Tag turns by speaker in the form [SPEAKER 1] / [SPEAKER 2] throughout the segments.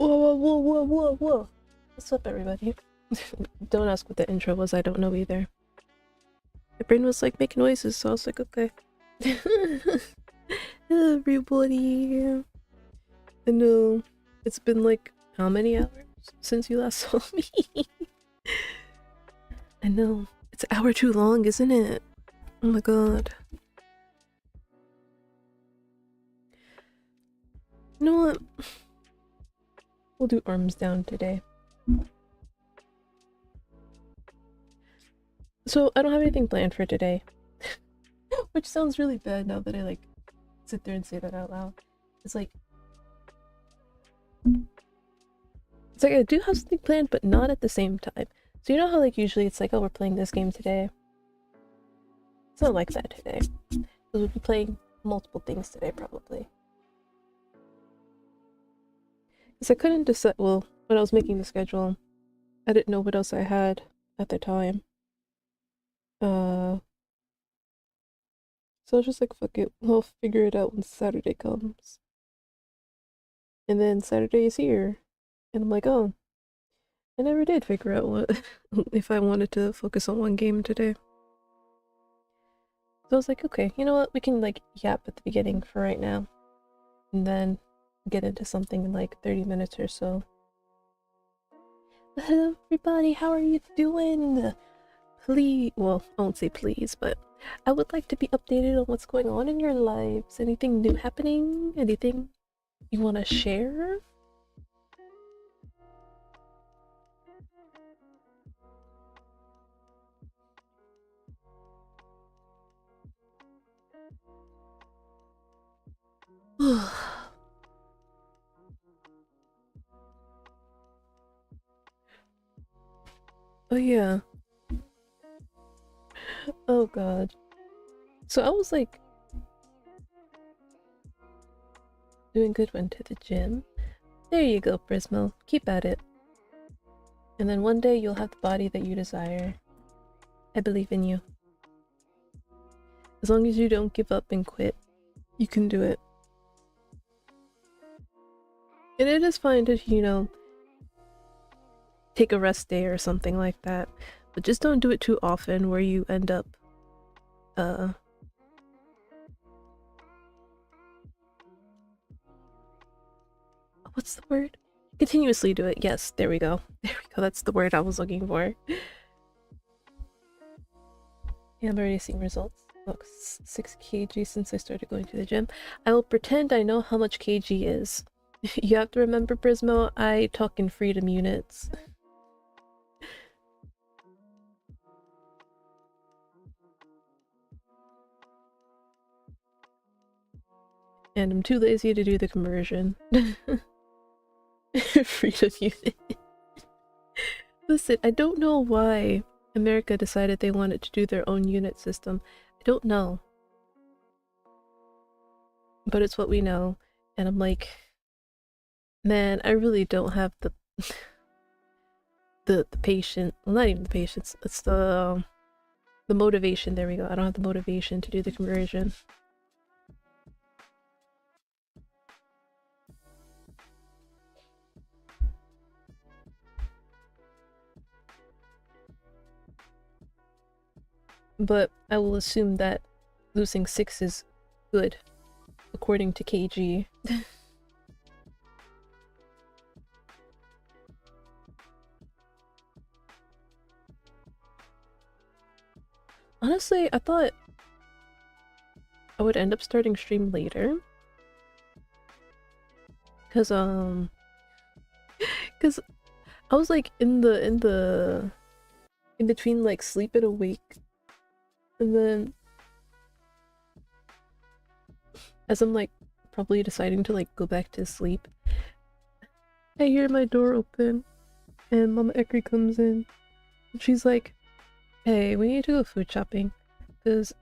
[SPEAKER 1] Whoa, whoa, whoa, whoa, whoa. What's up, everybody? Don't ask what the intro was, I don't know either. My brain was like, make noises, so I was like, okay. Everybody. I know. It's been like, how many hours since you last saw me? I know. It's an hour too long, isn't it? Oh my god. You know what? We'll do arms down today. So, I don't have anything planned for today. Which sounds really bad now that I like sit there and say that out loud. It's like I do have something planned, but not at the same time. So you know how like usually it's like, oh, we're playing this game today? It's not like that today. Because we'll be playing multiple things today, probably. Because I couldn't decide, well, when I was making the schedule, I didn't know what else I had at the time. So I was just like, fuck it, I'll figure it out when Saturday comes. And then Saturday is here. And I'm like, oh, I never did figure out what if I wanted to focus on one game today. So I was like, okay, you know what? We can like yap at the beginning for right now. And then get into something in like 30 minutes or so. Hello everybody, how are you doing? Please, well, I won't say please, but I would like to be updated on what's going on in your lives. Anything new happening? Anything you want to share? Oh yeah. Oh god. So I was like doing good, went to the gym. There you go, Prismo. Keep at it. And then one day you'll have the body that you desire. I believe in you. As long as you don't give up and quit, you can do it. And it is fine to, you know, take a rest day or something like that. But just don't do it too often where you end up, what's the word? Continuously do it. Yes, there we go. There we go. That's the word I was looking for. Yeah, I'm already seeing results. Look, 6 kg since I started going to the gym. I will pretend I know how much kg is. You have to remember, Prismo, I talk in freedom units. And I'm too lazy to do the conversion. Freedom unit. Listen, I don't know why America decided they wanted to do their own unit system. I don't know. But it's what we know. And I'm like, man, I really don't have the the patience. Well, not even the patience. It's the motivation. There we go. I don't have the motivation to do the conversion. But I will assume that losing 6 is good, according to KG. Honestly, I thought I would end up starting stream later. Cause I was like in between like sleep and awake. And then as I'm like probably deciding to like go back to sleep, I hear my door open and Mama Ekri comes in. And she's like, hey, we need to go food shopping. Because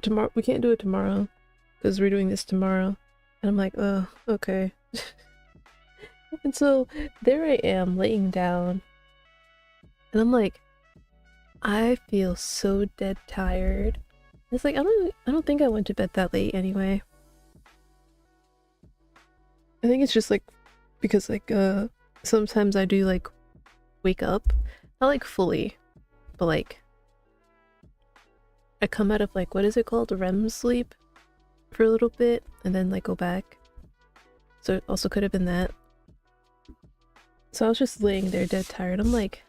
[SPEAKER 1] tomorrow we can't do it tomorrow. Because we're doing this tomorrow. And I'm like, oh, okay. And so there I am laying down. And I'm like, I feel so dead tired. It's like I don't think I went to bed that late anyway. I think it's just like because like sometimes I do like wake up, not like fully, but like I come out of like, what is it called, REM sleep for a little bit and then like go back. So it also could have been that. So I was just laying there dead tired. I'm like,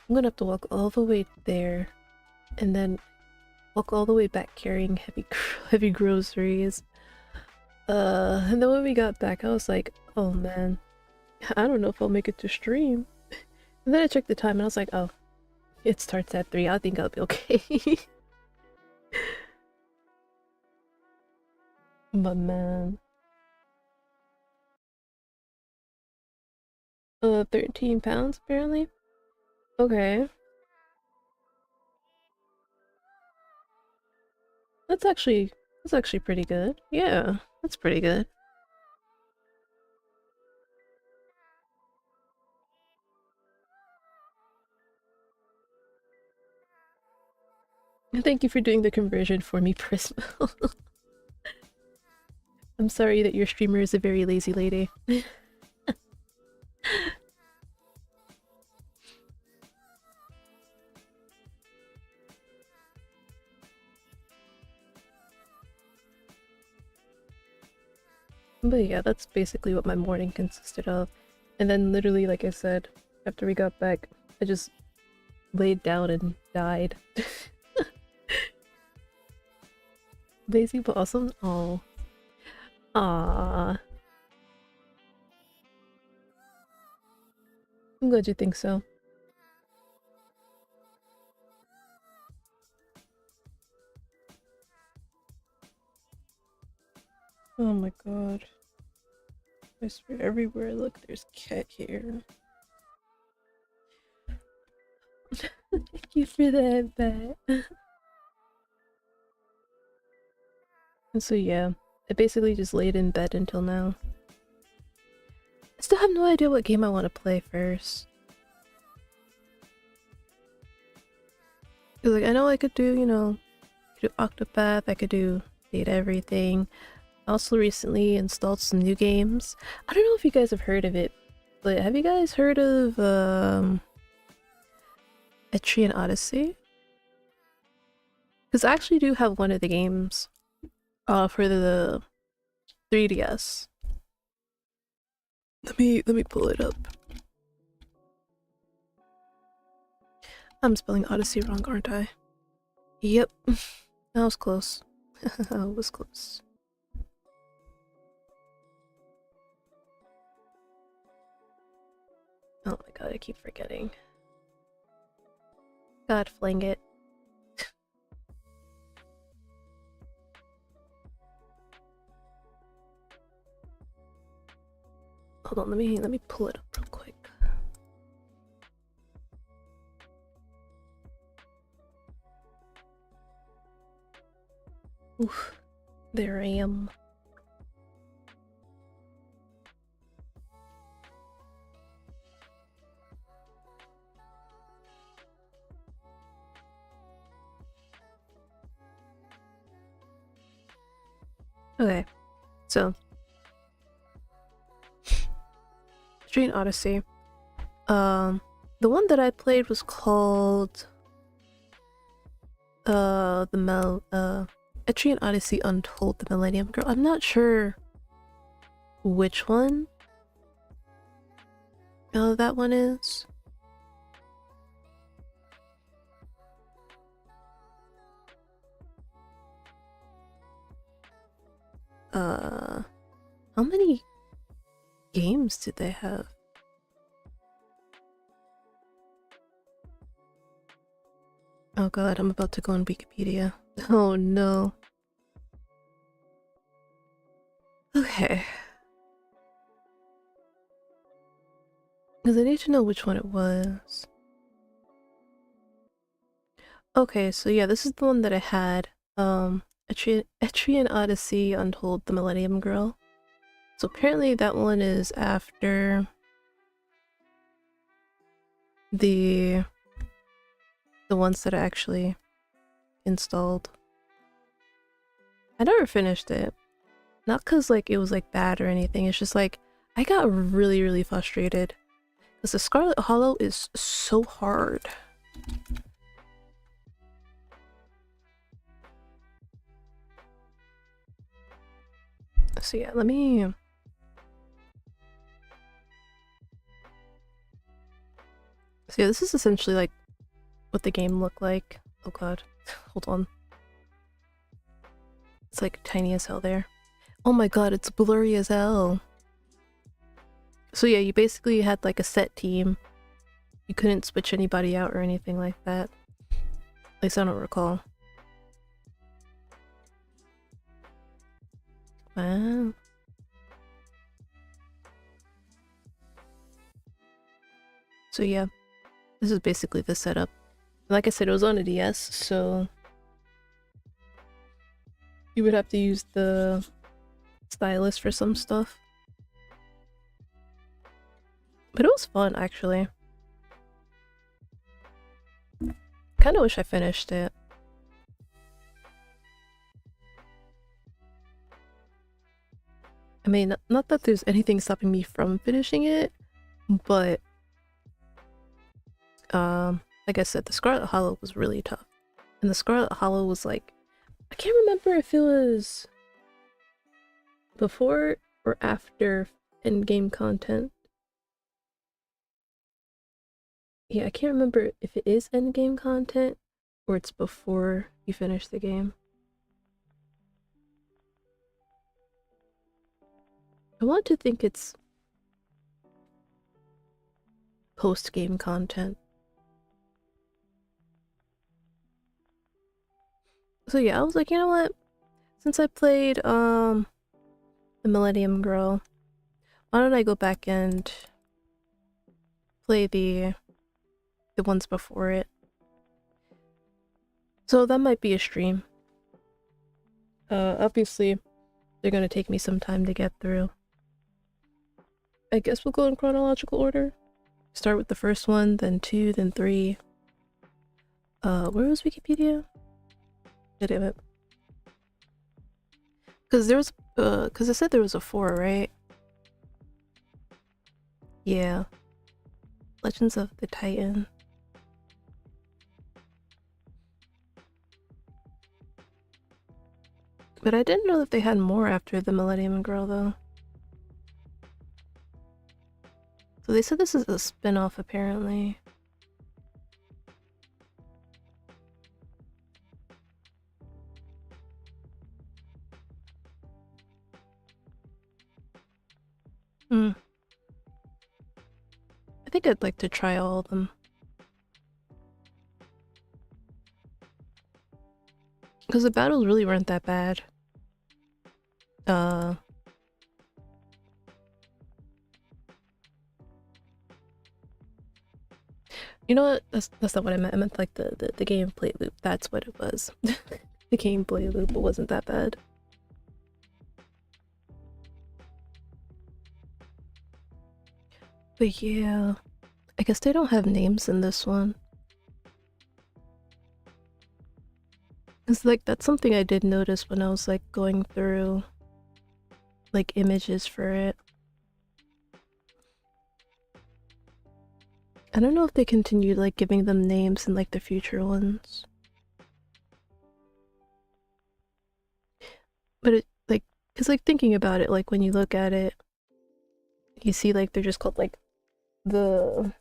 [SPEAKER 1] I'm gonna have to walk all the way there and then walk all the way back carrying heavy groceries. And then when we got back, I was like, oh man, I don't know if I'll make it to stream. And then I checked the time and I was like, oh, it starts at 3. I think I'll be okay. But man. 13 pounds apparently? Okay. That's actually pretty good. Yeah, that's pretty good. Thank you for doing the conversion for me, Prisma. I'm sorry that your streamer is a very lazy lady. But yeah, that's basically what my morning consisted of. And then literally, like I said, after we got back, I just laid down and died. Lazy but awesome? Oh. Ah. I'm glad you think so. Oh my god. I swear everywhere, look, there's cat hair. Thank you for that, bat. And so yeah, I basically just laid in bed until now. I still have no idea what game I want to play first. Cause like, I know I could do, you know, I could do Octopath, I could do Date Everything. I also recently installed some new games. I don't know if you guys have heard of it, but have you guys heard of Etrian Odyssey? Because I actually do have one of the games for the 3DS. Let me pull it up. I'm spelling Odyssey wrong, aren't I? Yep. That was close. That was close. Oh my god, I keep forgetting. God, fling it. Hold on, let me pull it up real quick. Oof, there I am. Okay, so Etrian Odyssey. The one that I played was called Etrian Odyssey Untold: The Millennium Girl. I'm not sure which one that one is. How many games did they have? Oh god, I'm about to go on Wikipedia. Oh no. Okay. Because I need to know which one it was. Okay, so yeah, this is the one that I had. Etrian Odyssey Untold: The Millennium Girl. So apparently that one is after the ones that I actually installed. I never finished it. Not because like it was like bad or anything, it's just like I got really frustrated Because the Scarlet Hollow is so hard. So yeah, let me... So yeah, this is essentially like what the game looked like. Oh god, hold on. It's like tiny as hell there. Oh my god, it's blurry as hell. So yeah, you basically had like a set team. You couldn't switch anybody out or anything like that. At least I don't recall. Wow. So yeah, this is basically the setup. Like I said, it was on a DS, so you would have to use the stylus for some stuff. But it was fun, actually. Kinda wish I finished it. I mean, not that there's anything stopping me from finishing it, but like I said, the Scarlet Hollow was really tough. And the Scarlet Hollow was like, I can't remember if it was before or after endgame content. Yeah, I can't remember if it is endgame content or it's before you finish the game. I want to think it's post-game content. So yeah, I was like, you know what? Since I played the Millennium Girl, why don't I go back and play the ones before it? So that might be a stream. Obviously, they're gonna take me some time to get through. I guess we'll go in chronological order. Start with the first one, then 2, then 3. Where was Wikipedia? Damn it. Because there was, because I said there was a 4, right? Yeah. Legends of the Titan. But I didn't know that they had more after the Millennium Girl, though. So they said this is a spin-off, apparently. I think I'd like to try all of them. Because the battles really weren't that bad. You know what? That's not what I meant. I meant like the gameplay loop. That's what it was. The gameplay loop wasn't that bad. But yeah, I guess they don't have names in this one. It's like, that's something I did notice when I was like going through like images for it. I don't know if they continued like giving them names in like the future ones. But it like, cause like thinking about it, like when you look at it, you see like they're just called like the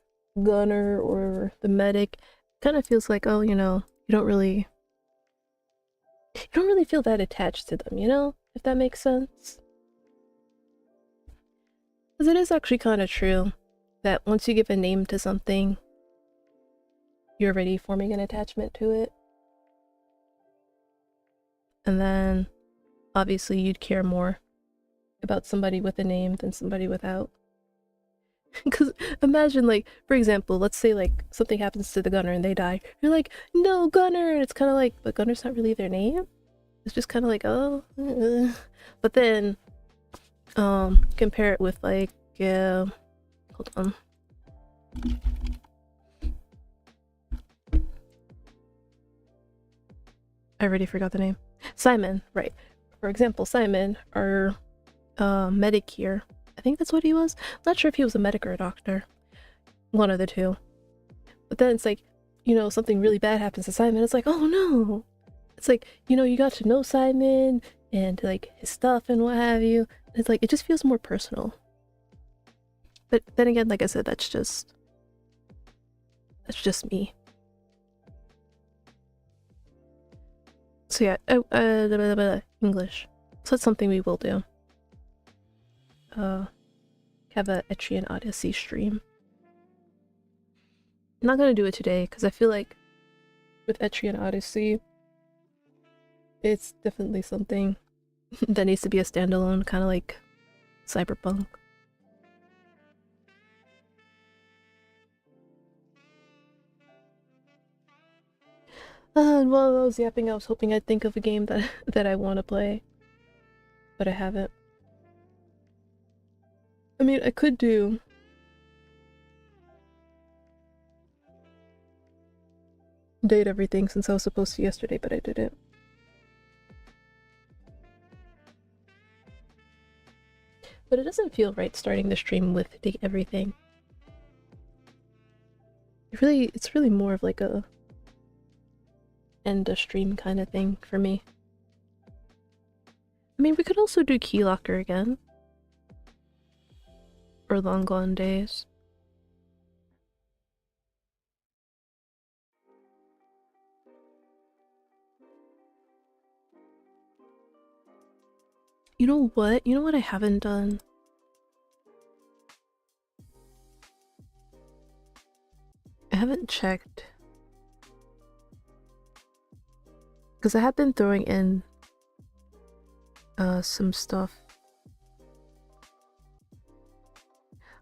[SPEAKER 1] gunner or the medic. Kind of feels like, oh, you know, you don't really feel that attached to them, you know? If that makes sense. Because it is actually kind of true that once you give a name to something, you're already forming an attachment to it. And then, obviously, you'd care more about somebody with a name than somebody without. Because imagine, like, for example, let's say, like, something happens to the gunner and they die. You're like, no, gunner! And it's kind of like, but gunner's not really their name? It's just kind of like, oh. But then, compare it with, like, hold on. I already forgot the name. Simon, right. For example, Simon, our medic here. I think that's what he was. I'm not sure if he was a medic or a doctor. One of the two. But then it's like, you know, something really bad happens to Simon. It's like, oh no. It's like, you know, you got to know Simon and like his stuff and what have you. It's like, it just feels more personal. But then again, like I said, that's just me. So yeah, English. So that's something we will do. Have a Etrian Odyssey stream. I'm not gonna do it today because I feel like with Etrian Odyssey, it's definitely something that needs to be a standalone, kind of like Cyberpunk. And while I was yapping, I was hoping I'd think of a game that I want to play, but I haven't. I mean, I could do Date Everything since I was supposed to yesterday, but I didn't. But it doesn't feel right starting the stream with Date Everything. It's really more of like a end a stream kind of thing for me. I mean, we could also do Keylocker again. Or Long Gone Days. You know what? You know what I haven't done? I haven't checked. Because I have been throwing in some stuff.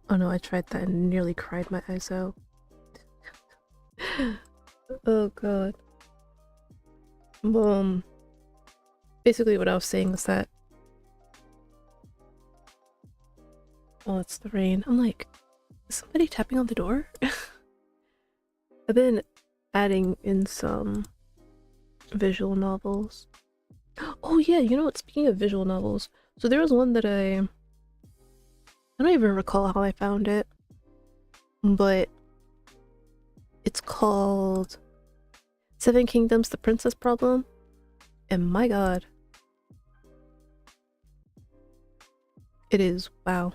[SPEAKER 1] Oh no, I tried that and nearly cried my eyes out. Oh god. Basically what I was saying is that... Oh, it's the rain. I'm like, is somebody tapping on the door? I've been adding in some visual novels. Oh yeah, you know what, speaking of visual novels, so there was one that I don't even recall how I found it, but it's called Seven Kingdoms: The Princess Problem, and my god, it is wow.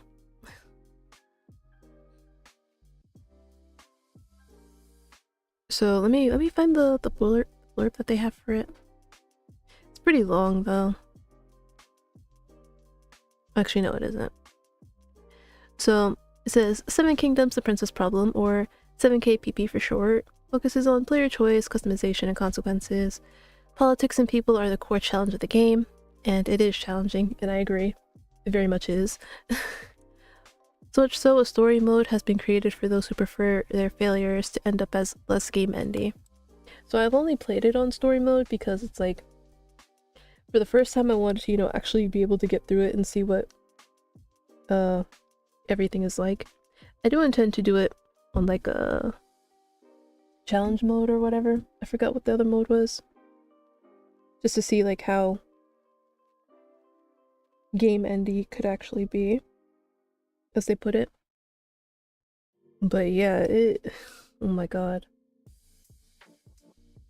[SPEAKER 1] So let me find the blurb that they have for it. It's pretty long though. Actually, no, it isn't. So it says Seven Kingdoms: The Princess Problem, or 7KPP for short, focuses on player choice, customization, and consequences. Politics and people are the core challenge of the game, and it is challenging, and I agree. It very much is. So much so, a story mode has been created for those who prefer their failures to end up as less game-endy. So I've only played it on story mode because it's like, for the first time I wanted to, you know, actually be able to get through it and see what everything is like. I do intend to do it on like a challenge mode or whatever. I forgot what the other mode was. Just to see like how game-endy could actually be, as they put it. But yeah, oh my god.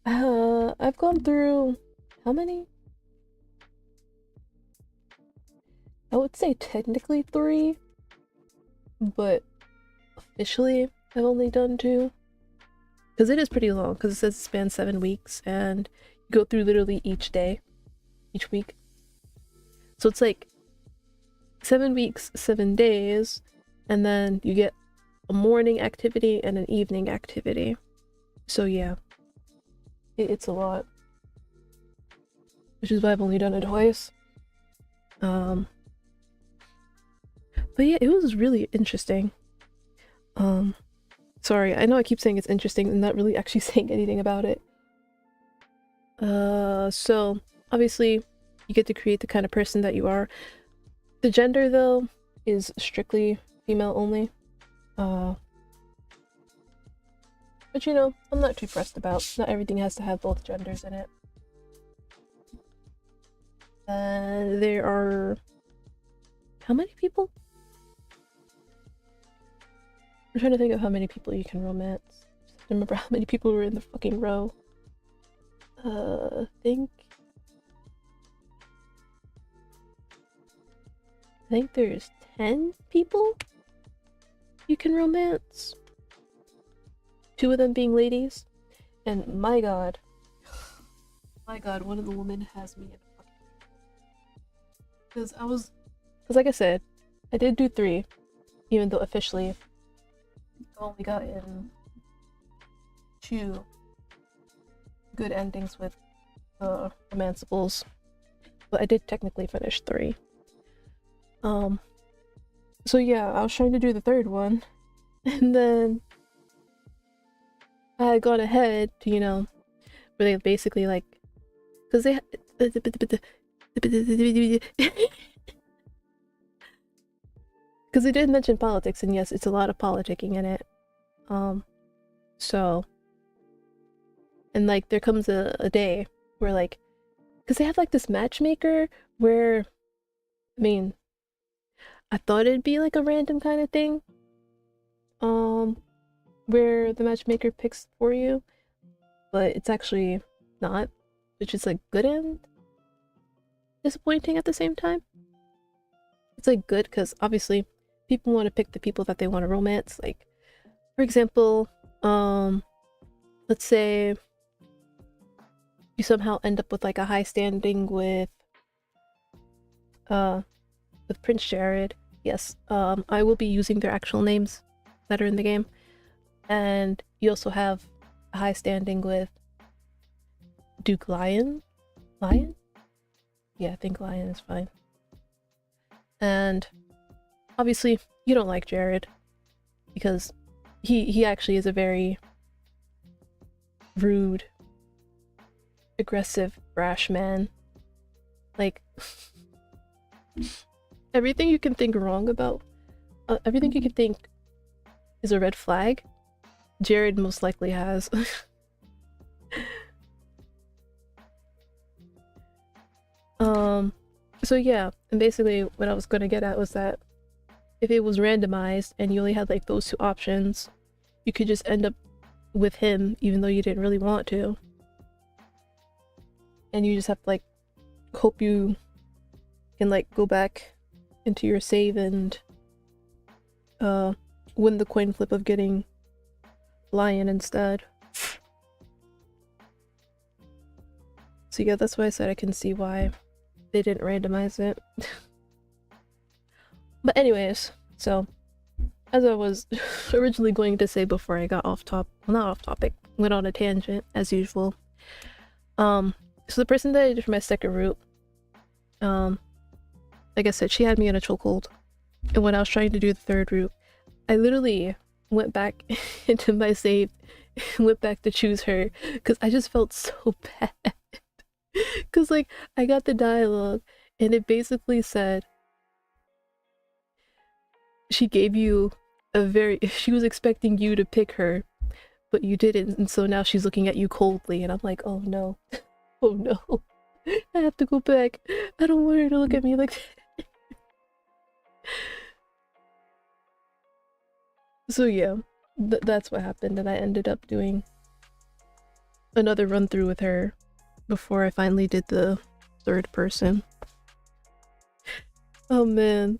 [SPEAKER 1] I've gone through how many? I would say technically 3, but officially I've only done 2. Because it is pretty long, because it says it spans 7 weeks, and you go through literally each day, each week. So it's like 7 weeks, 7 days, and then you get a morning activity and an evening activity. So yeah, it's a lot. Which is why I've only done it twice. But yeah, it was really interesting. Sorry, I know I keep saying it's interesting and not really actually saying anything about it. So obviously you get to create the kind of person that you are. The gender though is strictly female only. But you know, I'm not too pressed about. Not everything has to have both genders in it. There are... how many people? I'm trying to think of how many people you can romance. Just remember how many people were in the fucking row. I think there's 10 people you can romance. 2 of them being ladies. And my god, one of the women has me in a fucking... Because like I said, I did do 3, even though officially I only got in 2 good endings with romanceables. But I did technically finish 3. So yeah, I was trying to do the 3rd one, and then I had gone ahead to, you know, where they basically like, because they because they did mention politics, and yes, it's a lot of politicking in it. So, and like there comes a day where like, because they have like this matchmaker where, I mean, I thought it'd be like a random kind of thing, where the matchmaker picks for you, but it's actually not, which is like good and disappointing at the same time. It's like good because obviously people want to pick the people that they want to romance. Like, for example, let's say you somehow end up with like a high standing with Prince Jared. Yes, I will be using their actual names that are in the game. And you also have a high standing with Duke Lion? Lion? Yeah, I think Lion is fine. And obviously you don't like Jared because he actually is a very rude, aggressive, brash man. Like everything you can think wrong about, everything you can think is a red flag, Jared most likely has. So yeah, and basically what I was gonna get at was that if it was randomized and you only had like those 2 options, you could just end up with him even though you didn't really want to. And you just have to like hope you can like go back into your save and win the coin flip of getting Lion instead. So yeah, that's why I said I can see why they didn't randomize it. But anyways, so as I was originally going to say before I got off top, well, not off topic, went on a tangent as usual. So the person that I did for my 2nd route, like I said, she had me in a chokehold. And when I was trying to do the 3rd route, I literally went back into my save and went back to choose her because I just felt so bad. Because like I got the dialogue and it basically said she gave you she was expecting you to pick her, but you didn't, and so now she's looking at you coldly, and I'm like, oh no. Oh no. I have to go back. I don't want her to look at me like that. So yeah, that's what happened, and I ended up doing another run through with her before I finally did the 3rd person. Oh man.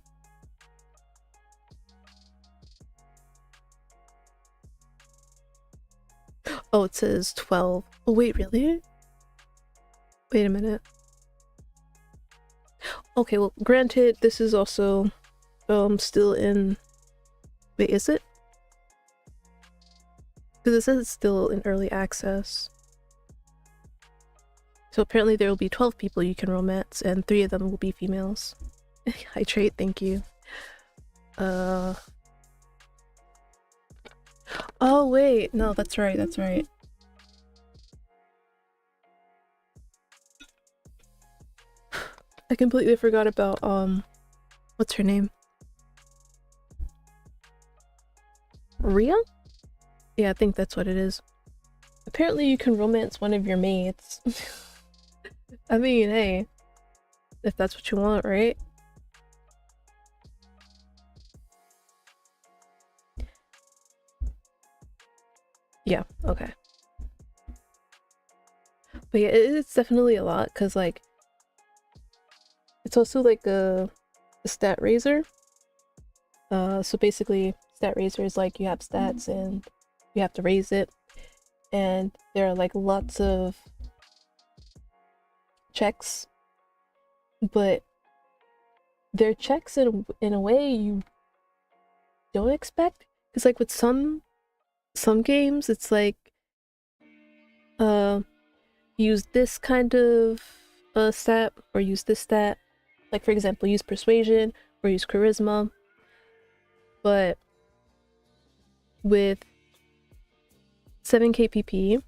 [SPEAKER 1] Oh, it says 12. Oh wait, really? Wait a minute. Okay, well, granted, this is also still in... Wait, is it? Because it says it's still in early access. So apparently there will be 12 people you can romance, and 3 of them will be females. Hydrate, thank you. Oh wait, no, that's right, that's right. I completely forgot about, what's her name? Rhea? Yeah, I think that's what it is. Apparently you can romance one of your mates. I mean, hey, if that's what you want, right? Yeah, okay. But yeah, it's definitely a lot because like it's also like a stat raiser. So basically, stat raiser is like you have stats and you have to raise it, and there are like lots of checks, but they're checks in a way you don't expect. Because like with some games, it's like uh use this kind of stat or use this stat. Like for example, use persuasion or use charisma. But with 7k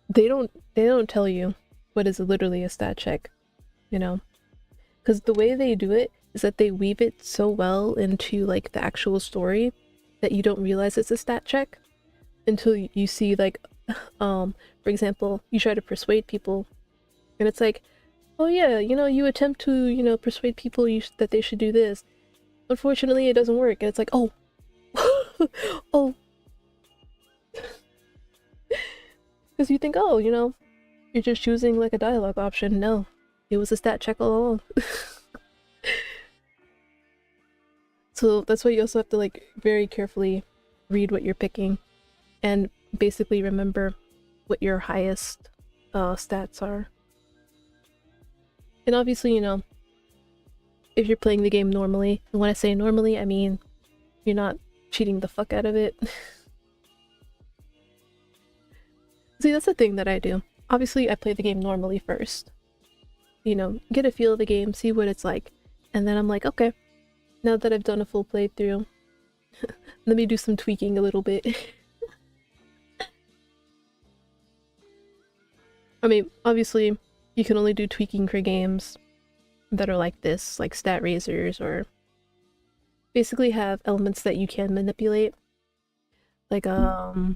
[SPEAKER 1] they don't tell you what is literally a stat check, you know? Because the way they do it is that they weave it so well into like the actual story that you don't realize it's a stat check until you see like for example, you try to persuade people and it's like, oh yeah, you know, you attempt to, you know, persuade people that they should do this. Unfortunately, it doesn't work, and it's like, oh, oh, because you think, oh, you know, you're just choosing like a dialogue option. No, it was a stat check all along. So that's why you also have to like very carefully read what you're picking and basically remember what your highest stats are. And obviously, you know, if you're playing the game normally, and when I say normally, I mean you're not cheating the fuck out of it. See, that's the thing that I do. Obviously, I play the game normally first. You know, get a feel of the game, see what it's like. And then I'm like, okay, now that I've done a full playthrough, let me do some tweaking a little bit. I mean, obviously, you can only do tweaking for games that are like this, like stat raisers, or basically have elements that you can manipulate. Like, it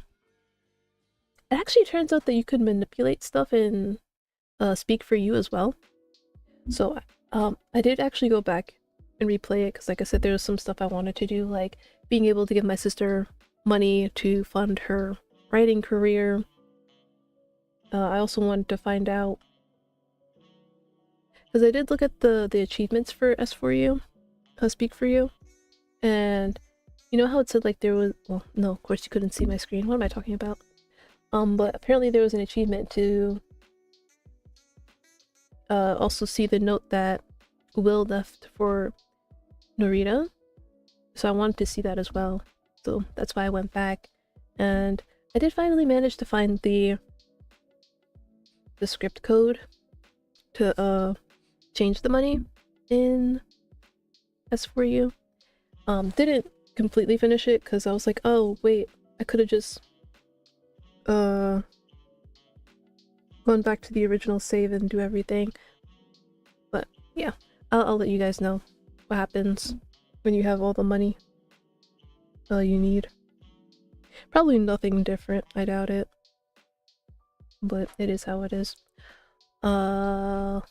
[SPEAKER 1] actually turns out that you could manipulate stuff in Speak for You as well. So, I did actually go back and replay it because, like I said, there was some stuff I wanted to do, like being able to give my sister money to fund her writing career. I also wanted to find out, because I did look at the achievements for S4U, Speak for You, and you know how it said like there was, well, no, of course you couldn't see my screen. What am I talking about? But apparently there was an achievement to also see the note that Will left for Narita. So I wanted to see that as well. So that's why I went back, and I did finally manage to find the script code to change the money in S4U. Didn't completely finish it because I was like, oh wait, I could have just gone back to the original save and do everything. But yeah, I'll let you guys know what happens when you have all the money you need. Probably nothing different, I doubt it. But it is how it is. So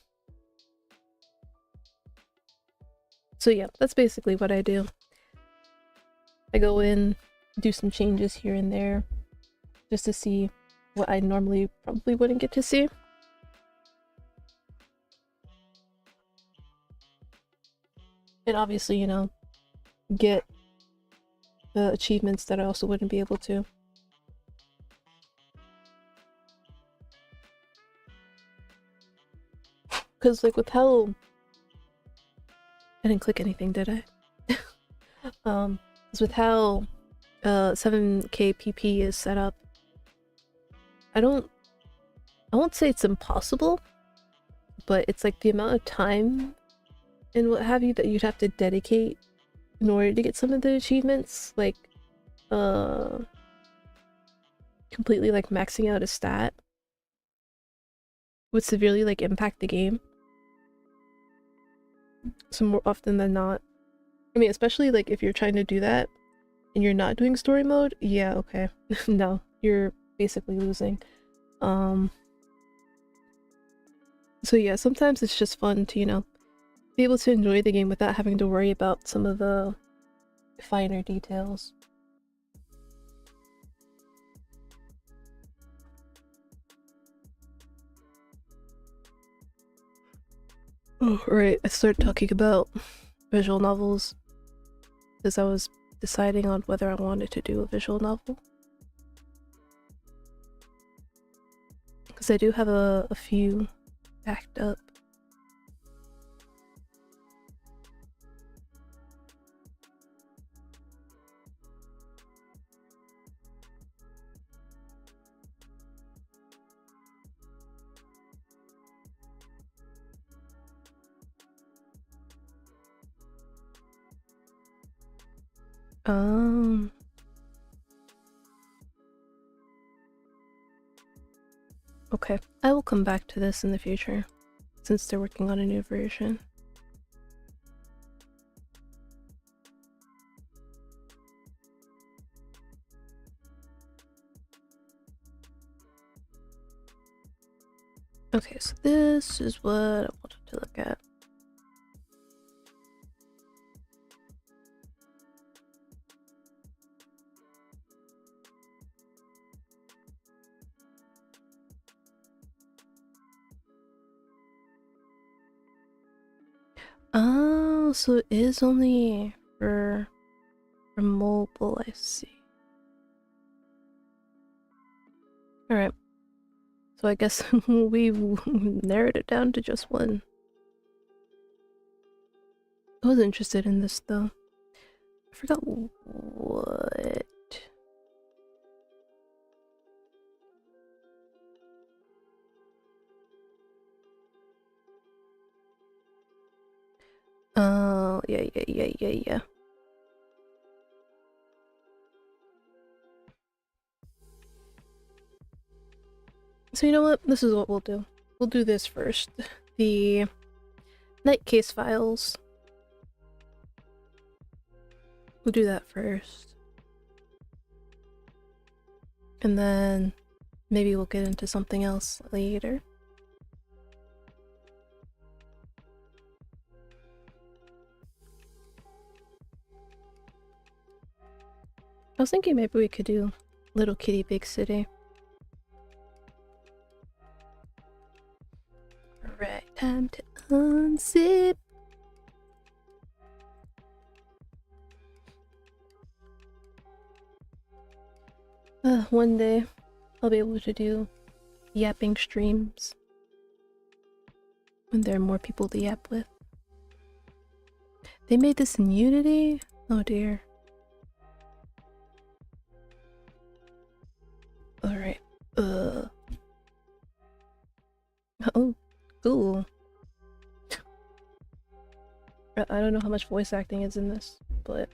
[SPEAKER 1] yeah, that's basically what I do. I go in, do some changes here and there, just to see what I normally probably wouldn't get to see. And obviously, you know, get the achievements that I also wouldn't be able to. Because like with how I didn't click anything, did I? Because with how 7k PP is set up, I won't say it's impossible, but it's like the amount of time and what have you that you'd have to dedicate in order to get some of the achievements, like completely like maxing out a stat would severely like impact the game. So more often than not, I mean, especially like if you're trying to do that and you're not doing story mode, yeah, okay. No, you're basically losing. So yeah, sometimes it's just fun to, you know, be able to enjoy the game without having to worry about some of the finer details. Oh, right. I started talking about visual novels because I was deciding on whether I wanted to do a visual novel. Because I do have a few backed up. Um, okay. I will come back to this in the future, since they're working on a new version. Okay, so this is what I wanted to look at. Oh, so it is only for mobile, I see. Alright. So I guess we narrowed it down to just one. I was interested in this though. I forgot what. Oh, yeah. So you know what? This is what we'll do. We'll do this first. The Night Case files. We'll do that first. And then maybe we'll get into something else later. I was thinking maybe we could do Little Kitty Big City. Alright, time to unzip. One day I'll be able to do yapping streams when there are more people to yap with. They made this in Unity? Oh dear. Alright. Oh, cool. I don't know how much voice acting is in this, but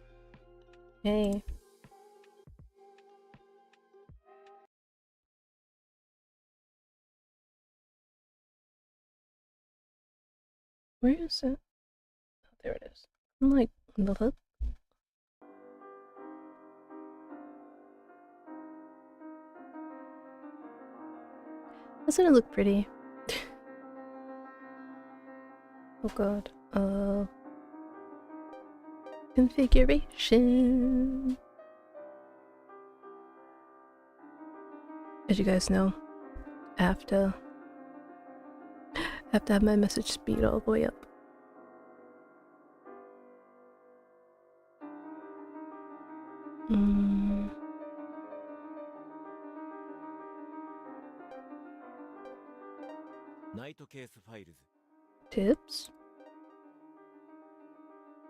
[SPEAKER 1] hey. Where is it? Oh, there it is. I'm like, the fuck? Doesn't it look pretty? Oh god. Configuration. As you guys know, I have to have my message speed all the way up. Tips.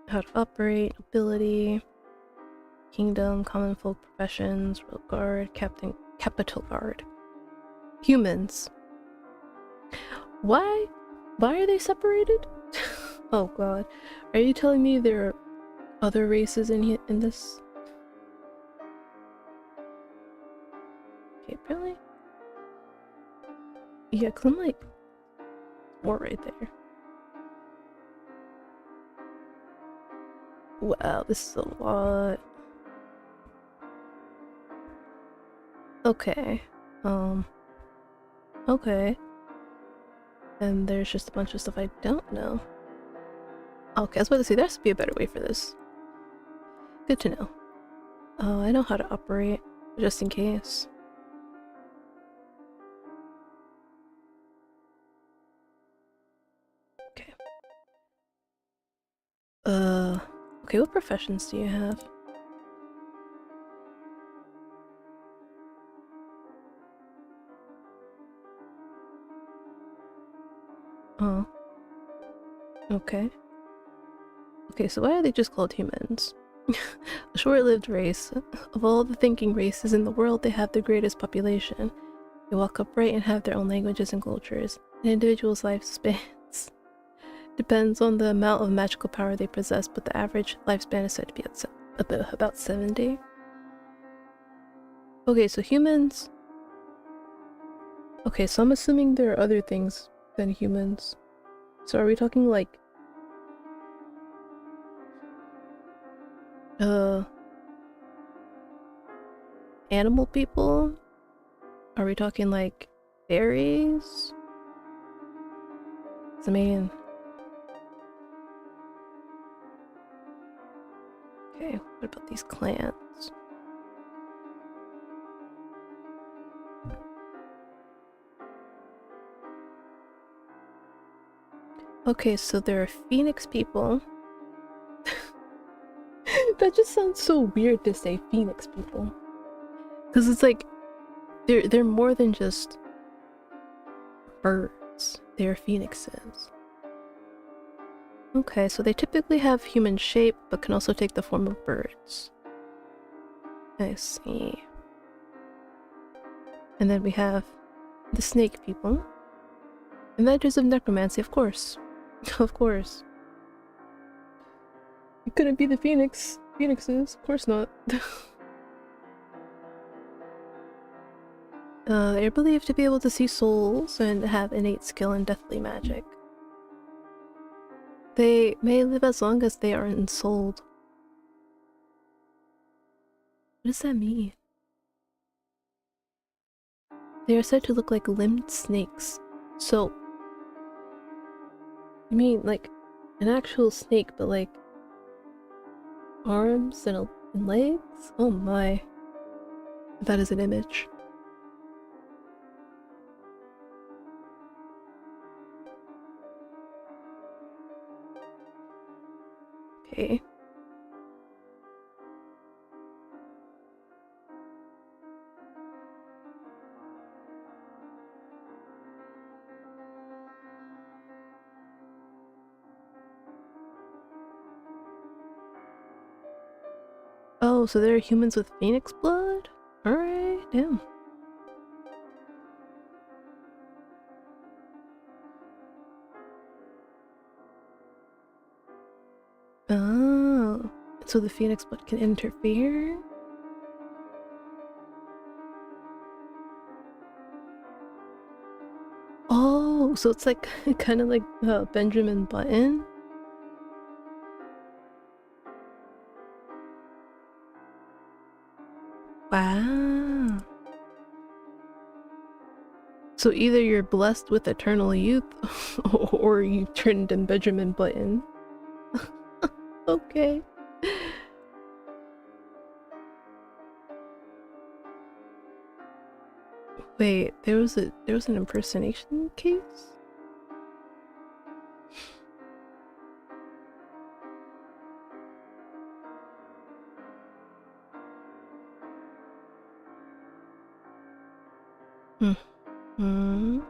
[SPEAKER 1] How to operate, ability, kingdom, common folk, professions, royal guard, captain, capital guard. Humans. Why are they separated? Oh god. Are you telling me there are other races in this? Okay, apparently. Yeah, cause I'm like more right there. Wow, this is a lot. Okay. Okay. And there's just a bunch of stuff I don't know. Okay, I was about to say there has to be a better way for this. Good to know. Oh, I know how to operate, just in case. Okay. Okay, what professions do you have? Oh, okay. Okay, so why are they just called humans? A short-lived race. Of all the thinking races in the world, they have the greatest population. They walk upright and have their own languages and cultures. An individual's lifespans depends on the amount of magical power they possess, but the average lifespan is said to be about 70. Okay, so humans... Okay, so I'm assuming there are other things than humans. So are we talking like... animal people? Are we talking like fairies? I mean... Okay, what about these clans? Okay, so there are Phoenix people. That just sounds so weird to say Phoenix people. Because it's like, they're more than just birds. They're phoenixes. Okay, so they typically have human shape, but can also take the form of birds. I see. And then we have the snake people. Inventors of necromancy, of course. Of course. You couldn't be the phoenixes, of course not. They're believed to be able to see souls and have innate skill in deathly magic. They may live as long as they are ensouled. What does that mean? They are said to look like limbed snakes. So, you mean like an actual snake, but like arms and legs? Oh my. That is an image. Okay. Oh, so there are humans with phoenix blood? Alright, damn. Oh, so the phoenix blood can interfere? Oh, so it's like kind of like Benjamin Button? Wow. So either you're blessed with eternal youth, or you turned in Benjamin Button. Okay. Wait, there was an impersonation case? Hmm.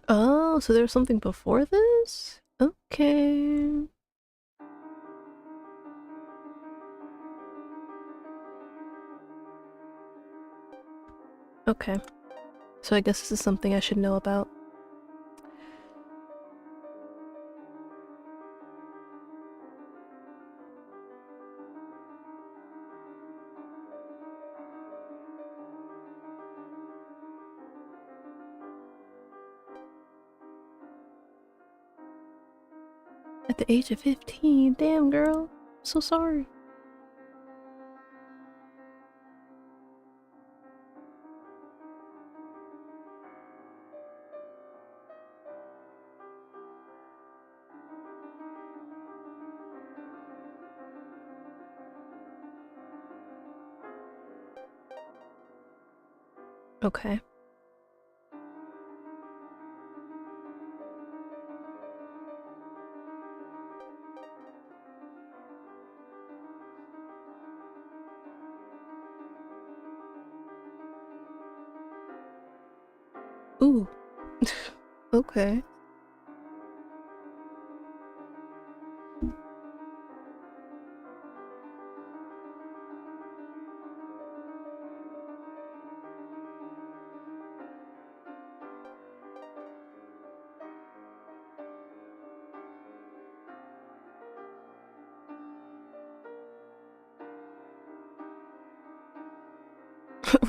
[SPEAKER 1] Oh, so there was something before this? Okay. Okay. So I guess this is something I should know about. At the age of 15, damn girl. So sorry. Okay. Ooh. Okay.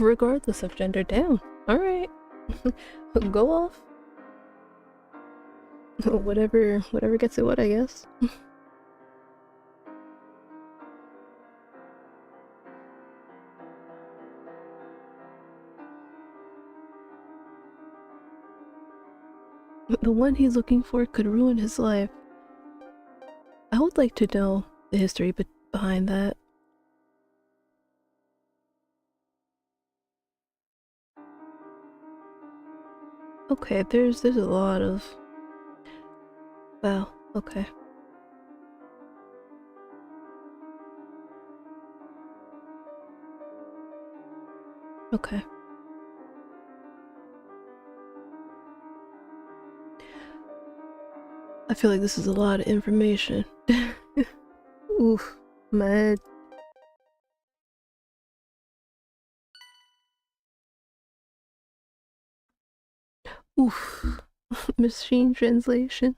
[SPEAKER 1] Regardless of gender, down. Alright. Go off. Whatever gets it what, I guess. The one he's looking for could ruin his life. I would like to know the history behind that. Okay, there's a lot of... Wow, okay. Okay. I feel like this is a lot of information. Oof, my head. Oof. Machine translation.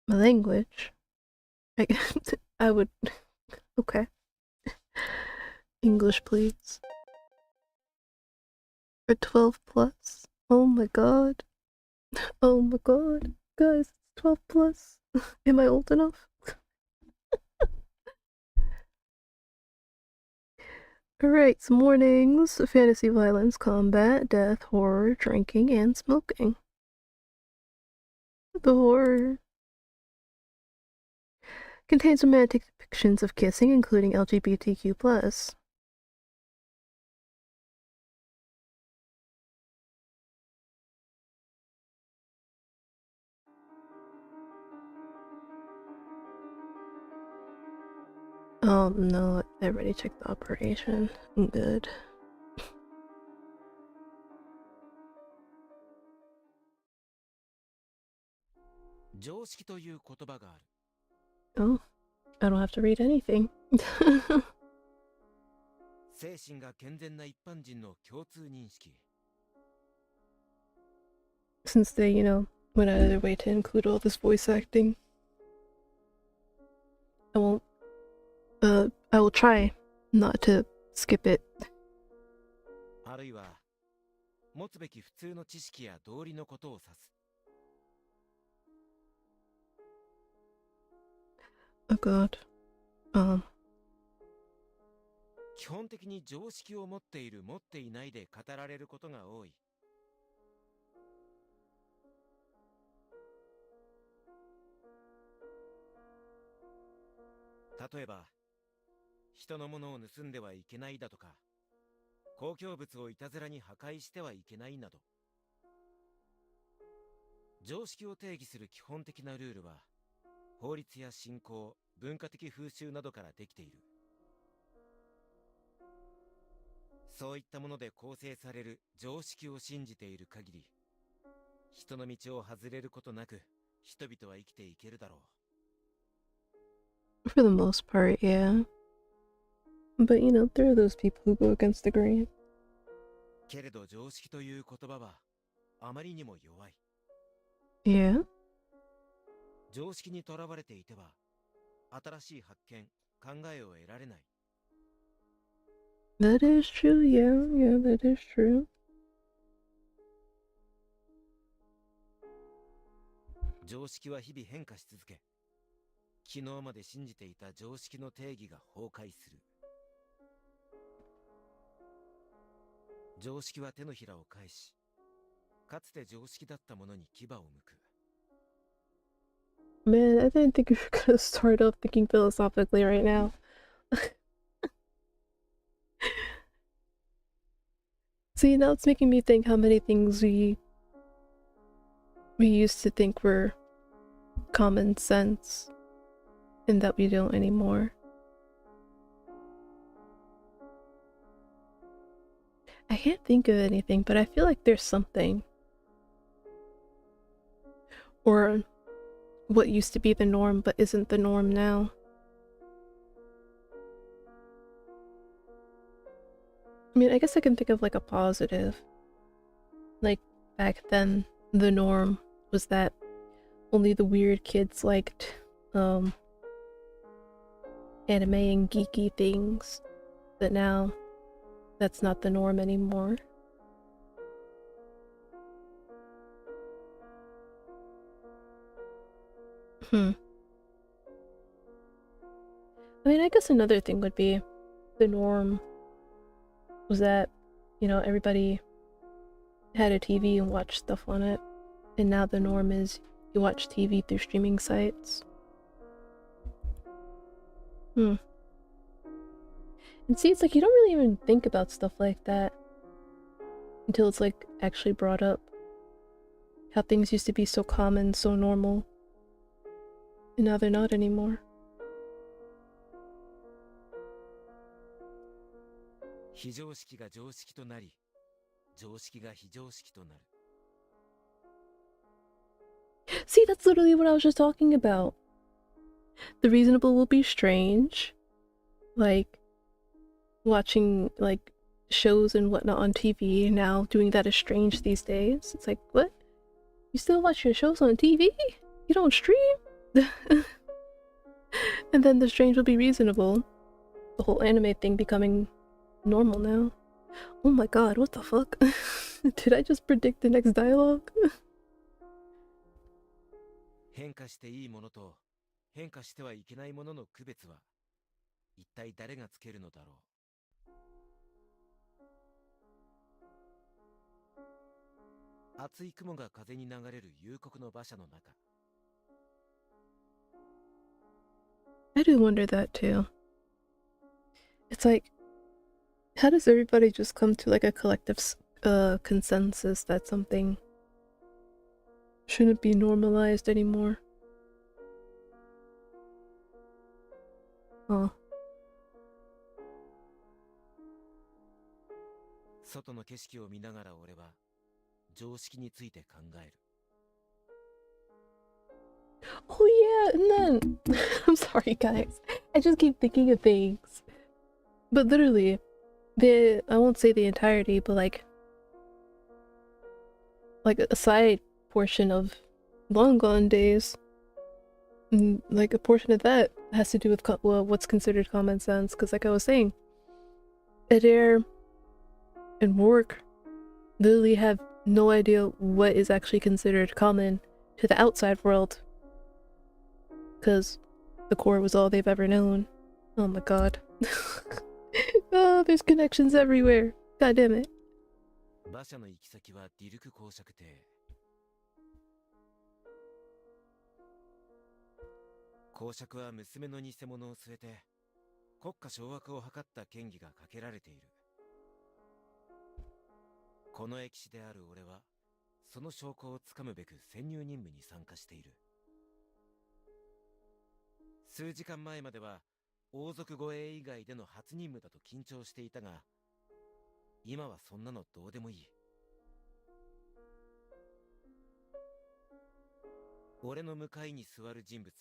[SPEAKER 1] My language. I, I would... Okay. English, please. For 12 plus. Oh my god. Oh my god. Guys, it's 12 plus. Am I old enough? Alright, some warnings. Fantasy violence, combat, death, horror, drinking, and smoking. The horror contains romantic depictions of kissing, including LGBTQ+. Oh no, I already checked the operation. I'm good. Oh, I don't have to read anything. Since they, went out of their way to include all this voice acting. I won't, I will try not to skip it. Oh god.
[SPEAKER 2] 基本的に常識を持っている持っていないで語られることが多い。例えば、人のものを盗んではいけないだとか、公共物をいたずらに破壊してはいけないなど。常識を定義する基本的なルールは、法律や信仰、文化的風習などからできている。そういったもので構成される常識を信じている限り、人の道を外れることなく、人々は生きていけるだろう。
[SPEAKER 1] For the most part, yeah. But there are those people who go against the grain.
[SPEAKER 2] けれど常識という言葉はあまりにも弱い。
[SPEAKER 1] Yeah?
[SPEAKER 2] 常識にとらわれていては、新しい発見、考えを得られない。
[SPEAKER 1] That is true, yeah, that is true.
[SPEAKER 2] 常識は日々変化し続け、昨日まで信じていた常識の定義が崩壊する。常識は手のひらを返し、かつて常識だったものに牙を向く。
[SPEAKER 1] Man, I didn't think you were gonna start off thinking philosophically right now. See, now it's making me think how many things we used to think were common sense and that we don't anymore. I can't think of anything, but I feel like there's something. Or what used to be the norm but isn't the norm now. I mean, I guess I can think of like a positive. Like back then, the norm was that only the weird kids liked anime and geeky things, but now that's not the norm anymore. I mean, I guess another thing would be the norm was that, you know, everybody had a TV and watched stuff on it, and now the norm is you watch TV through streaming sites. And see, it's like you don't really even think about stuff like that until it's like actually brought up. How things used to be so common, so normal, and now they're not anymore.
[SPEAKER 2] 非常識が常識となり、常識が非常識となる。
[SPEAKER 1] See, that's literally what I was just talking about. The reasonable will be strange. Like, watching, like, shows and whatnot on TV, now doing that is strange these days. It's like, what? You still watch your shows on TV? You don't stream? And then the strange will be reasonable. The whole anime thing becoming normal now. Oh my god, what the fuck? Did I just predict the next dialogue?
[SPEAKER 2] 変化していいものと変化してはいけないものの区別は一体誰がつけるのだろう。厚い雲が風に流れる幽谷の馬車の中。
[SPEAKER 1] I do wonder that too. It's like, how does everybody just come to like a collective consensus that something shouldn't be normalized anymore? Oh.
[SPEAKER 2] 外の景色を見ながら俺は常識について考える。
[SPEAKER 1] Oh yeah, and then I'm sorry guys. I just keep thinking of things. But literally, I won't say the entirety, but like a side portion of Long Gone Days, like a portion of that has to do with what's considered common sense. Because like I was saying, Adair and Rourke literally have no idea what is actually considered common to the outside world. Because the core was all they've ever known. Oh my god. Oh, there's connections everywhere. God damn it.
[SPEAKER 2] 馬車の行き先はディルク公爵邸。公爵は娘の偽物を据えて国家掌握を図った嫌疑がかけられている。この駅士である俺はその証拠をつかむべく潜入任務に参加している。数時間前までは王族護衛以外での初任務だと緊張していたが、今はそんなのどうでもいい。俺の向かいに座る人物、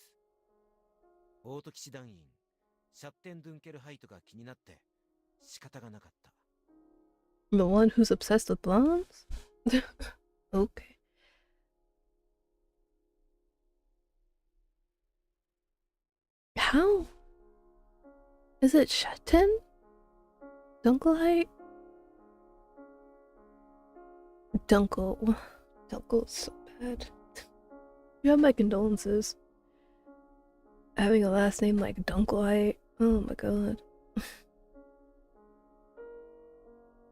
[SPEAKER 2] オート騎士団員シャッテン・ドゥンケルハイトが気になって仕方がなかった。
[SPEAKER 1] The one who's obsessed with blondes? Okay. How? Is it Shatten? Dunkelheit? Dunkel. Dunkel's so bad. You have my condolences. Having a last name like Dunkelheit. Oh my god.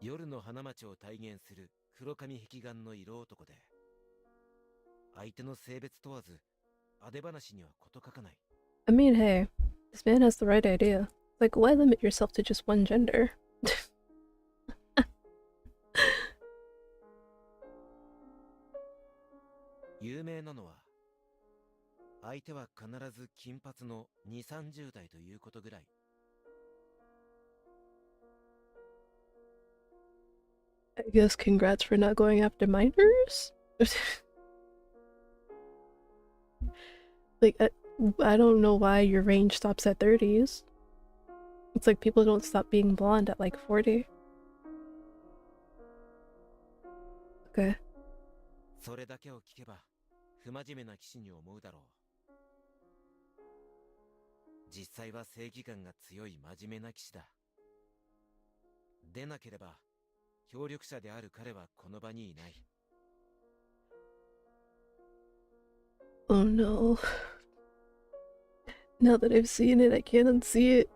[SPEAKER 2] 夜の花街を体現する黒髪壁眼の色男で、相手の性別問わず、あで話には事欠かない。
[SPEAKER 1] I mean, hey, this man has the right idea. Like, why limit yourself to just one gender?
[SPEAKER 2] 有名なのは、相手は必ず金髪の2、30代ということぐらい。
[SPEAKER 1] I guess congrats for not going after minors? Like, I don't know why your range stops at 30s. It's like people don't stop being blonde at like 40. Okay.
[SPEAKER 2] それだけを聞けば、不真面目な騎士に思うだろう。実際は正義感が強い真面目な騎士だ。でなければ、協力者である彼はこの場にいない。
[SPEAKER 1] Oh no. Now that I've seen it, I can't unsee it.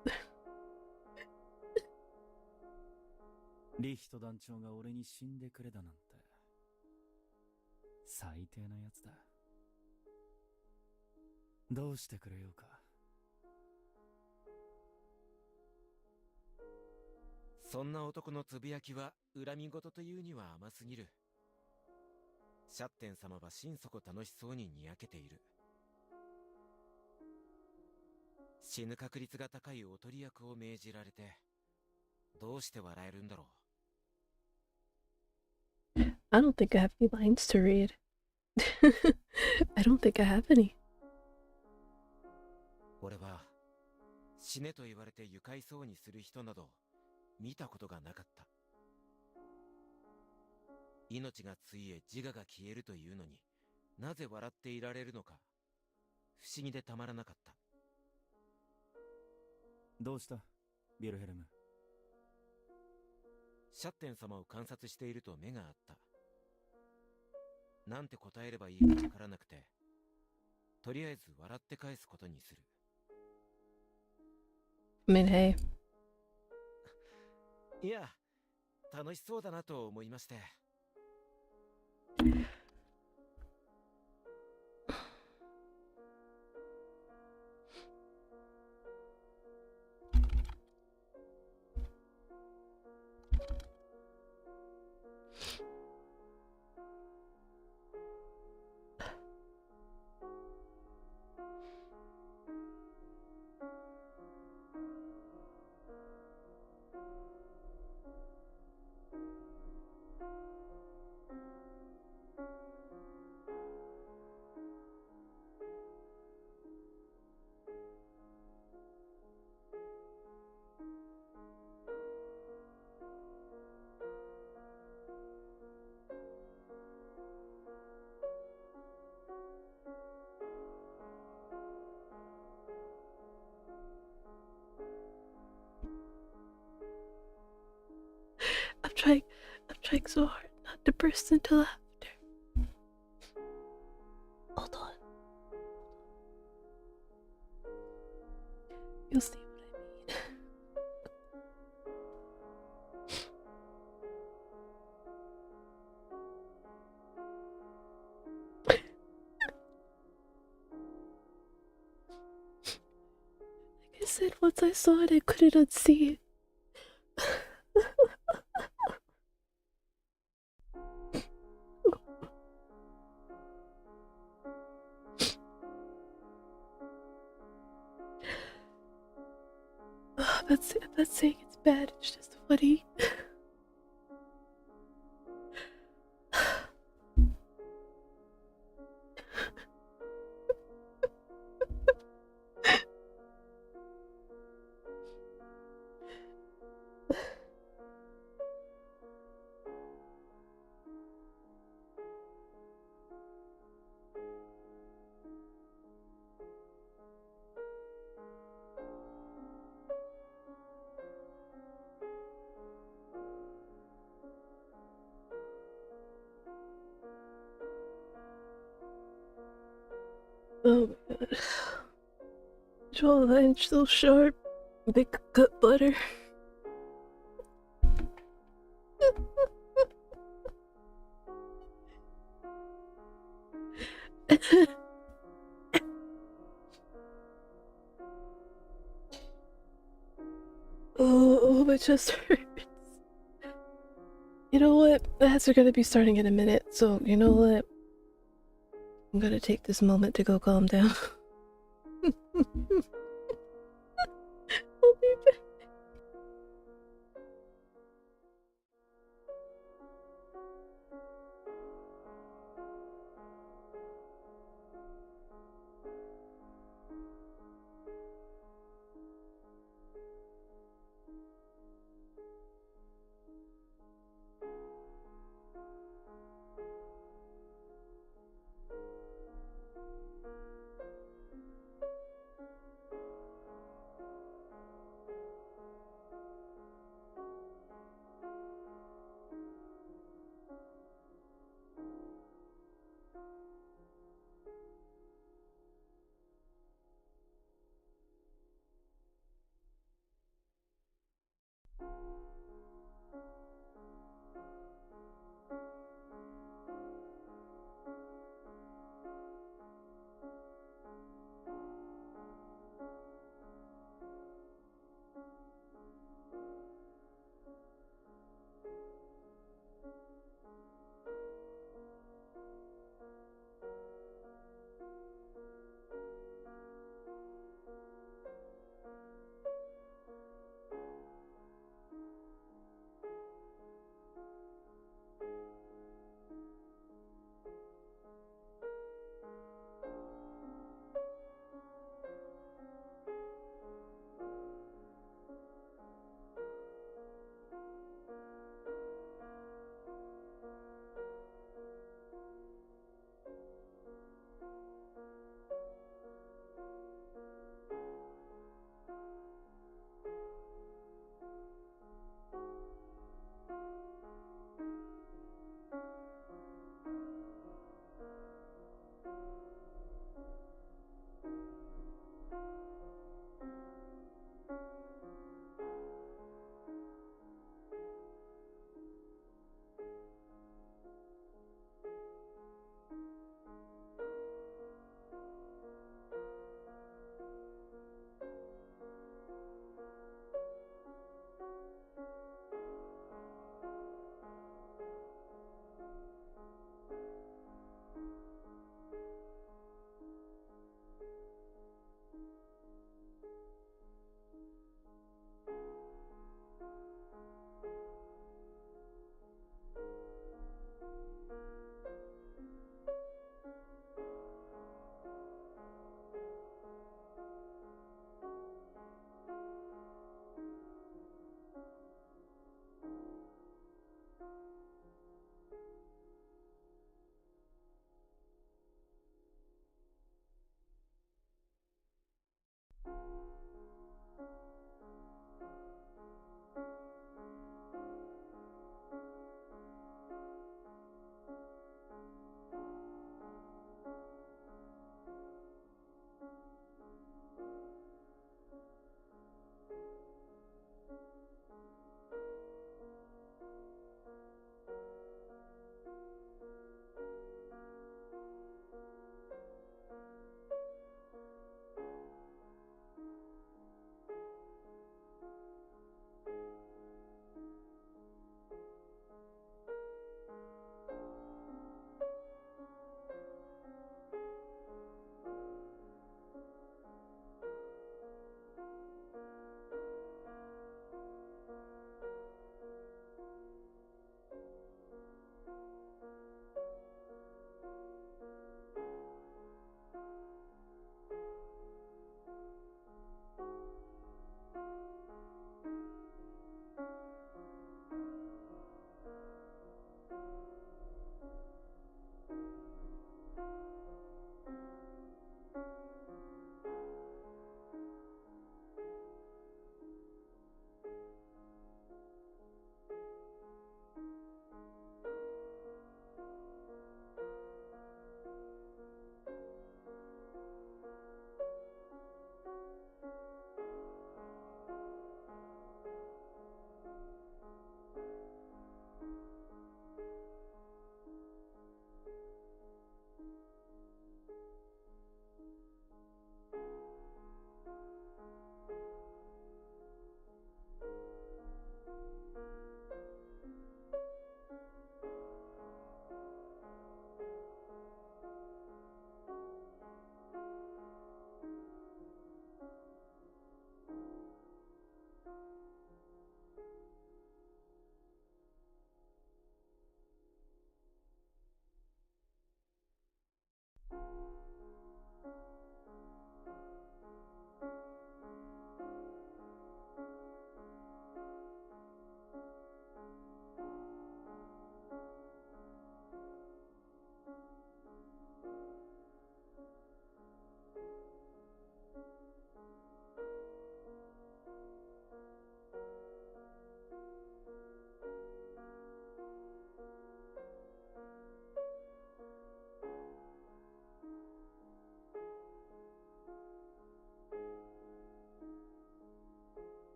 [SPEAKER 3] リヒト団長が俺に死んでくれだなんて最低なやつだ。どうしてくれようか。
[SPEAKER 2] そんな男のつぶやきは恨み事というには甘すぎる。シャッテン様は心底楽しそうににやけている。死ぬ確率が高いおとり役を命じられて、どうして笑えるんだろう。
[SPEAKER 1] I don't think I have any lines to read. I don't think I have any.
[SPEAKER 2] 俺は死ねと言われて愉快そうにする人など見たことがなかった。命がついえ自我が消えるというのになぜ笑っていられるのか不思議でたまらなかった。
[SPEAKER 3] どうしたビルヘルム。
[SPEAKER 2] シャッテン様を観察していると目があった。なんて答えればいいかわからなくて、とりあえず笑って返すことにする。
[SPEAKER 1] I mean, hey.
[SPEAKER 2] いや、楽しそうだなと思いまして。
[SPEAKER 1] I'm trying so hard not to burst into laughter. Hold on. You'll see what I mean. Like I said, once I saw it, I couldn't unsee it. I'm not saying it's bad, it's just funny. Oh my god. Jawline so sharp. Big cut butter. Oh, my chest hurts. You know what? The ads are gonna be starting in a minute, so you know what? I'm gonna take this moment to go calm down. I'll be back.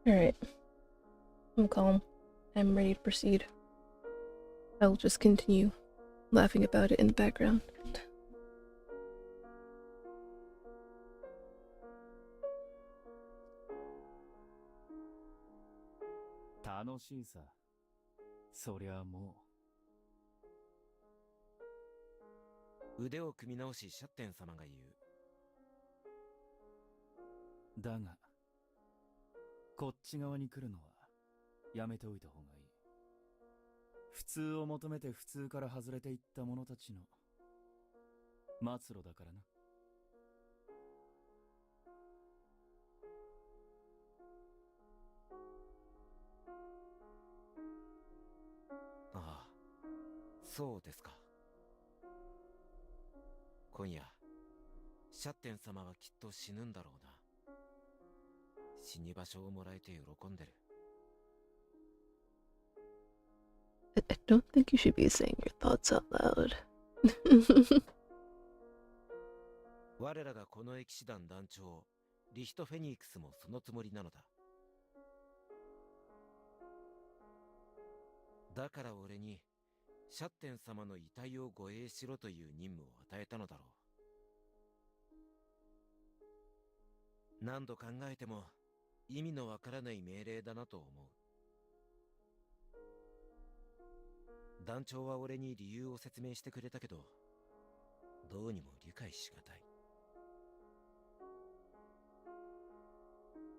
[SPEAKER 1] Alright. I'm calm. I'm ready to proceed. I will just continue laughing about it in the background.
[SPEAKER 3] 楽しいさ。そりゃも
[SPEAKER 2] 腕を組み直しシャッテン様が言う。
[SPEAKER 3] う。だが、こっち側に来るのはやめておいた方がいい。普通を求めて普通から外れていった者たちの末路だからな。
[SPEAKER 2] ああ、そうですか。今夜、シャッテン様はきっと死ぬんだろうな。死に場所をもらえて喜んでる。
[SPEAKER 1] I don't think you should be saying your thoughts out loud.
[SPEAKER 2] 我らがこの騎士団団長、リヒト・フェニックスもそのつもりなのだ。だから俺に、シャッテン様の遺体を護衛しろという任務を与えたのだろう。何度考えても意味のわからない命令だなと思う。団長は俺に理由を説明してくれたけど、どうにも理解しがたい。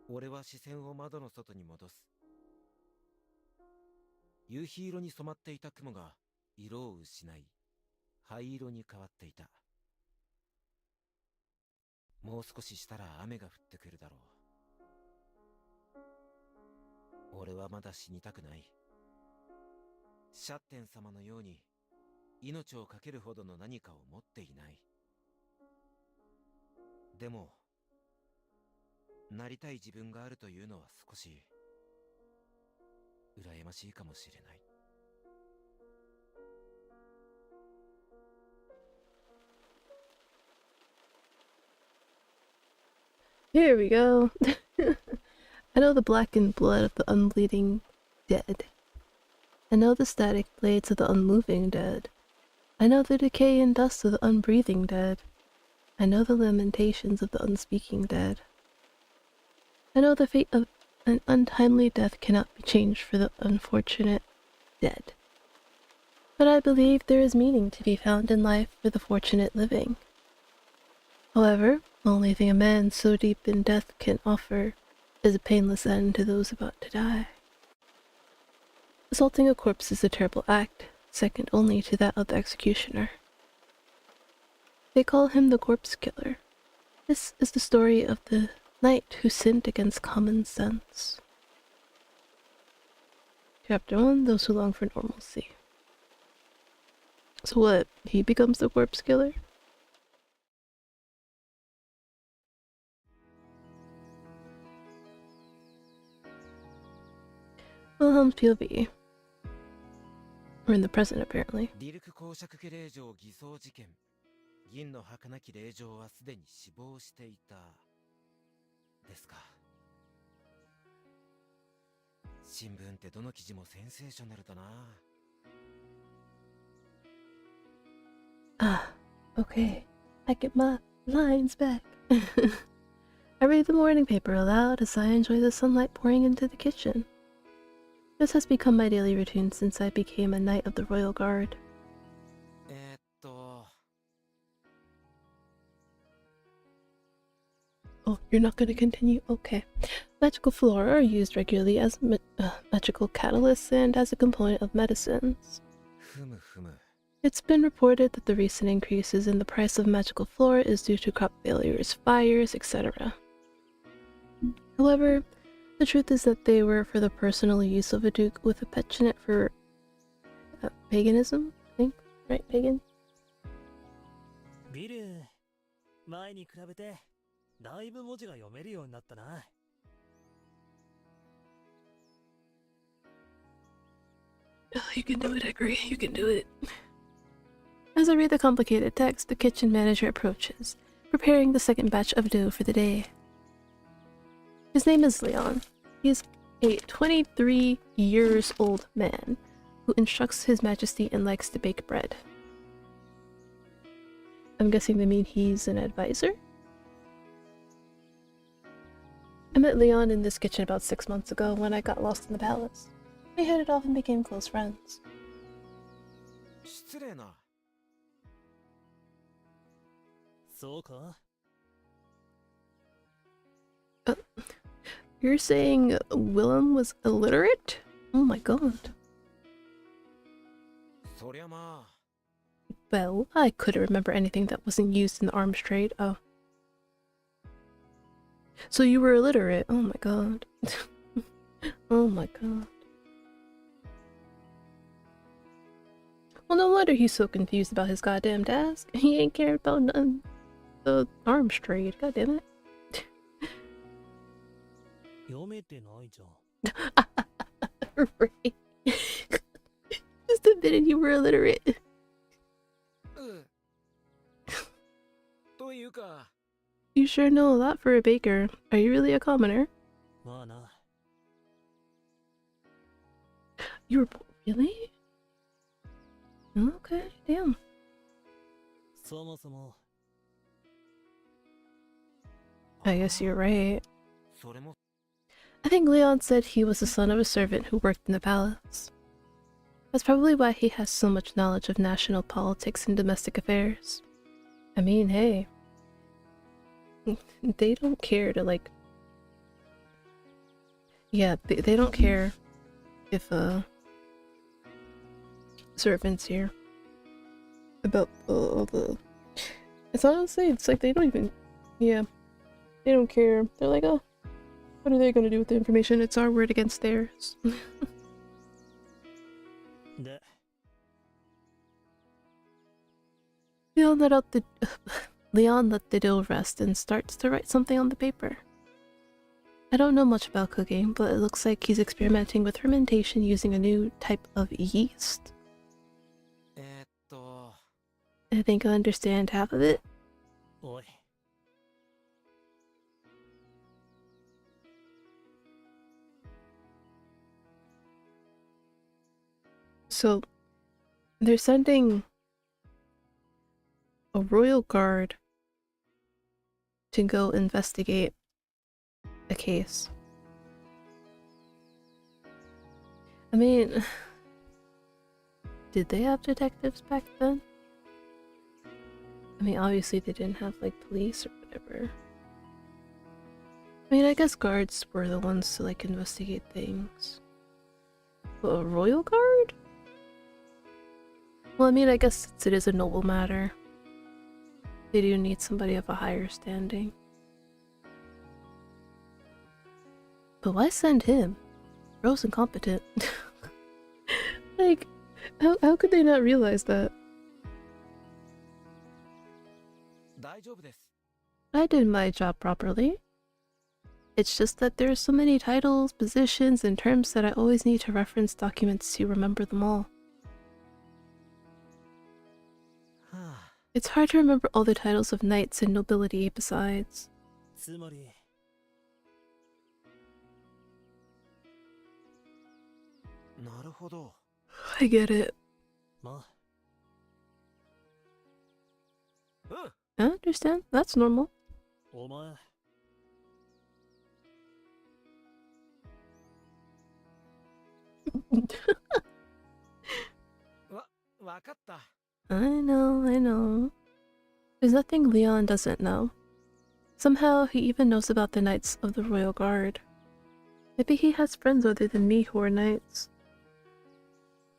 [SPEAKER 2] 俺は視線を窓の外に戻す。夕日色に染まっていた雲が色を失い、灰色に変わっていた。もう少ししたら雨が降ってくるだろう。俺はまだ死にたくない。シャッテン様のように命を懸けるほどの何かを持っていない。でも、なりたい自分があるというのは少し羨ましいかもしれない。
[SPEAKER 1] Here we go. I know the blackened blood of the unbleeding dead. I know the static blades of the unmoving dead. I know the decay and dust of the unbreathing dead. I know the lamentations of the unspeaking dead. I know the fate of an untimely death cannot be changed for the unfortunate dead. But I believe there is meaning to be found in life for the fortunate living. However, the only thing a man so deep in death can offer is a painless end to those about to die. Assaulting a corpse is a terrible act, second only to that of the executioner. They call him the corpse killer. This is the story of the knight who sinned against common sense. Chapter 1, Those Who Long for Normalcy. So what, he becomes the corpse killer? Wilhelm's POV. We're in the present, apparently.
[SPEAKER 2] リルク公爵家令嬢偽装事件。銀の儚き令嬢はすでに死亡していた。ですか。新聞ってどの記事もセンセーショナルだな。
[SPEAKER 1] Ah, okay. I get my lines back. I read the morning paper aloud as I enjoy the sunlight pouring into the kitchen. This has become my daily routine since I became a knight of the Royal Guard. Oh, you're not going to continue? Okay. Magical flora are used regularly as magical catalysts and as a component of medicines. It's been reported that the recent increases in the price of magical flora is due to crop failures, fires, etc. However, the truth is that they were for the personal use of a duke with a penchant for paganism, I think, right? Pagan?
[SPEAKER 4] ビル、前に比べてだいぶ文字が読めるようになったな。
[SPEAKER 1] You can do it, Egery. You can do it. As I read the complicated text, the kitchen manager approaches, preparing the second batch of dough for the day. His name is Leon. He is a 23-years-old man who instructs His Majesty and likes to bake bread. I'm guessing they mean he's an advisor? I met Leon in this kitchen about 6 months ago when I got lost in the palace. We hit it off and became close friends.
[SPEAKER 2] 失礼な。
[SPEAKER 4] そうか？
[SPEAKER 1] You're saying Willem was illiterate? Oh my god.
[SPEAKER 2] そりゃまあ。
[SPEAKER 1] Well, I couldn't remember anything that wasn't used in the arms trade. Oh. So you were illiterate? Oh my god. Oh my god. Well, no wonder he's so confused about his goddamn task. He ain't cared about none. The arms trade, god damn it.
[SPEAKER 4] 読めてないじゃん。
[SPEAKER 1] Right. Just admitted you were illiterate.
[SPEAKER 2] というか。
[SPEAKER 1] You sure know a lot for a baker. Are you really a commoner?
[SPEAKER 4] まあな。
[SPEAKER 1] You were really? Okay, damn.
[SPEAKER 4] そもそも。
[SPEAKER 1] I guess you're right.
[SPEAKER 2] それも。
[SPEAKER 1] I think Leon said he was the son of a servant who worked in the palace. That's probably why he has so much knowledge of national politics and domestic affairs. I mean, hey. They don't care to, like... Yeah, they don't care if, servants here. About all the... It's honestly, it's like they don't even... Yeah. They don't care. They're like, oh, what are they gonna do with the information? It's our word against theirs.
[SPEAKER 4] で、
[SPEAKER 1] Leon let the dough rest and starts to write something on the paper. I don't know much about cooking, but it looks like he's experimenting with fermentation using a new type of yeast. I think I understand half of it.
[SPEAKER 4] おい。
[SPEAKER 1] I So they're sending a royal guard to go investigate a case. I mean, did they have detectives back then? I mean, obviously they didn't have like police or whatever. I mean, I guess guards were the ones to like investigate things. But a royal guard? Well, I mean, I guess since it is a noble matter, they do need somebody of a higher standing. But why send him? Bro's incompetent. Like, how could they not realize that?
[SPEAKER 2] 大丈夫です。
[SPEAKER 1] I did my job properly. It's just that there's so many titles, positions, and terms that I always need to reference documents to remember them all.
[SPEAKER 2] はあ、
[SPEAKER 1] It's hard to remember all the titles of knights and nobility besides.
[SPEAKER 4] つまり、
[SPEAKER 2] なるほど。
[SPEAKER 1] I get it.
[SPEAKER 4] まあ、
[SPEAKER 2] うん。
[SPEAKER 1] I understand. That's normal.
[SPEAKER 4] お前、
[SPEAKER 2] わかった。
[SPEAKER 1] I know. There's nothing Leon doesn't know. Somehow he even knows about the Knights of the Royal Guard. Maybe he has friends other than me who are knights.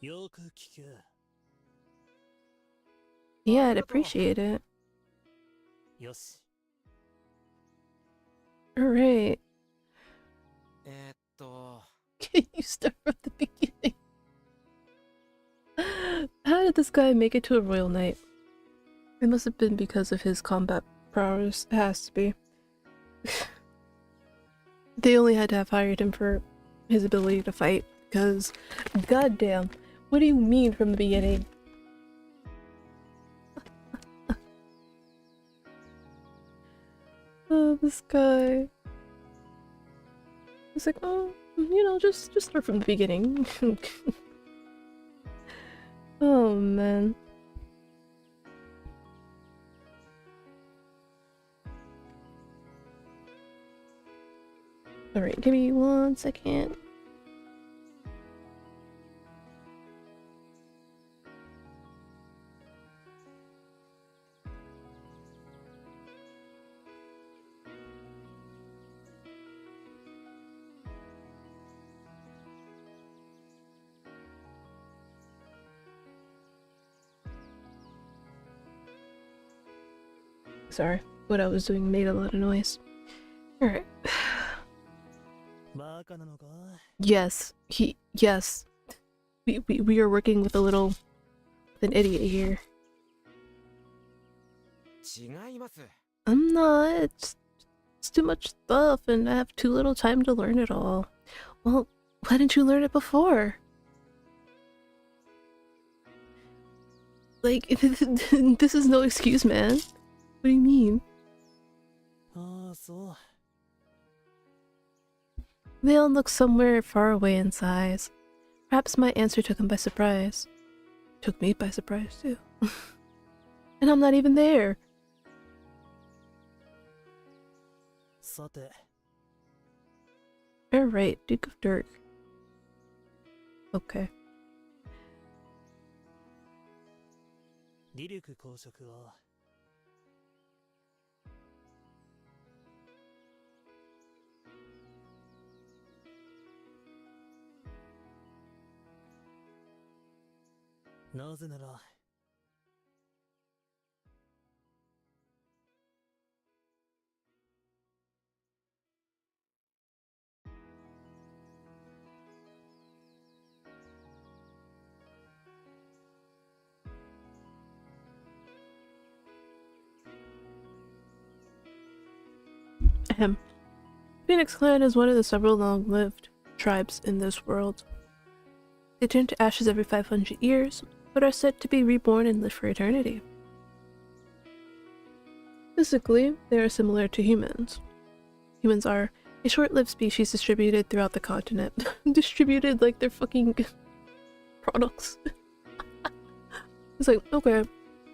[SPEAKER 4] よく聞け。
[SPEAKER 1] Yeah, I'd appreciate it.
[SPEAKER 4] よし。
[SPEAKER 1] Alright. Can you start from the beginning? How did this guy make it to a royal knight? It must have been because of his combat prowess. It has to be. They only had to have hired him for his ability to fight, because goddamn, what do you mean from the beginning? Oh, this guy. He's like, oh, you know, just start from the beginning. Oh, man. Alright, give me 1 second. Sorry, what I was doing made a lot of noise. Alright.
[SPEAKER 4] バカなのか？
[SPEAKER 1] Yes, yes. We are working with with an idiot here.
[SPEAKER 2] 違います。
[SPEAKER 1] I'm not. It's too much stuff and I have too little time to learn it all. Well, why didn't you learn it before? Like, this is no excuse, man. What do you mean?
[SPEAKER 4] ああ、そう。
[SPEAKER 1] Leon looked somewhere far away in size. Perhaps my answer took him by surprise. Took me by surprise, too. And I'm not even there.
[SPEAKER 4] さて、
[SPEAKER 1] Alright, Duke of Dirk. Okay.
[SPEAKER 4] リリュク公職は、 なぜなら、
[SPEAKER 1] Ahem. Phoenix Clan is one of the several long-lived tribes in this world. They turn to ashes every 500 years, but are said to be reborn and live for eternity. Physically, they are similar to humans. Humans are a short-lived species distributed throughout the continent. Distributed like they're fucking products. It's like, okay.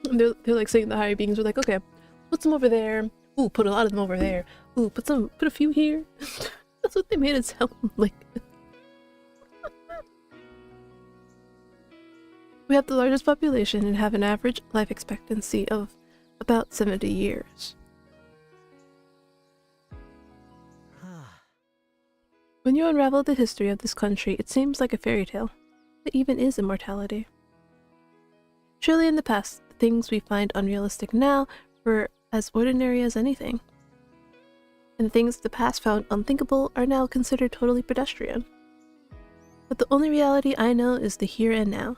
[SPEAKER 1] They're like saying the higher beings are like, okay, put some over there. Ooh, put a lot of them over there. Ooh, put a few here. That's what they made it sound like. We have the largest population and have an average life expectancy of about 70 years. When you unravel the history of this country, it seems like a fairy tale. It even is immortality. Surely in the past, the things we find unrealistic now were as ordinary as anything. And the things the past found unthinkable are now considered totally pedestrian. But the only reality I know is the here and now.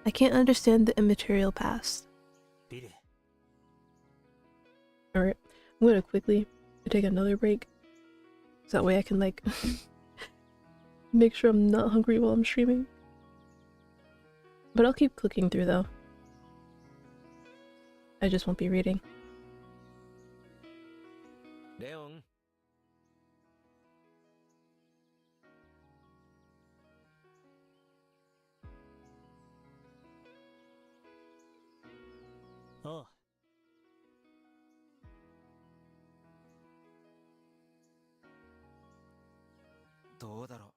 [SPEAKER 1] I can't understand the immaterial past.
[SPEAKER 4] リリー、
[SPEAKER 1] Alright, I'm gonna quickly take another break. So that way I can like make sure I'm not hungry while I'm streaming. But I'll keep clicking through though. I just won't be reading.
[SPEAKER 2] レオン。
[SPEAKER 4] ああ、
[SPEAKER 2] どうだろう。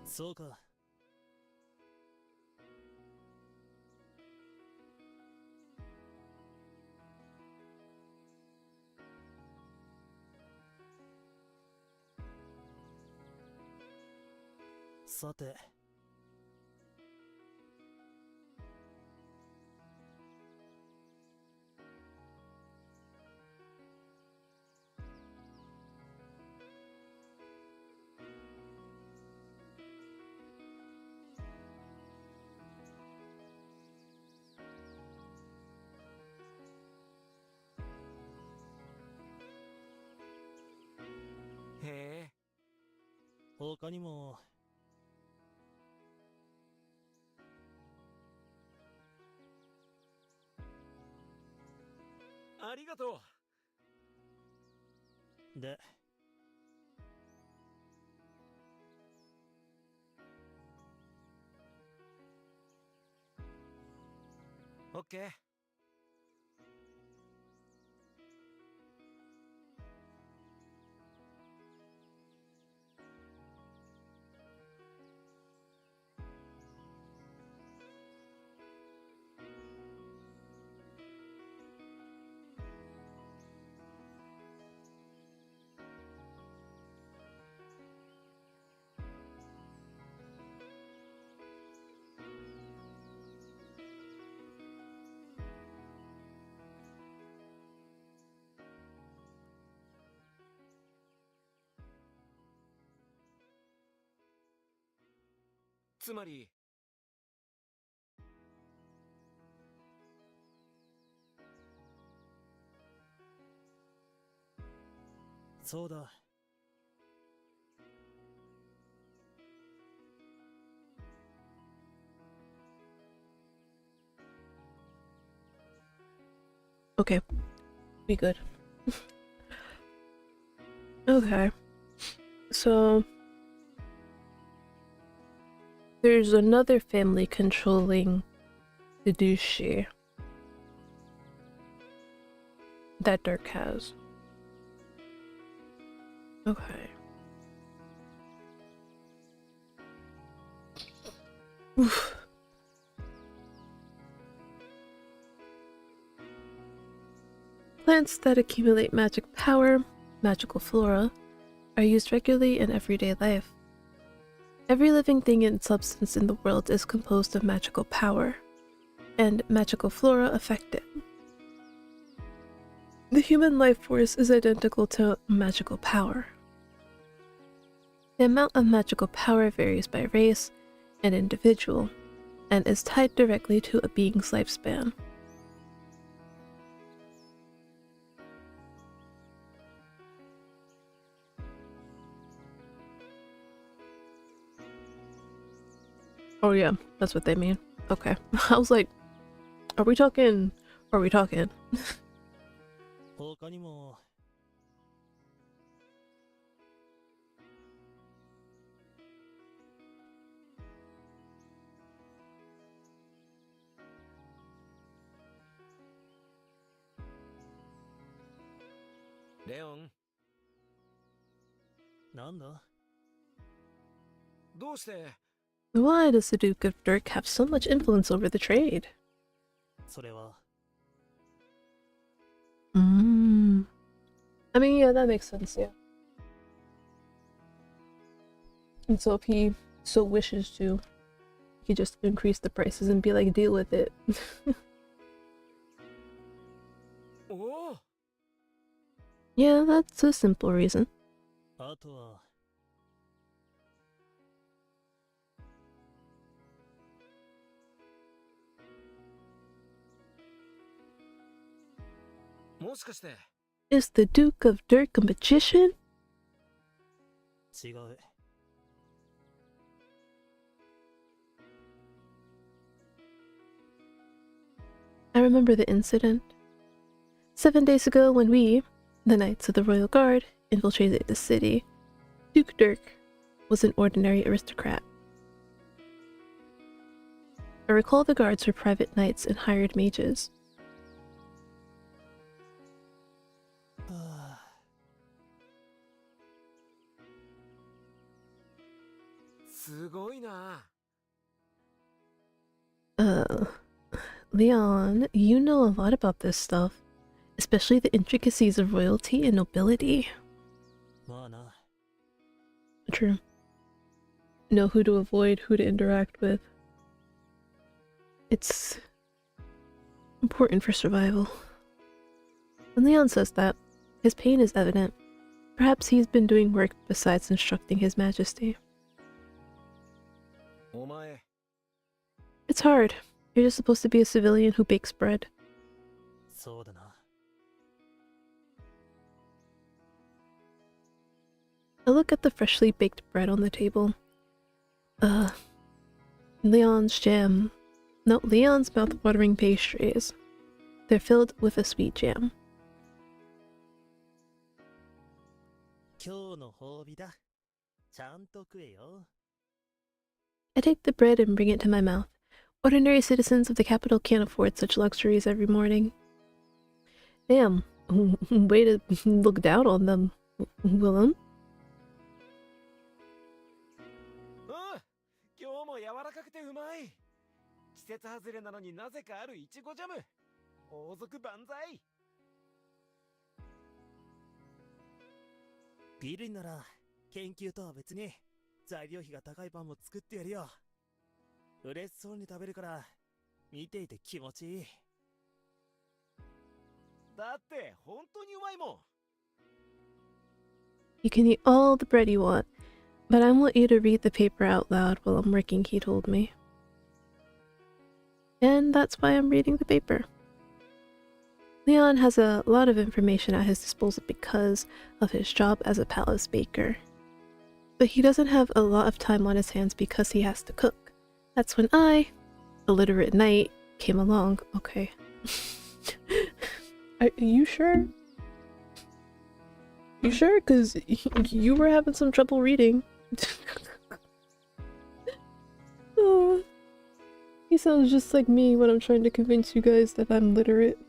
[SPEAKER 4] そうか。さて、
[SPEAKER 2] へえ。
[SPEAKER 4] 他にも、
[SPEAKER 2] ありがと
[SPEAKER 4] で、
[SPEAKER 2] う。オッケー。つまり、
[SPEAKER 4] そうだ。
[SPEAKER 1] Okay, be good. Okay, so there's another family controlling the dushi that Dirk has. Okay. Oof. Plants that accumulate magic power, magical flora, are used regularly in everyday life. Every living thing and substance in the world is composed of magical power, and magical flora affect it. The human life force is identical to magical power. The amount of magical power varies by race and individual, and is tied directly to a being's lifespan. Oh yeah, that's what they mean. Okay. I was like, are we talking? Are we talking?
[SPEAKER 4] 他にも、
[SPEAKER 2] レオン、
[SPEAKER 4] なんだ？
[SPEAKER 2] どうして？
[SPEAKER 1] Why does the Duke of Dirk have so much influence over the trade?
[SPEAKER 4] それは、
[SPEAKER 1] I mean, yeah, that makes sense, yeah. And so if he so wishes to, he could just increase the prices and be like, deal with it.
[SPEAKER 2] おお、
[SPEAKER 1] Yeah, that's a simple reason.
[SPEAKER 4] あとは、
[SPEAKER 2] もしかして
[SPEAKER 1] Is the Duke of Dirk a magician?
[SPEAKER 4] 違う。
[SPEAKER 1] I remember the incident. 7 days ago when we, the Knights of the Royal Guard, infiltrated the city, Duke Dirk was an ordinary aristocrat. I recall the guards were private knights and hired mages.
[SPEAKER 4] はあ、
[SPEAKER 2] すごいな。
[SPEAKER 1] Leon, you know a lot about this stuff, especially the intricacies of royalty and nobility.
[SPEAKER 4] まあな。
[SPEAKER 1] True. Know who to avoid, who to interact with. It's important for survival. When Leon says that, his pain is evident. Perhaps he's been doing work besides instructing His Majesty.
[SPEAKER 2] お前、
[SPEAKER 1] It's hard. You're just supposed to be a civilian who bakes bread.
[SPEAKER 4] そうだな。
[SPEAKER 1] I look at the freshly baked bread on the table. Leon's jam. No, Leon's mouth-watering pastries. They're filled with a sweet jam.
[SPEAKER 4] 今日の褒美だ。ちゃんと食えよ。
[SPEAKER 1] I take the bread and bring it to my mouth. Ordinary citizens of the capital can't afford such luxuries every morning. Damn, way to look down on them, Willem.
[SPEAKER 2] うん、今日も柔らかくてうまい。季節外れなのになぜかあるいちごジャム。王族万歳。
[SPEAKER 4] ビルなら、研究とは別に、材料費が高いパンも作ってやるよ。嬉しそうに食べるから、見ていて気持ちいい。
[SPEAKER 2] だって本当にうまいもん。
[SPEAKER 1] You can eat all the bread you want, but I want you to read the paper out loud while I'm working, he told me. And that's why I'm reading the paper. Leon has a lot of information at his disposal because of his job as a palace baker. But he doesn't have a lot of time on his hands because he has to cook. That's when I, illiterate knight, came along. Okay. Are you sure? You sure? Because you were having some trouble reading. Oh, he sounds just like me when I'm trying to convince you guys that I'm literate.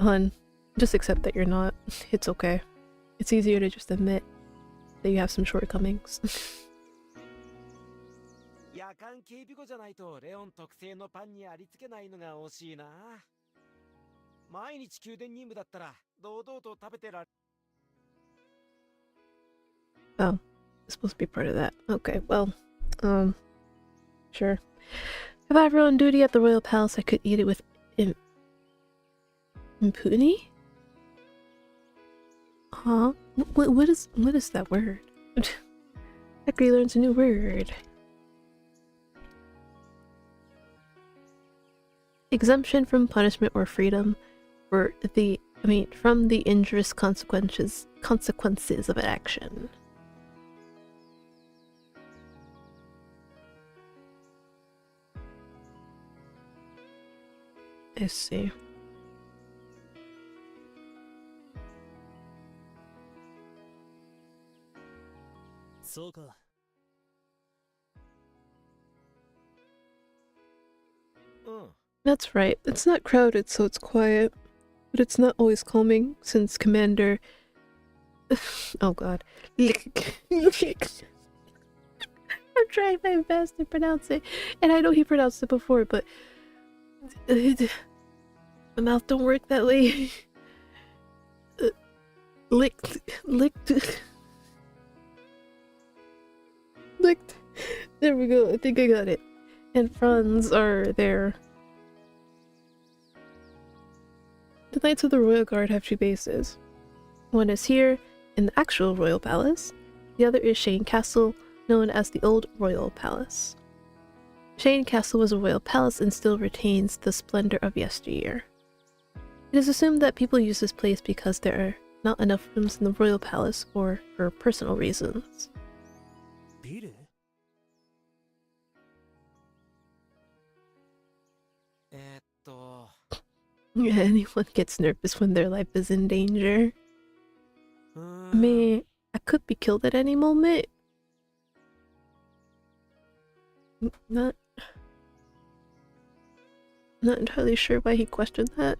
[SPEAKER 1] Hun, just accept that you're not. It's okay. It's easier to just admit that you have some shortcomings.
[SPEAKER 2] 夜間警備後じゃないとレオン特製のパンにありつけないのが惜しいな。毎日宮殿任務だったら堂々と食べてられ。
[SPEAKER 1] Oh, it's supposed to be part of that. Okay, well, sure. If I were on duty at the royal palace, I could eat it with impunity? Huh? What is that word? Hector learns a new word. Exemption from punishment or freedom from the injurious consequences of an action. I see.
[SPEAKER 4] そうか。
[SPEAKER 2] うん。
[SPEAKER 1] That's right. It's not crowded, so it's quiet. But it's not always calming, since Commander... oh god. I'm trying my best to pronounce it. And I know he pronounced it before, but... my mouth don't work that way. Licked. There we go. I think I got it. And Franz are there. The Knights of the Royal Guard have two bases. One is here, in the actual Royal Palace. The other is Shane Castle, known as the Old Royal Palace. Shane Castle was a royal palace and still retains the splendor of yesteryear. It is assumed that people use this place because there are not enough rooms in the Royal Palace or for personal reasons.
[SPEAKER 4] ビル？
[SPEAKER 1] Anyone gets nervous when their life is in danger. I mean, I could be killed at any moment. Not entirely sure why he questioned that.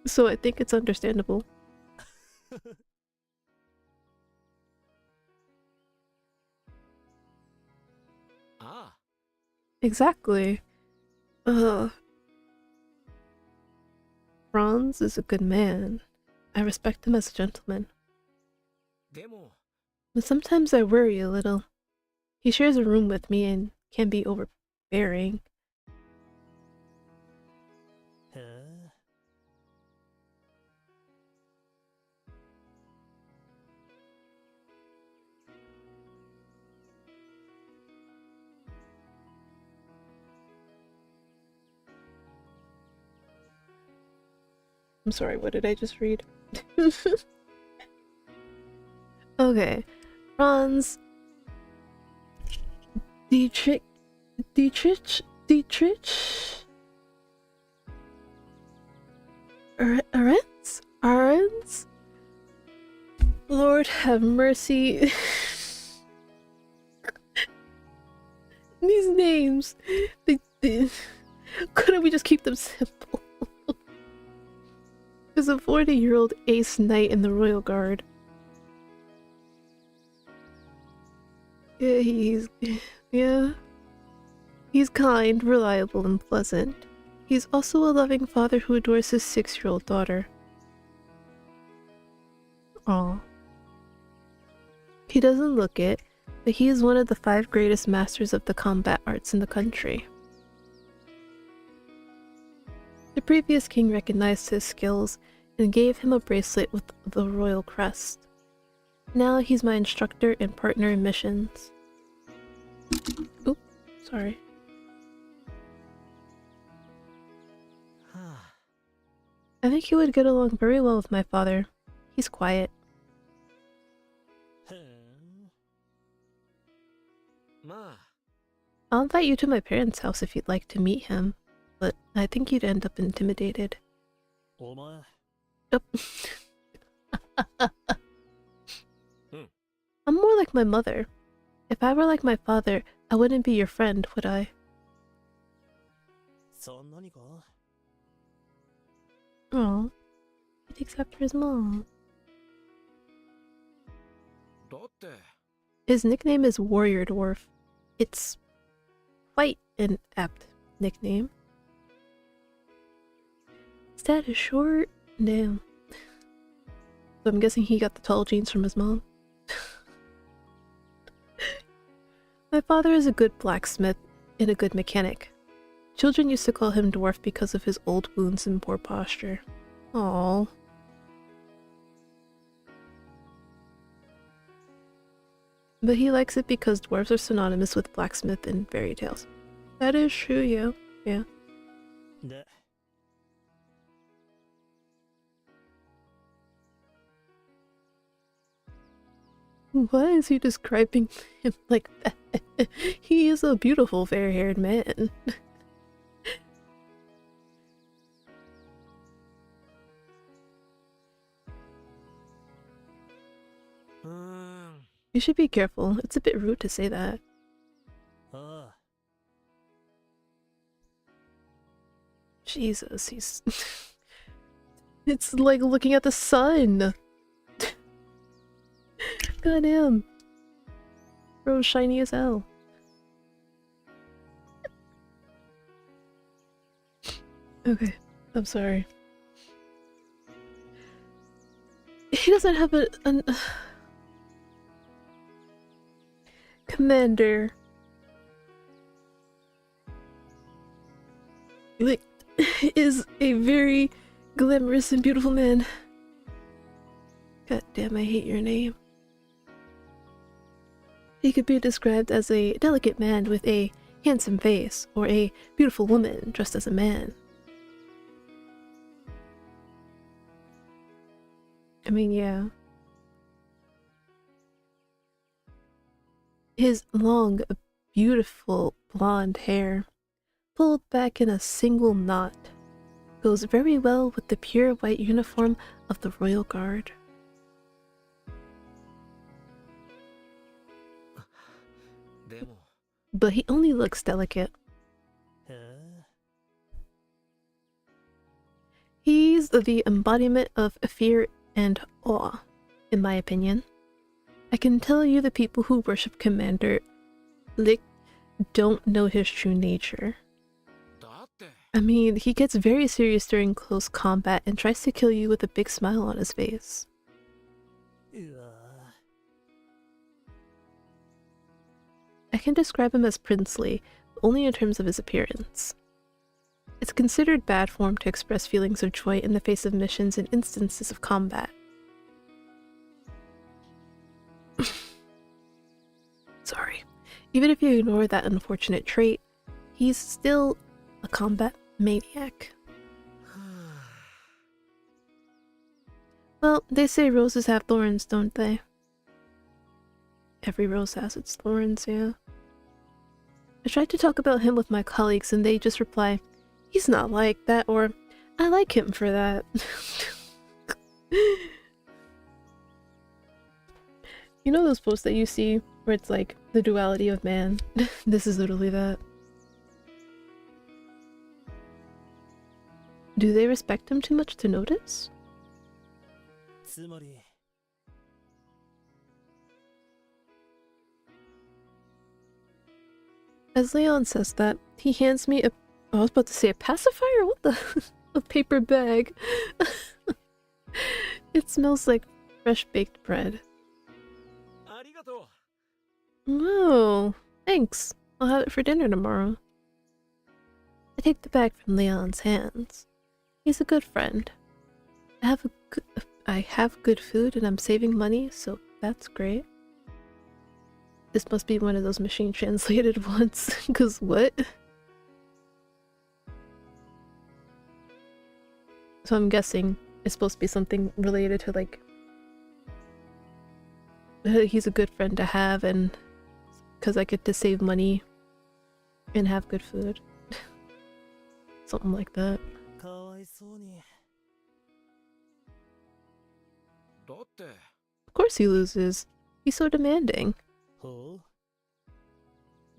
[SPEAKER 1] So I think it's understandable.
[SPEAKER 2] Ah.
[SPEAKER 1] Exactly. Franz is a good man. I respect him as a gentleman.
[SPEAKER 2] でも、
[SPEAKER 1] But sometimes I worry a little. He shares a room with me and can be overbearing.
[SPEAKER 4] へえ。
[SPEAKER 1] I'm sorry, what did I just read? Okay. Franz Dietrich Arends? Lord have mercy. These names, couldn't we just keep them simple? Is a 40-year-old ace knight in the Royal Guard. Yeah, he's kind, reliable, and pleasant. He's also a loving father who adores his 6-year-old daughter. Aw. He doesn't look it, but he is one of the 5 greatest masters of the combat arts in the country. The previous king recognized his skills and gave him a bracelet with the royal crest. Now he's my instructor and partner in missions. Oop, sorry. I think he would get along very well with my father. He's quiet.
[SPEAKER 4] へえ。
[SPEAKER 2] まあ、
[SPEAKER 1] I'll invite you to my parents' house if you'd like to meet him, but I think you'd end up intimidated.
[SPEAKER 4] お前、
[SPEAKER 1] Oh. I'm more like my mother. If I were like my father, I wouldn't be your friend, would I?
[SPEAKER 4] そんなにか？
[SPEAKER 1] Aw. He takes after his mom.
[SPEAKER 2] だって、
[SPEAKER 1] His nickname is Warrior Dwarf. It's quite an apt nickname. His dad is short. Damn. So I'm guessing he got the tall genes from his mom. My father is a good blacksmith and a good mechanic. Children used to call him Dwarf because of his old wounds and poor posture. Aww. But he likes it because dwarves are synonymous with blacksmith in fairy tales. That is true, yeah. Yeah.
[SPEAKER 4] で、
[SPEAKER 1] Why is he describing him like that? He is a beautiful fair-haired man. You should be careful. It's a bit rude to say that.
[SPEAKER 4] ああ、
[SPEAKER 1] Jesus, he's... It's like looking at the sun! Goddamn! Bro's shiny as hell. Okay, I'm sorry. He doesn't have an Commander. Like, is a very glamorous and beautiful man. God damn, I hate your name. He could be described as a delicate man with a handsome face, or a beautiful woman dressed as a man. I mean, yeah. His long, beautiful blonde hair, pulled back in a single knot, goes very well with the pure white uniform of the Royal Guard.
[SPEAKER 2] でも
[SPEAKER 1] But he only looks delicate.
[SPEAKER 4] へえ、
[SPEAKER 1] He's the embodiment of fear and awe, in my opinion. I can tell you the people who worship Commander Lick don't know his true nature.
[SPEAKER 2] だって
[SPEAKER 1] I mean, he gets very serious during close combat and tries to kill you with a big smile on his face.
[SPEAKER 4] うわ
[SPEAKER 1] I can describe him as princely, but only in terms of his appearance. It's considered bad form to express feelings of joy in the face of missions and instances of combat. Sorry. Even if you ignore that unfortunate trait, he's still a combat maniac. Well, they say roses have thorns, don't they? Every rose has its thorns, yeah. I tried to talk about him with my colleagues and they just reply, "He's not like that," or "I like him for that." You know those posts that you see where it's like the duality of man? This is literally that. Do they respect him too much to notice?
[SPEAKER 4] つまり
[SPEAKER 1] As Leon says that, he hands me a— I was about to say a pacifier? What the— a paper bag. It smells like fresh baked bread.
[SPEAKER 2] ありがと
[SPEAKER 1] Oh, thanks. I'll have it for dinner tomorrow. I take the bag from Leon's hands. He's a good friend. I have good food and I'm saving money, so that's great. This must be one of those machine translated ones, cause what? So I'm guessing it's supposed to be something related to like he's a good friend to have and cause I get to save money and have good food. Something like that.
[SPEAKER 4] かわいそうに
[SPEAKER 2] う。だって
[SPEAKER 1] Of course he loses. He's so demanding.
[SPEAKER 4] ほう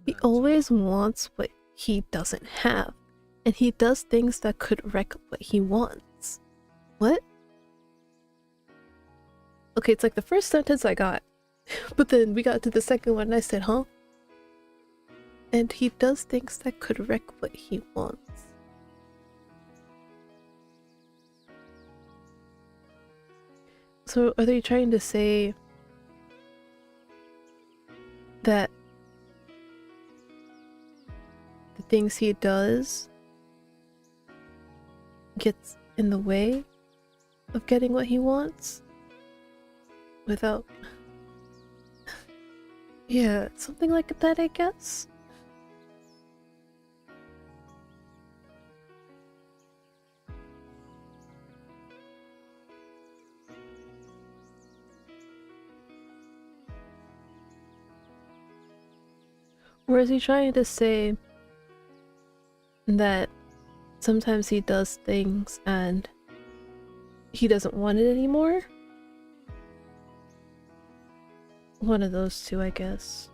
[SPEAKER 1] He always wants what he doesn't have. And he does things that could wreck what he wants. What? Okay, it's like the first sentence I got. But then we got to the second one and I said, huh? And he does things that could wreck what he wants. So are they trying to say that the things he does gets in the way of getting what he wants? Without... Yeah, something like that, I guess? Or is he trying to say that sometimes he does things and he doesn't want it anymore? One of those two, I guess.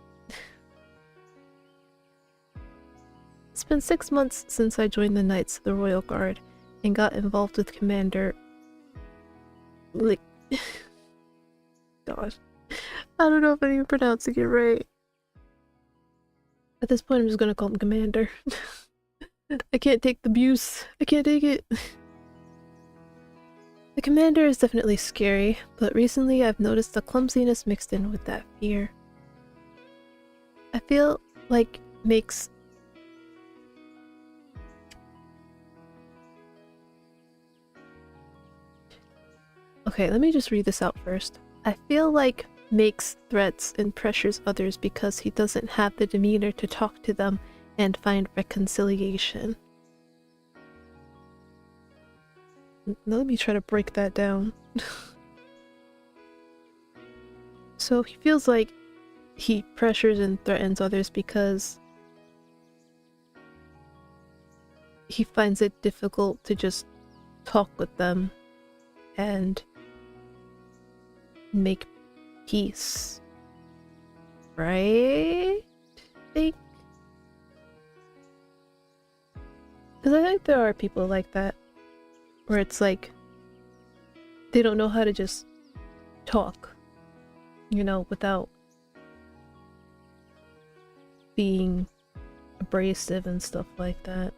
[SPEAKER 1] It's been 6 months since I joined the Knights of the Royal Guard and got involved with Commander... Like... Gosh. I don't know if I'm even pronouncing it right. At this point, I'm just gonna call him Commander. I can't take the abuse. I can't take it. The Commander is definitely scary, but recently I've noticed the clumsiness mixed in with that fear. I feel like makes... Okay, let me just read this out first. I feel like makes threats and pressures others because he doesn't have the demeanor to talk to them and find reconciliation. Let me try to break that down. So he feels like he pressures and threatens others because he finds it difficult to just talk with them and make peace. Right? I think. Because I think there are people like that. Where it's like, they don't know how to just talk, you know, without being abrasive and stuff like that.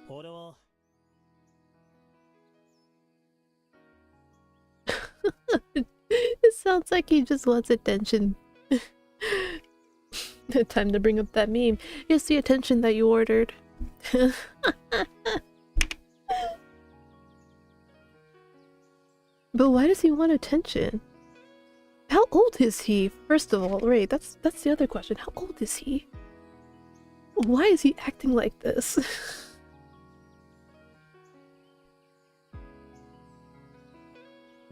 [SPEAKER 4] 俺は
[SPEAKER 1] It sounds like he just wants attention. Time to bring up that meme. Here's the attention that you ordered. But why does he want attention? How old is he? First of all, right, that's the other question. How old is he? Why is he acting like this?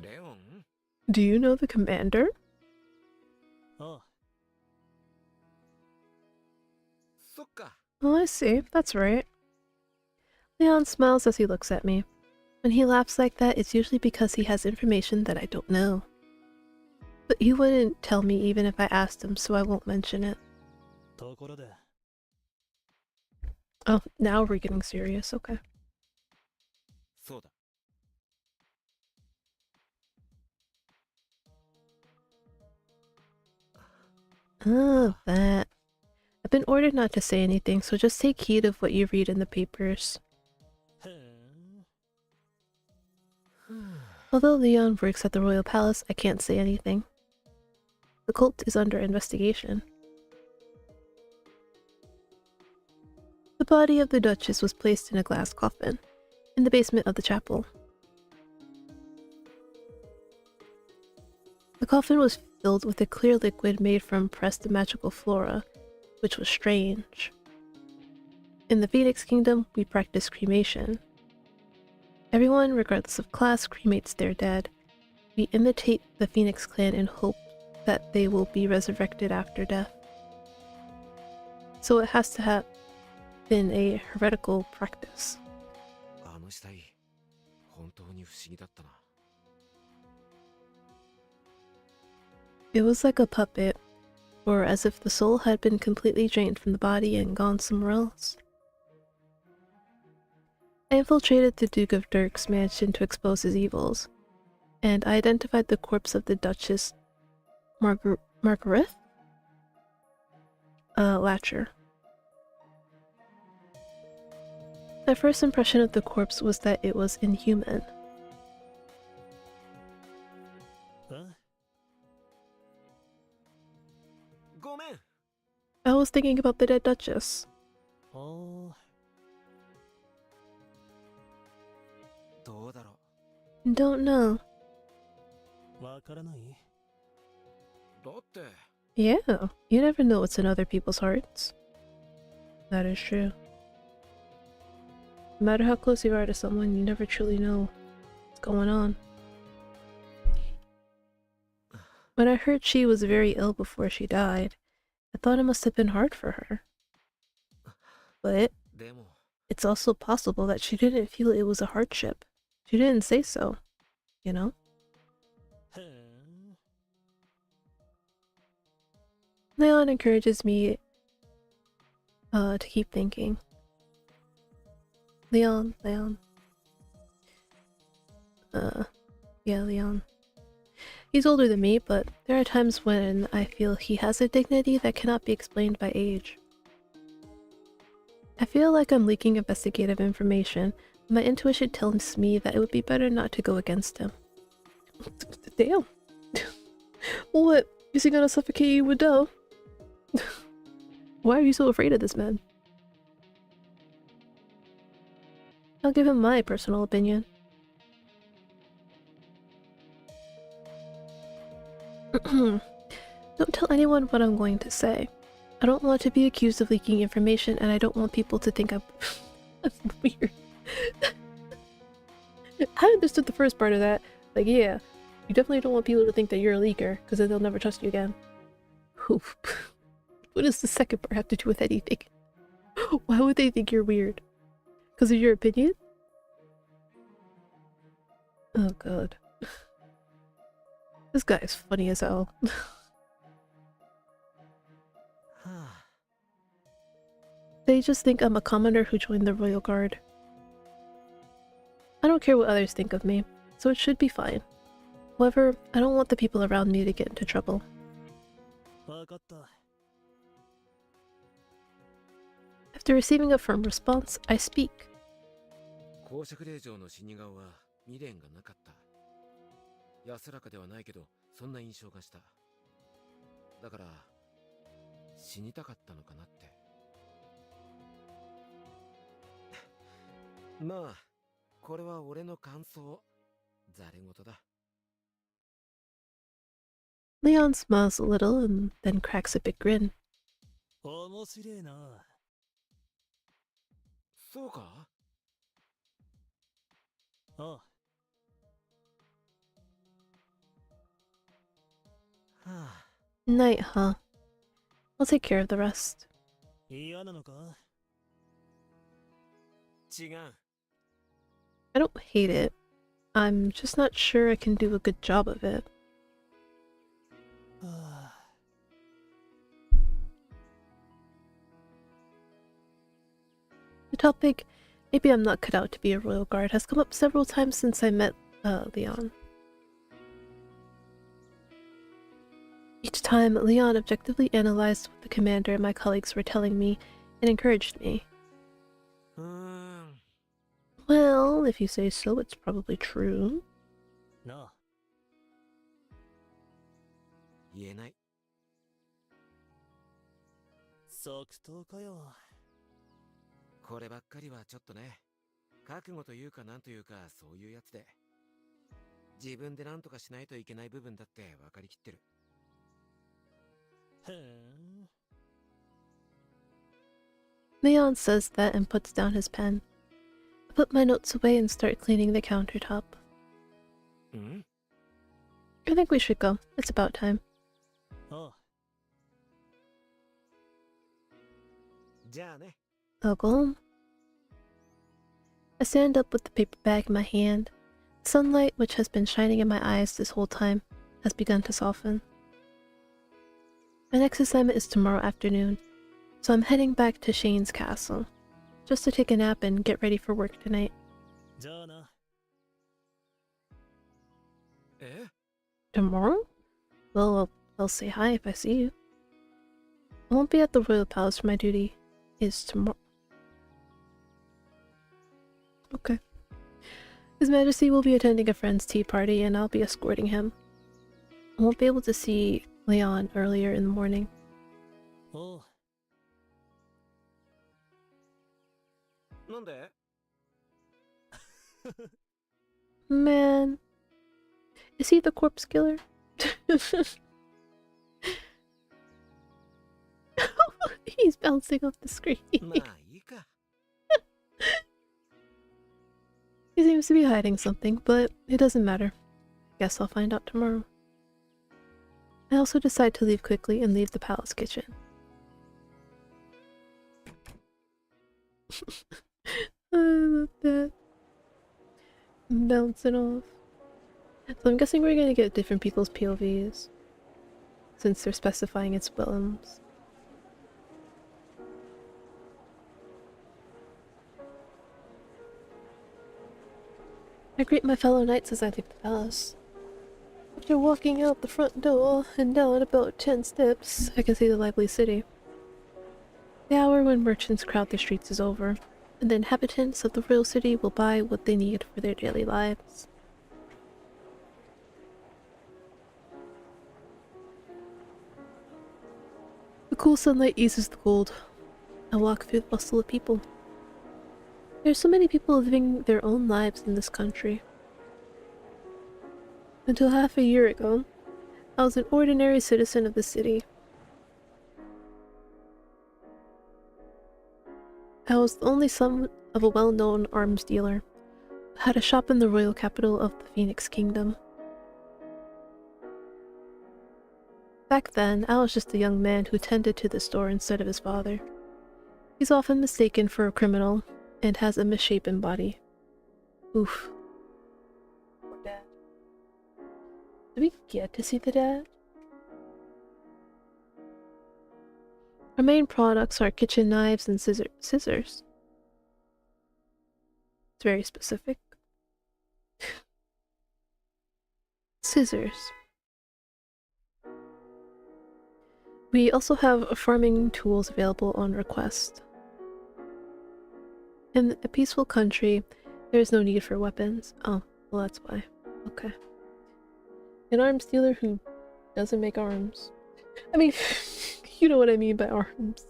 [SPEAKER 2] Leon?
[SPEAKER 1] Do you know the commander?
[SPEAKER 4] ああ
[SPEAKER 2] そっか。
[SPEAKER 1] Oh, I see. That's right. Leon smiles as he looks at me. When he laughs like that, it's usually because he has information that I don't know. But he wouldn't tell me even if I asked him, so I won't mention it.
[SPEAKER 4] ところで
[SPEAKER 1] Oh, now we're getting serious. Okay.
[SPEAKER 2] そうだ。
[SPEAKER 1] Oh, that. I've been ordered not to say anything, so just take heed of what you read in the papers.
[SPEAKER 4] へえ
[SPEAKER 1] Although Leon works at the Royal Palace, I can't say anything. The cult is under investigation. The body of the Duchess was placed in a glass coffin in the basement of the chapel. The coffin was filled with a clear liquid made from pressed magical flora, which was strange. In the Phoenix Kingdom, we practice cremation. Everyone, regardless of class, cremates their dead. We imitate the Phoenix clan in hope that they will be resurrected after death. So it has to have been a heretical practice.
[SPEAKER 2] あの死体、本当に不思議だったな。
[SPEAKER 1] It was like a puppet, or as if the soul had been completely drained from the body and gone somewhere else. I infiltrated the Duke of Dirk's mansion to expose his evils, and I identified the corpse of the Duchess Margaret Latcher. My first impression of the corpse was that it was inhuman.
[SPEAKER 4] え
[SPEAKER 2] ごめん。
[SPEAKER 1] I was thinking about the dead Duchess.
[SPEAKER 4] ああ
[SPEAKER 2] どうだろ
[SPEAKER 1] Don't know.
[SPEAKER 4] わからない
[SPEAKER 2] う。だって、
[SPEAKER 1] Yeah, you never know what's in other people's hearts. That is true. No matter how close you are to someone, you never truly know what's going on. When I heard she was very ill before she died, I thought it must have been hard for her. But
[SPEAKER 2] でも、
[SPEAKER 1] it's also possible that she didn't feel it was a hardship. She didn't say so, you know? Leon encourages me to keep thinking. Leon. Yeah, Leon. He's older than me, but there are times when I feel he has a dignity that cannot be explained by age. I feel like I'm leaking investigative information. My intuition tells me that it would be better not to go against him. Damn. What? Is he gonna suffocate you with dough? Why are you so afraid of this man? I'll give him my personal opinion. Don't tell anyone what I'm going to say. I don't want to be accused of leaking information, and I don't want people to think I'm weird. I understood the first part of that. Like, yeah, you definitely don't want people to think that you're a leaker, because then they'll never trust you again. Oof. What does the second part have to do with anything? Why would they think you're weird? Because of your opinion? Oh god. This guy is funny as hell. They just think I'm a commoner who joined the Royal Guard. I don't care what others think of me, so it should be fine. However, I don't want the people around me to get into trouble.
[SPEAKER 4] わかった。
[SPEAKER 1] After receiving a firm response, I speak.
[SPEAKER 2] 公爵令嬢の死に顔は未練がなかった。安らかではないけど、そんな印象がした。だから、死にたかったのかなって。まあ、これは俺の感想。ざれ言だ。
[SPEAKER 1] Leon smiles a little and then cracks a big grin.
[SPEAKER 4] 面白いな。
[SPEAKER 2] そうか？
[SPEAKER 4] ああ。
[SPEAKER 2] はあ。
[SPEAKER 1] Night, huh? I'll take care of the rest.
[SPEAKER 4] 嫌なのか？
[SPEAKER 2] 違う。
[SPEAKER 1] I don't hate it. I'm just not sure I can do a good job of it.
[SPEAKER 4] はあ。
[SPEAKER 1] The topic, maybe I'm not cut out to be a royal guard, has come up several times since I met Leon. Each time, Leon objectively analyzed what the commander and my colleagues were telling me and encouraged me. Well, if you say so, it's probably true.
[SPEAKER 4] なあ。
[SPEAKER 2] 言えない。
[SPEAKER 4] 即答かよ。
[SPEAKER 2] こればっかりはちょっとね。覚悟というかなんというかそういうやつで。自分で何とかしないといけない部分だって分かりきってる。
[SPEAKER 4] へん。
[SPEAKER 1] Leon says that and puts down his pen. I put my notes away and start cleaning the countertop.
[SPEAKER 2] ん？
[SPEAKER 1] I think we should go. It's about time.
[SPEAKER 4] ああ。
[SPEAKER 2] じゃあね。
[SPEAKER 1] I'll go home. I stand up with the paper bag in my hand. The sunlight, which has been shining in my eyes this whole time, has begun to soften. My next assignment is tomorrow afternoon, so I'm heading back to Shane's castle, just to take a nap and get ready for work tonight.
[SPEAKER 4] じゃあな。
[SPEAKER 2] え？
[SPEAKER 1] Tomorrow? Well, I'll say hi if I see you. I won't be at the Royal Palace for my duty. Is tomorrow. Okay. His Majesty will be attending a friend's tea party and I'll be escorting him. I won't be able to see Leon earlier in the morning.
[SPEAKER 4] おう。
[SPEAKER 2] なんで？
[SPEAKER 1] Man. Is he the corpse killer? He's bouncing off the screen.
[SPEAKER 2] まあいいか。
[SPEAKER 1] He seems to be hiding something, but it doesn't matter. Guess I'll find out tomorrow. I also decide to leave quickly and leave the palace kitchen. I love that. Bouncing off. So I'm guessing we're gonna get different people's POVs. since they're specifying its realms. I greet my fellow knights as I leave the palace. After walking out the front door and down about 10 steps, I can see the lively city. The hour when merchants crowd the streets is over, and the inhabitants of the royal city will buy what they need for their daily lives. The cool sunlight eases the cold. I walk through the bustle of people. There are so many people living their own lives in this country. Until half a year ago, I was an ordinary citizen of the city. I was the only son of a well-known arms dealer who had a shop in the royal capital of the Phoenix Kingdom. Back then, I was just a young man who tended to the store instead of his father. He's often mistaken for a criminal and has a misshapen body. Oof. Poor dad. Did we get to see the dad? Our main products are kitchen knives and scissors. It's very specific. Scissors. We also have farming tools available on request. In a peaceful country, there is no need for weapons. Oh, well that's why. Okay. An arms dealer who doesn't make arms. I mean, you know what I mean by arms.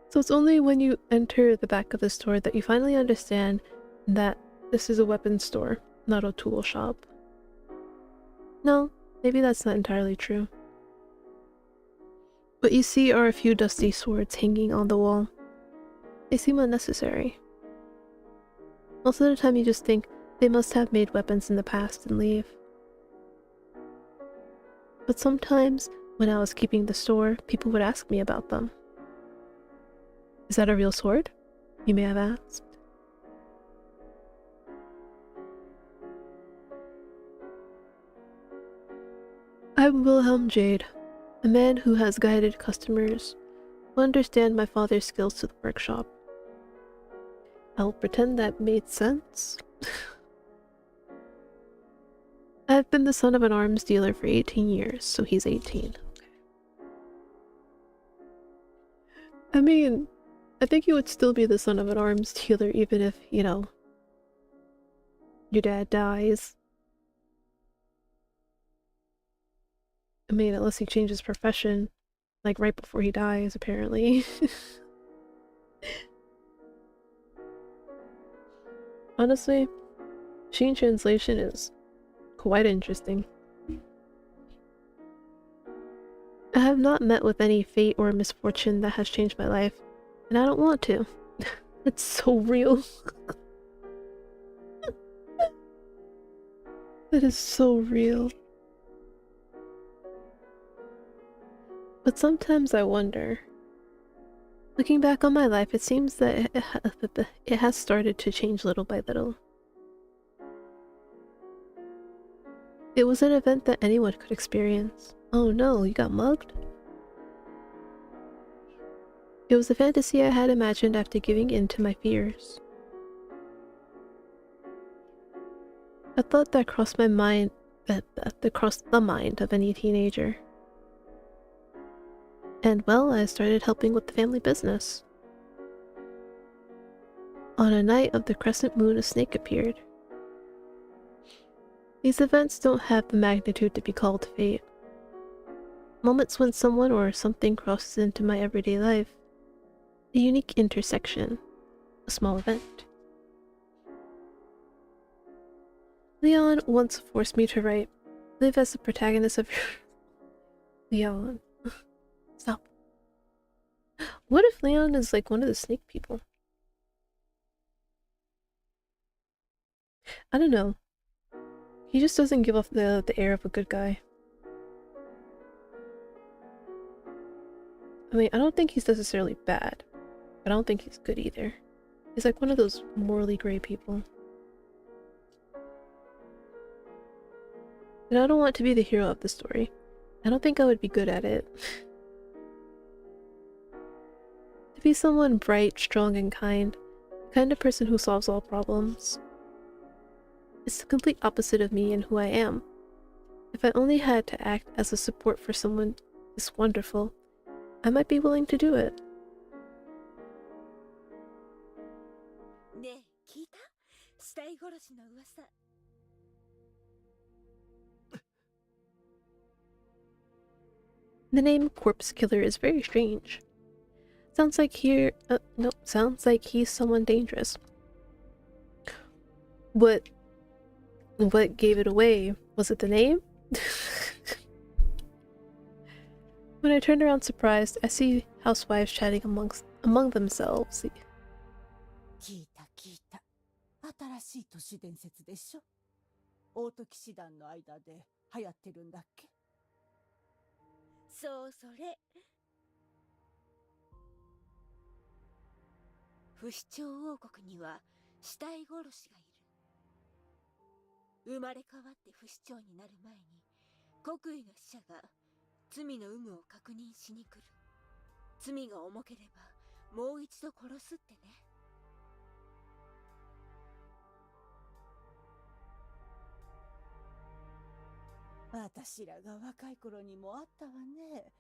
[SPEAKER 1] So it's only when you enter the back of the store that you finally understand that this is a weapons store, not a tool shop. No, maybe that's not entirely true. What you see are a few dusty swords hanging on the wall. They seem unnecessary. Most of the time you just think they must have made weapons in the past and leave. But sometimes, when I was keeping the store, people would ask me about them. Is that a real sword? You may have asked. I'm Wilhelm Jade, a man who has guided customers who understand my father's skills to the workshop. I'll pretend that made sense. I've been the son of an arms dealer for 18 years, so he's 18. I mean, I think you would still be the son of an arms dealer even if, you know, your dad dies. I mean, unless he changes profession, like right before he dies, apparently. Honestly, machine translation is quite interesting. I have not met with any fate or misfortune that has changed my life, and I don't want to. It's so real. That is so real. But sometimes I wonder. Looking back on my life, it seems that it has started to change little by little. It was an event that anyone could experience. Oh no, you got mugged? It was a fantasy I had imagined after giving in to my fears. A thought that crossed my mind, that crossed the mind of any teenager. And well, I started helping with the family business. On a night of the crescent moon, a snake appeared. These events don't have the magnitude to be called fate. Moments when someone or something crosses into my everyday life. A unique intersection. A small event. Leon once forced me to live as the protagonist of Leon. Stop. What if Leon is like one of the snake people? I don't know. He just doesn't give off the air of a good guy. I mean, I don't think he's necessarily bad, but I don't think he's good either. He's like one of those morally gray people. And I don't want to be the hero of the story. I don't think I would be good at it. To be someone bright, strong, and kind, the kind of person who solves all problems. It's the complete opposite of me and who I am. If I only had to act as a support for someone this wonderful, I might be willing to do it.
[SPEAKER 5] ねえ聞いた死体殺しの噂
[SPEAKER 1] The name Corpse Killer is very strange. Sounds like sounds like he's someone dangerous. What gave it away? Was it the name? When I turned around surprised, I see housewives chatting among themselves.
[SPEAKER 6] 聞いた聞いた。新しい都市伝説でしょ。オート騎士団の間で流行ってるんだっけ。
[SPEAKER 5] そうそれ不死鳥王国には死体殺しがいる。生まれ変わって不死鳥になる前に国威の使者が罪の有無を確認しに来る。罪が重ければもう一度殺すってね。
[SPEAKER 6] 私らが若い頃にもあったわね。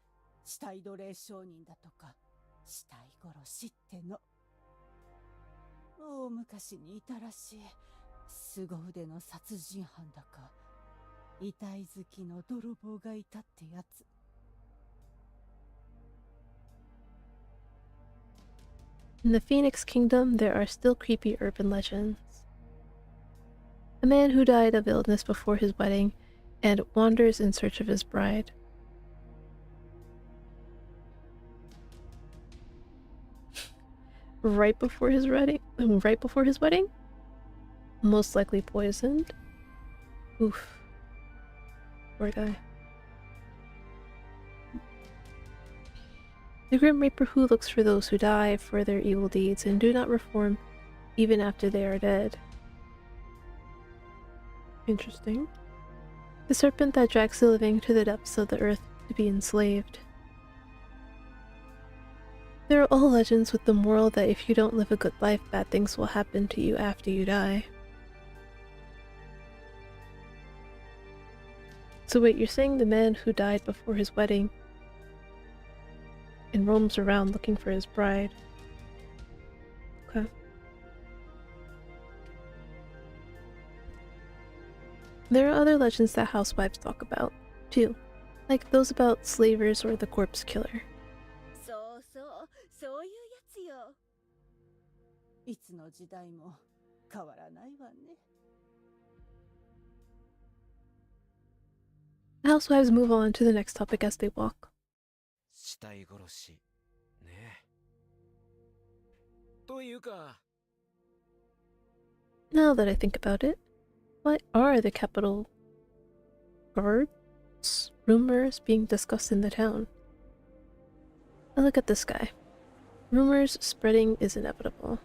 [SPEAKER 6] 死体奴隷商人だとか、死体殺しっての。大昔にいたらしい。凄腕の殺人犯だか、遺体好きの泥棒がいたってやつ。
[SPEAKER 1] In the Phoenix Kingdom, there are still creepy urban legends. A man who died of illness before his wedding and wanders in search of his bride. Right before his wedding? Most likely poisoned. Oof. Poor guy. The Grim Reaper who looks for those who die for their evil deeds and do not reform even after they are dead. Interesting. The serpent that drags the living to the depths of the earth to be enslaved. There are all legends with the moral that if you don't live a good life, bad things will happen to you after you die. So wait, you're saying the man who died before his wedding and roams around looking for his bride. Okay. There are other legends that housewives talk about, too, like those about slavers or the corpse killer.
[SPEAKER 5] そうそうそういうやつよ。
[SPEAKER 6] いつの時代も変わらないわね。
[SPEAKER 1] The housewives move on to the next topic as they walk.
[SPEAKER 2] 死体殺しねというか
[SPEAKER 1] Now that I think about it, what are the capital guards rumors being discussed in the town? I look at the sky. Rumors spreading is inevitable.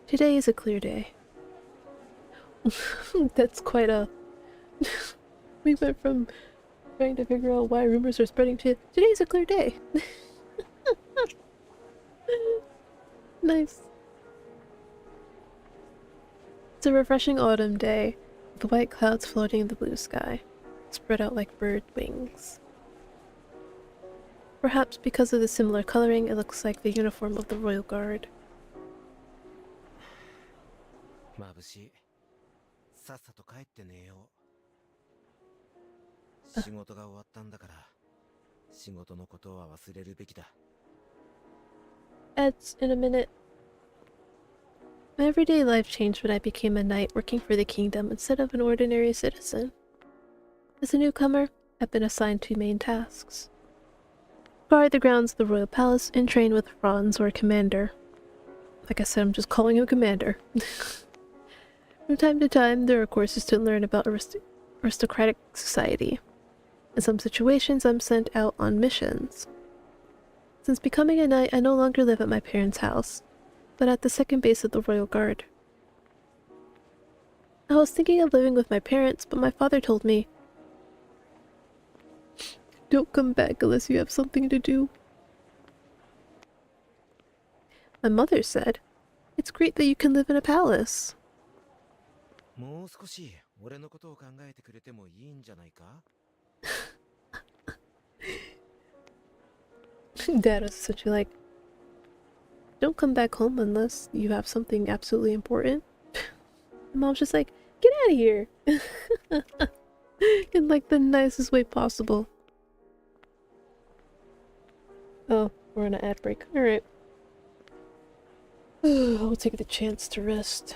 [SPEAKER 1] Today is a clear day. That's quite a... We went from trying to figure out why rumors are spreading to today's a clear day. Nice. It's a refreshing autumn day, with the white clouds floating in the blue sky, spread out like bird wings. Perhaps because of the similar coloring, it looks like the uniform of the Royal Guard.
[SPEAKER 2] 眩しいさっさと帰って寝よう仕事が終わったんだから仕事のことは忘れるべきだ
[SPEAKER 1] Ads in a minute. My everyday life changed when I became a knight working for the kingdom instead of an ordinary citizen. As a newcomer, I've been assigned two main tasks. Guard the grounds of the royal palace and train with Franz or commander. Like I said, I'm just calling him commander. From time to time, there are courses to learn about aristocratic society. In some situations, I'm sent out on missions. Since becoming a knight, I no longer live at my parents' house, but at the second base of the Royal Guard. I was thinking of living with my parents, but my father told me, don't come back unless you have something to do. My mother said, it's great that you can live in a palace.
[SPEAKER 2] もう少し俺のことを考えてくれてもいいんじゃないか？
[SPEAKER 1] Dad was essentially like, don't come back home unless you have something absolutely important. And Mom's just like, get out of here! In like the nicest way possible. Oh, we're on an ad break. Alright. I'll take the chance to rest.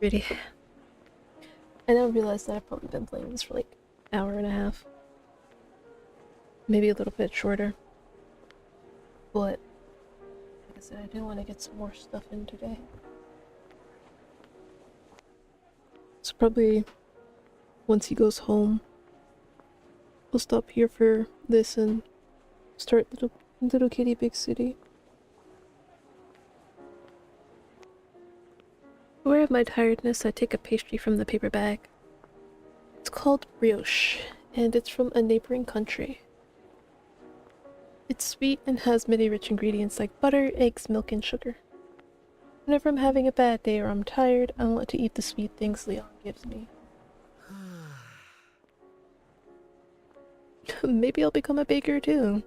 [SPEAKER 1] Really. I now realize that I've probably been playing this for like an hour and a half. Maybe a little bit shorter. But, like I said, I do want to get some more stuff in today. So probably once he goes home, we'll stop here for this and start Little Kitty Big City. Aware of my tiredness, I take a pastry from the paper bag. It's called brioche, and it's from a neighboring country. It's sweet and has many rich ingredients like butter, eggs, milk, and sugar. Whenever I'm having a bad day or I'm tired, I want to eat the sweet things Leon gives me. Maybe I'll become a baker too.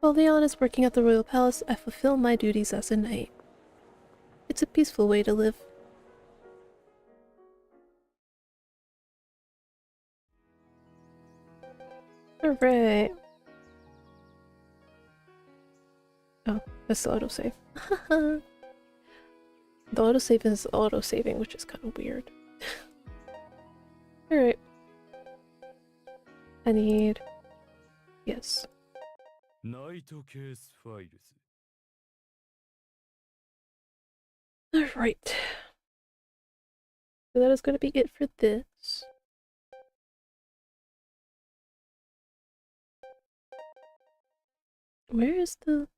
[SPEAKER 1] While Leon is working at the royal palace, I fulfill my duties as a knight. It's a peaceful way to live. Alright. Oh, that's the autosave. The autosave is auto-saving, which is kind of weird. Alright. I need... Yes.
[SPEAKER 3] ナイトケースファイルズ。
[SPEAKER 1] Alright. So that is going to be it for this. Where is the...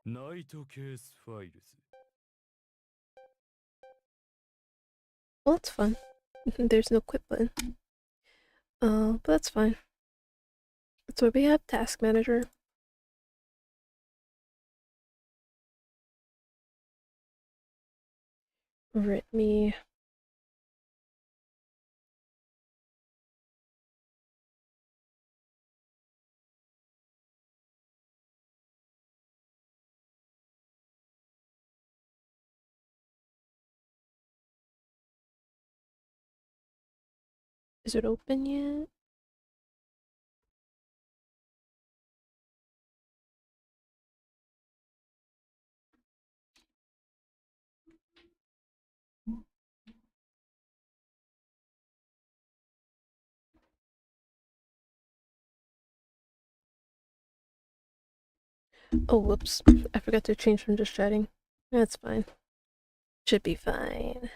[SPEAKER 3] Night Case Files.
[SPEAKER 1] Well, that's fun. There's no quit button. But that's fine. So we have Task Manager. README. Is it open yet? Oh, whoops. I forgot to change from just chatting. That's fine. Should be fine.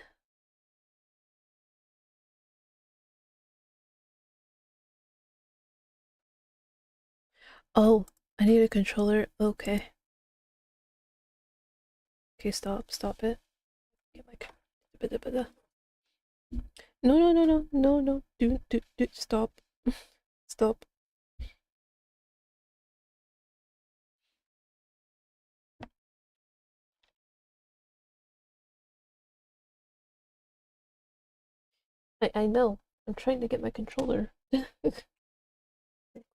[SPEAKER 1] Oh, I need a controller. Okay. Okay, stop it. Get my... No. Do, stop. Stop. I know. I'm trying to get my controller.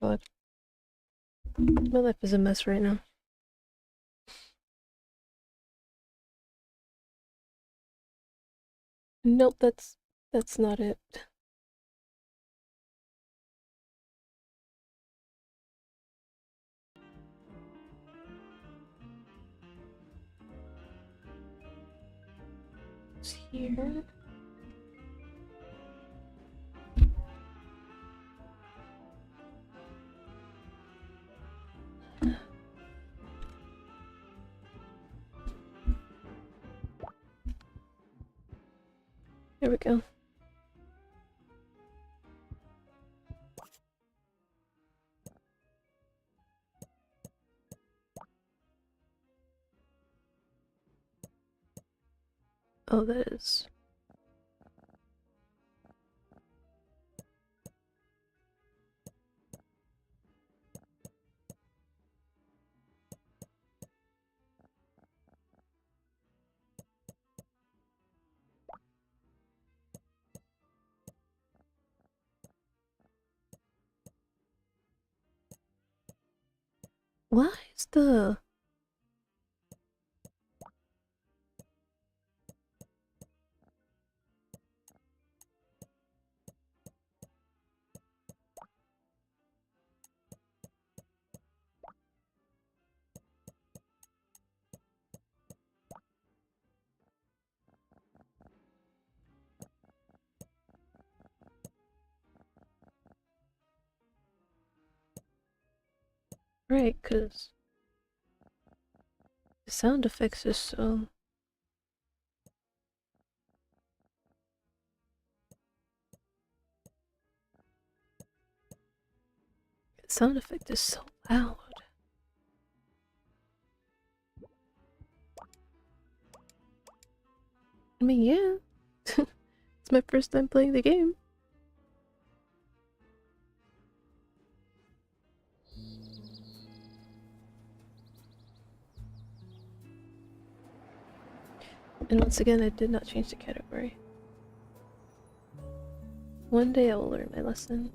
[SPEAKER 1] God. My life is a mess right now. Nope, that's not it. It's here. There we go. Oh, that is... Why is the... Right, because the sound effects is so... The sound effect is so loud. I mean, yeah. It's my first time playing the game. And once again, I did not change the category. One day I will learn my lesson.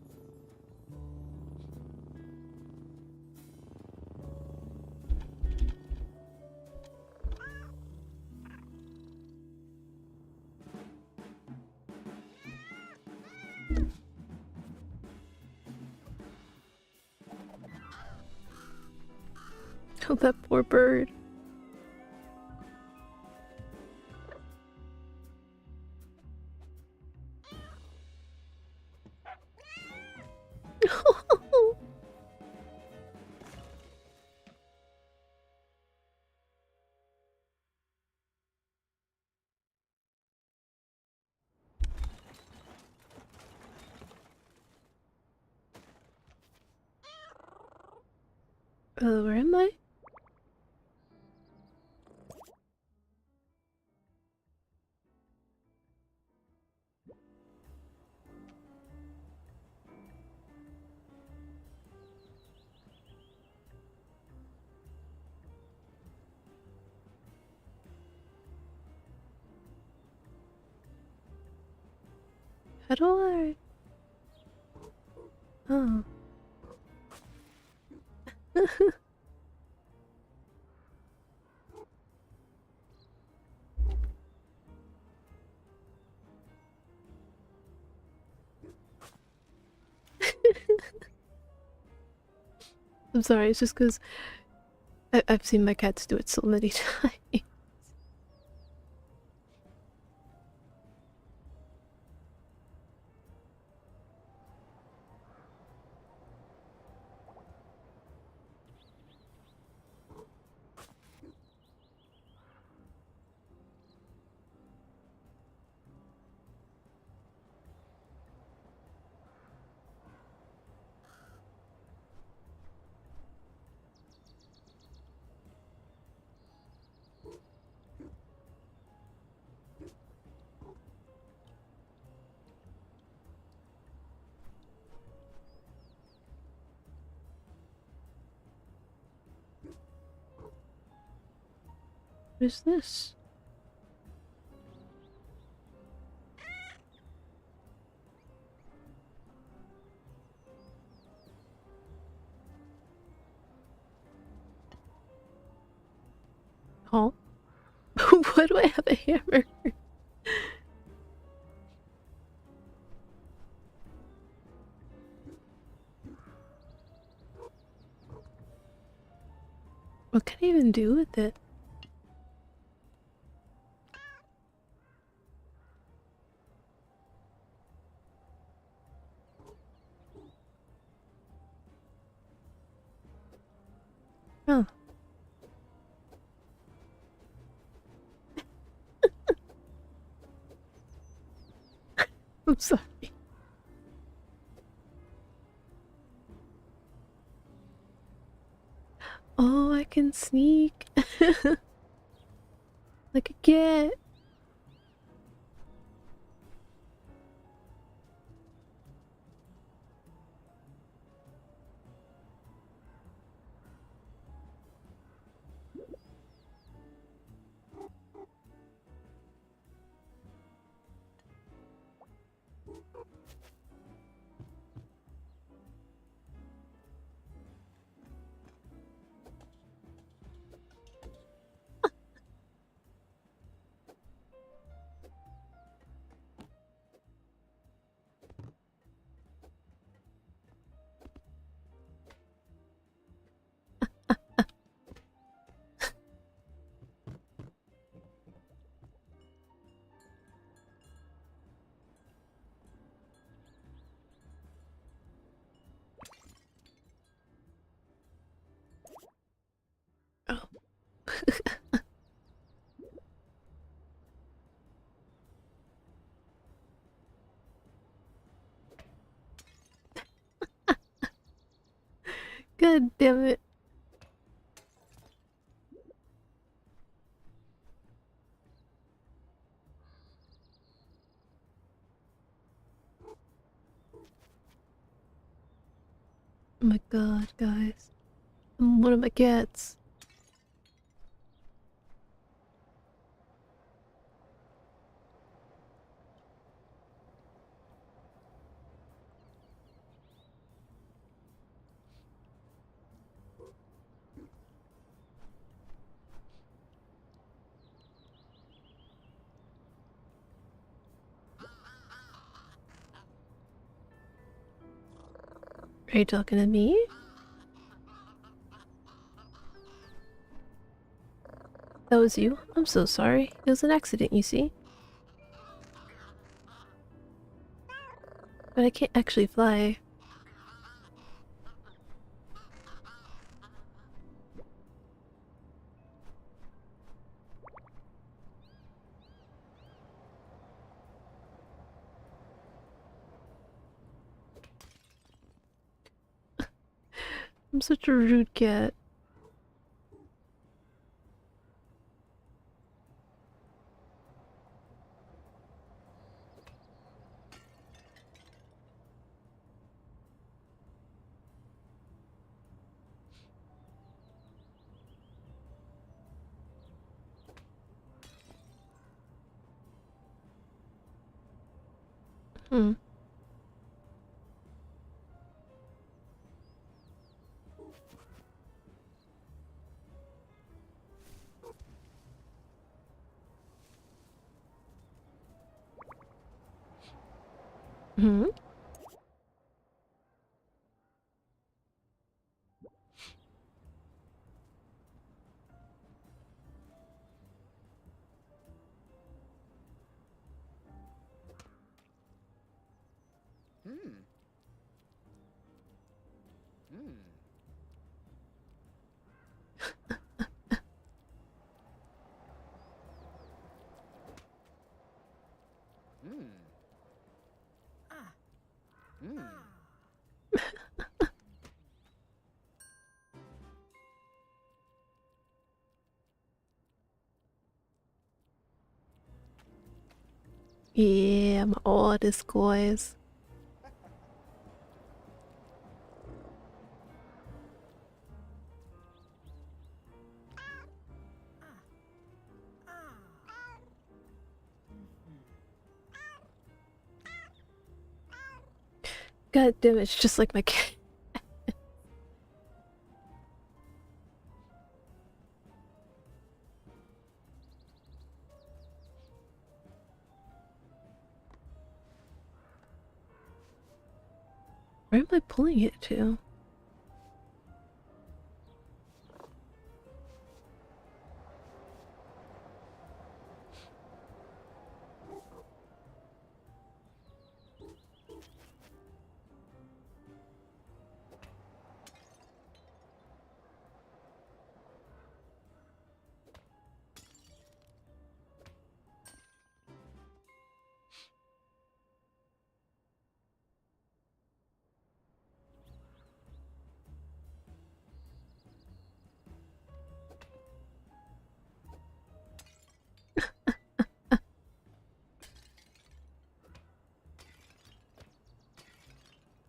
[SPEAKER 1] Oh, that poor bird. Where am I? How do I? Oh. I'm sorry, it's just because I've seen my cats do it so many times. What is this? Oh. Why do I have a hammer? What can I even do with it? Oh. I'm sorry. Oh, I can sneak. Like a cat. Oh. God damn it. Oh my god, guys. I'm one of my cats. Are you talking to me? That was you? I'm so sorry. It was an accident, you see. But I can't actually fly. I'm such a rude cat. Hmm. Hmm. Yeah, my oldest guys. God damn it, it's just like my cat. Where am I pulling it to?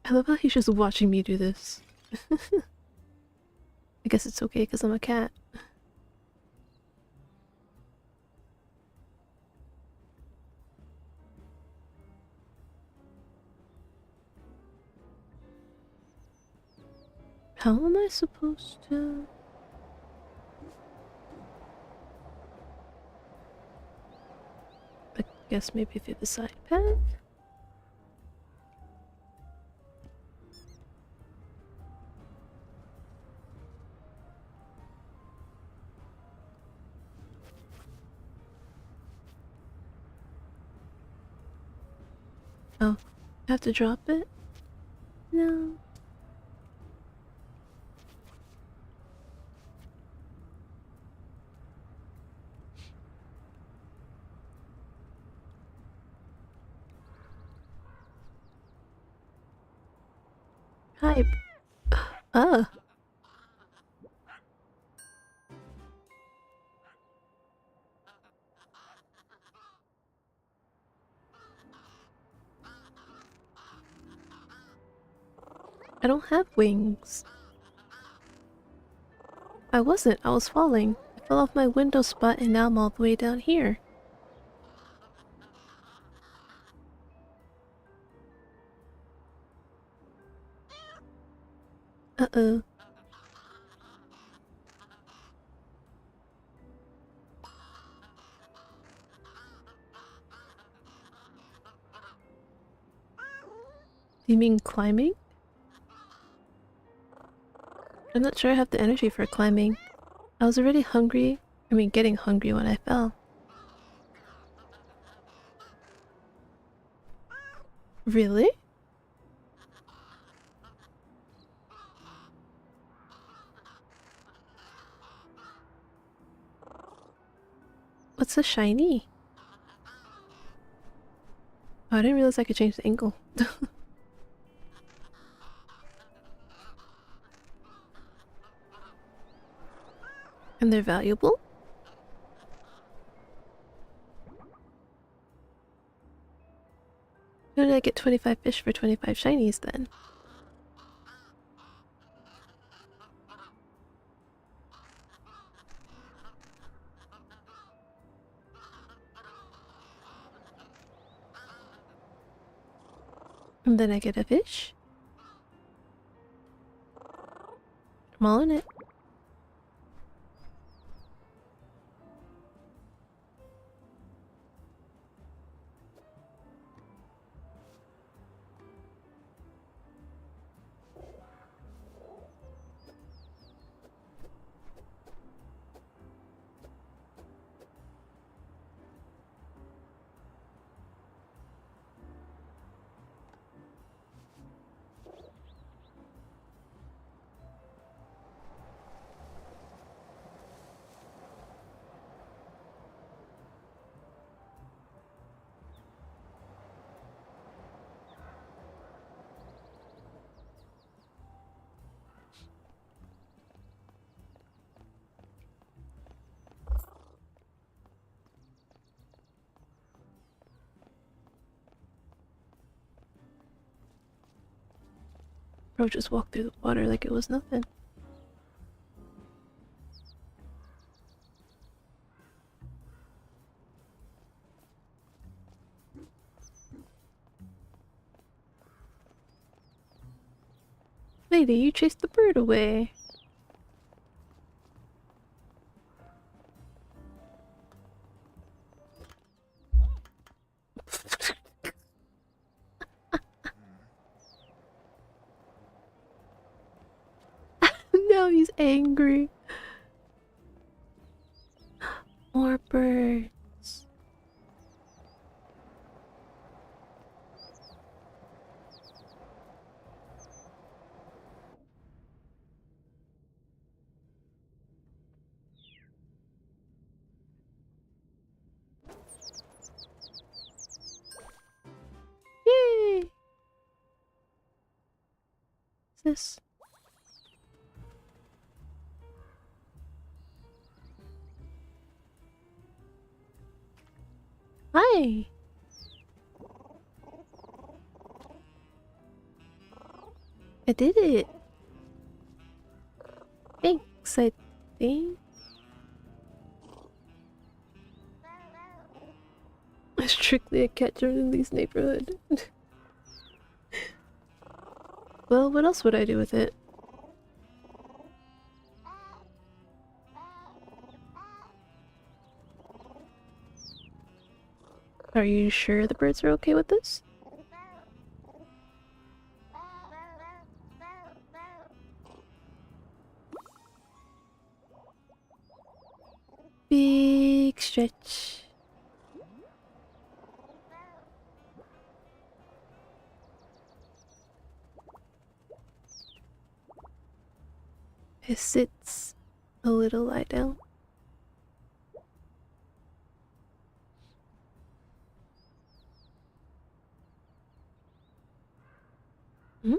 [SPEAKER 1] I love how he's just watching me do this. I guess it's okay because I'm a cat. How am I supposed to? I guess maybe through the side path? Oh, I have to drop it? No. Hi. Oh. I don't have wings. I wasn't. I was falling. I fell off my window spot and now I'm all the way down here. Uh-oh. You mean climbing? I'm not sure I have the energy for climbing. I was already hungry. I mean, getting hungry when I fell. Really? What's a shiny? Oh, I didn't realize I could change the angle. And they're valuable? How did I get 25 fish for 25 shinies then? And then I get a fish. I'm all in it. Bro just walked through the water like it was nothing. Lady, you chased the bird away. Now he's angry. More birds. Yay! What's this? Hi! I did it! Thanks, I think. I'm strictly a catcher in these neighborhood. Well, what else would I do with it? Are you sure the birds are okay with this? Big stretch. It sits a little lie down. Hmm?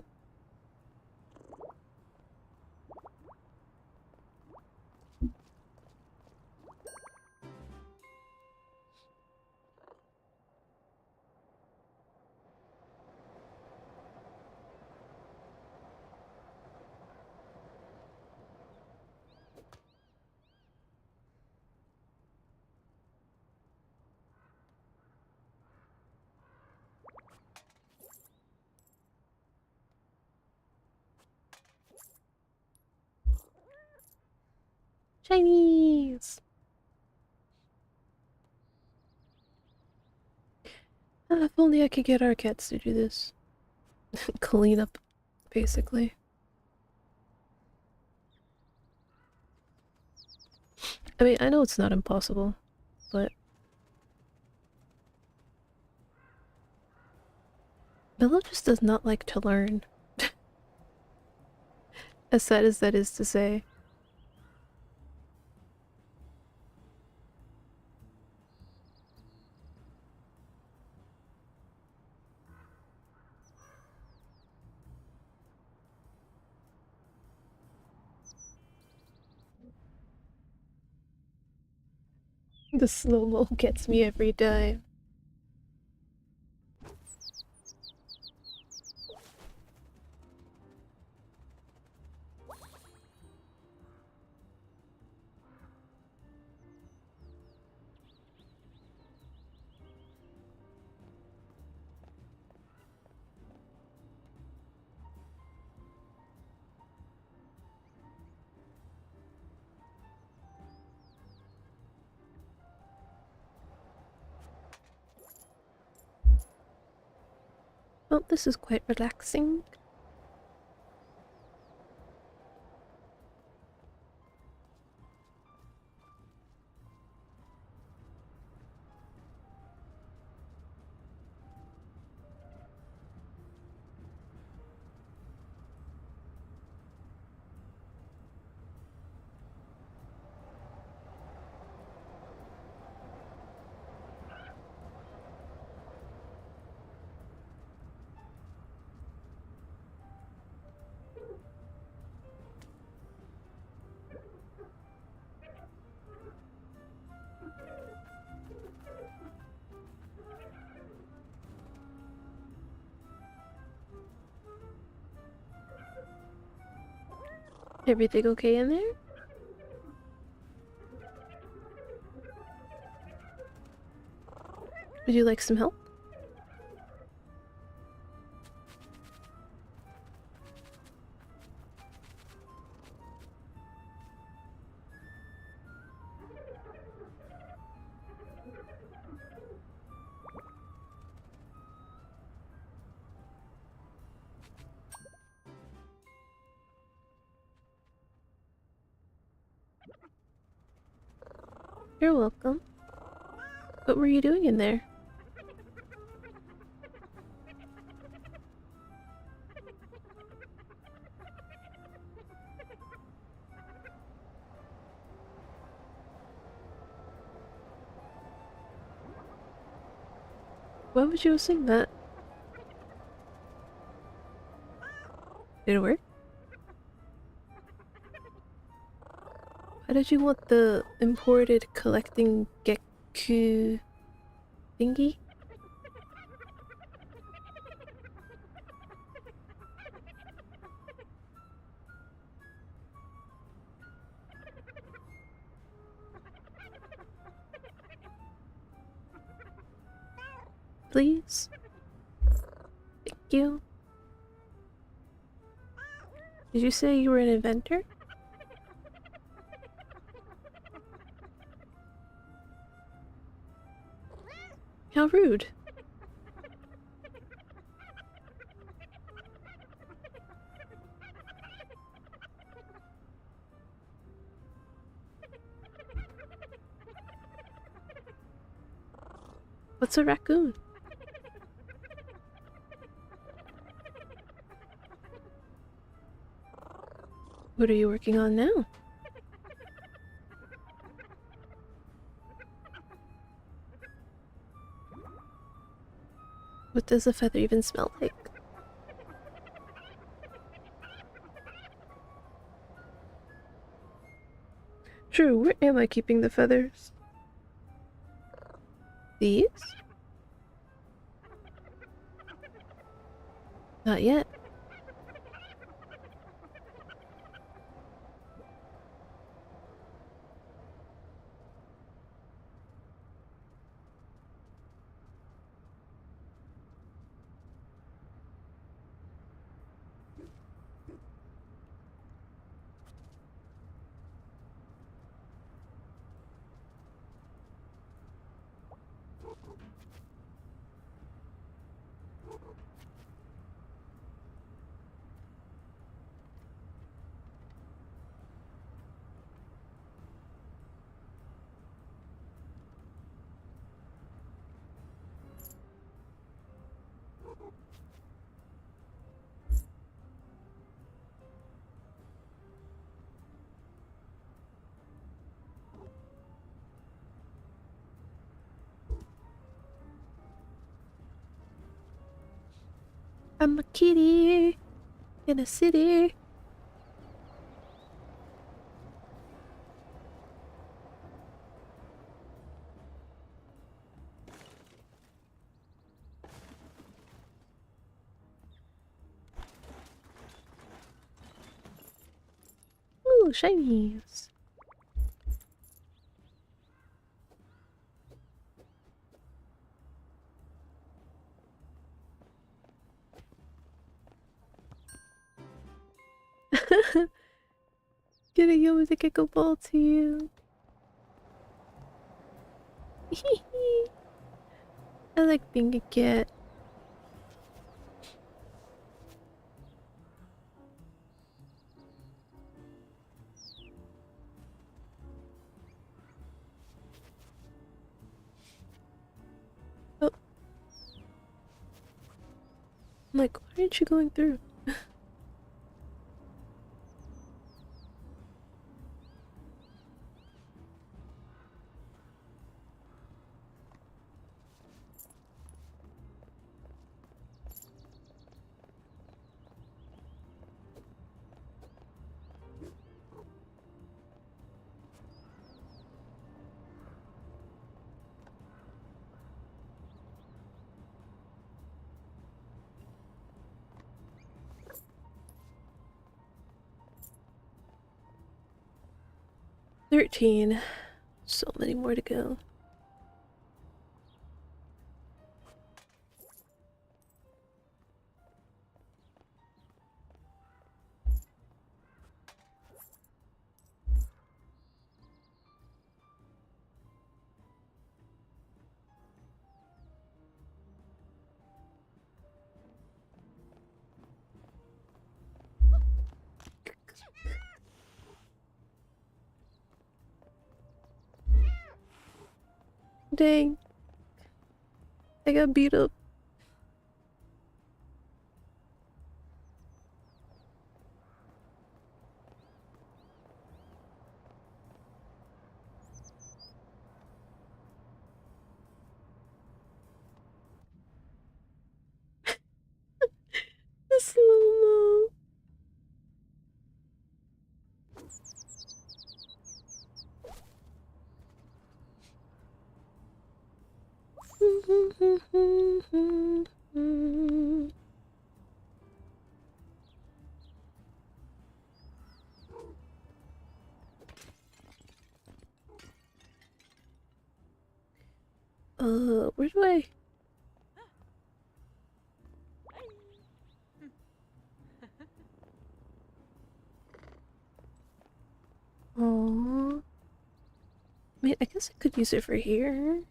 [SPEAKER 1] Chinese! If only I could get our cats to do this. Clean up, basically. I mean, I know it's not impossible, but Bella just does not like to learn. As sad as that is to say. The slow-mo gets me every time. Well, this is quite relaxing. Everything okay in there? Would you like some help? You're welcome. What were you doing in there? Why would you sing that? Did it work? Why did you want the imported collecting Gekku thingy? Please? Thank you. Did you say you were an inventor? How rude. What's a raccoon? What are you working on now? What does a feather even smell like? True, where am I keeping the feathers? These? Not yet. I'm a kitty in a city. Ooh, shinies. Getting you with a gecko ball to you. I like being a cat. I'm like, why aren't you going through? $13. So many more to go. Dang. I got beat up. The slow-mo. Where do I? Aww. I mean, I guess I could use it for here.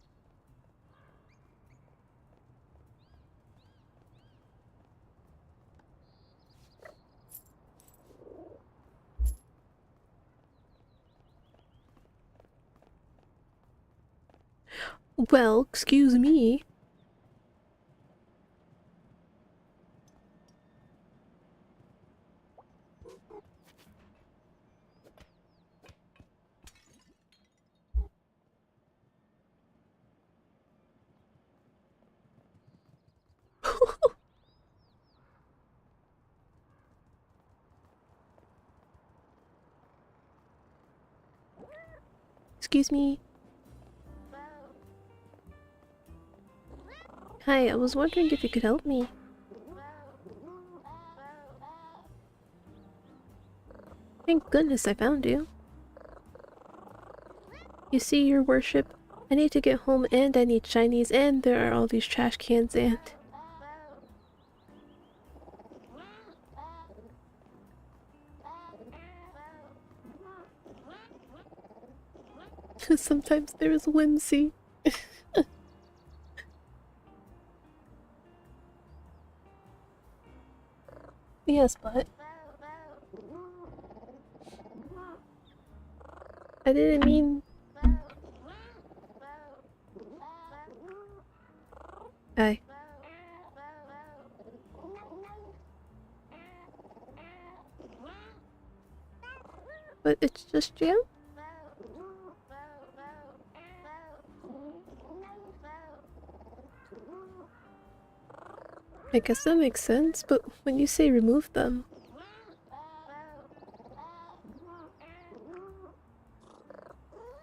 [SPEAKER 1] Well, excuse me. Excuse me. Hi, I was wondering if you could help me. Thank goodness I found you. You see, your worship, I need to get home and I need Chinese and there are all these trash cans and... Sometimes there is whimsy. Yes, but... I didn't mean... Aye. But it's just jam? I guess that makes sense, but when you say remove them...